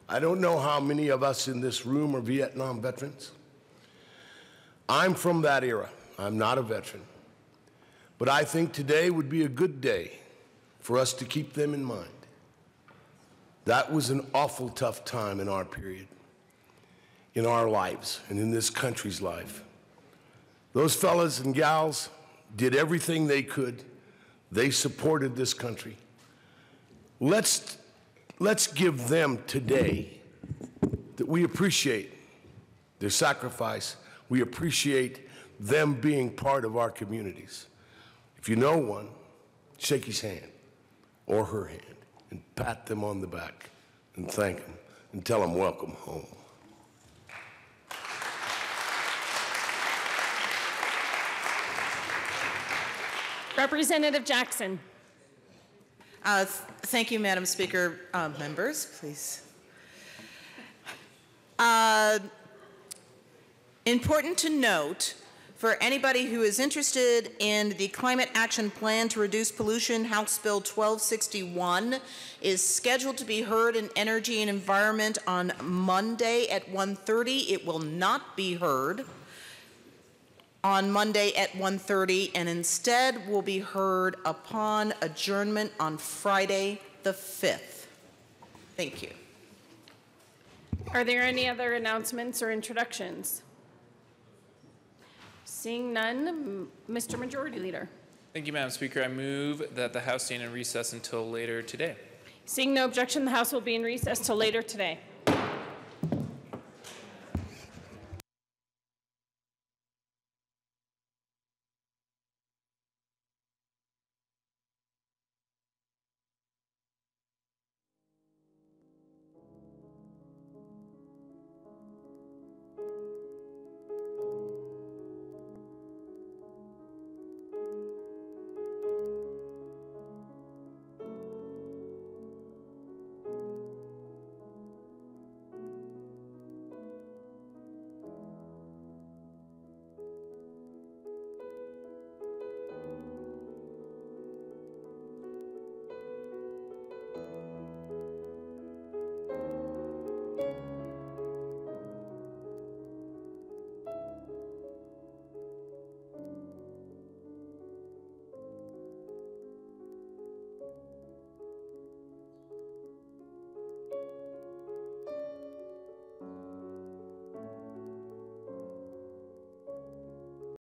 I don't know how many of us in this room are Vietnam veterans. I'm from that era. I'm not a veteran. But I think today would be a good day for us to keep them in mind. That was an awful tough time in our period, in our lives, and in this country's life. Those fellas and gals did everything they could. They supported this country. Let's let's give them today that we appreciate their sacrifice. We appreciate them being part of our communities. If you know one, shake his hand or her hand and pat them on the back and thank them and tell them welcome home. Representative Jackson. Thank you, Madam Speaker. Members, please. Important to note, for anybody who is interested in the Climate Action Plan to Reduce Pollution, House Bill 1261 is scheduled to be heard in Energy and Environment on Monday at 1:30. It will not be heard on Monday at 1:30 and instead will be heard upon adjournment on Friday the 5th. Thank you. Are there any other announcements or introductions? Seeing none, Mr. Majority Leader. Thank you, Madam Speaker. I move that the House stand in recess until later today. Seeing no objection, the House will be in recess till later today.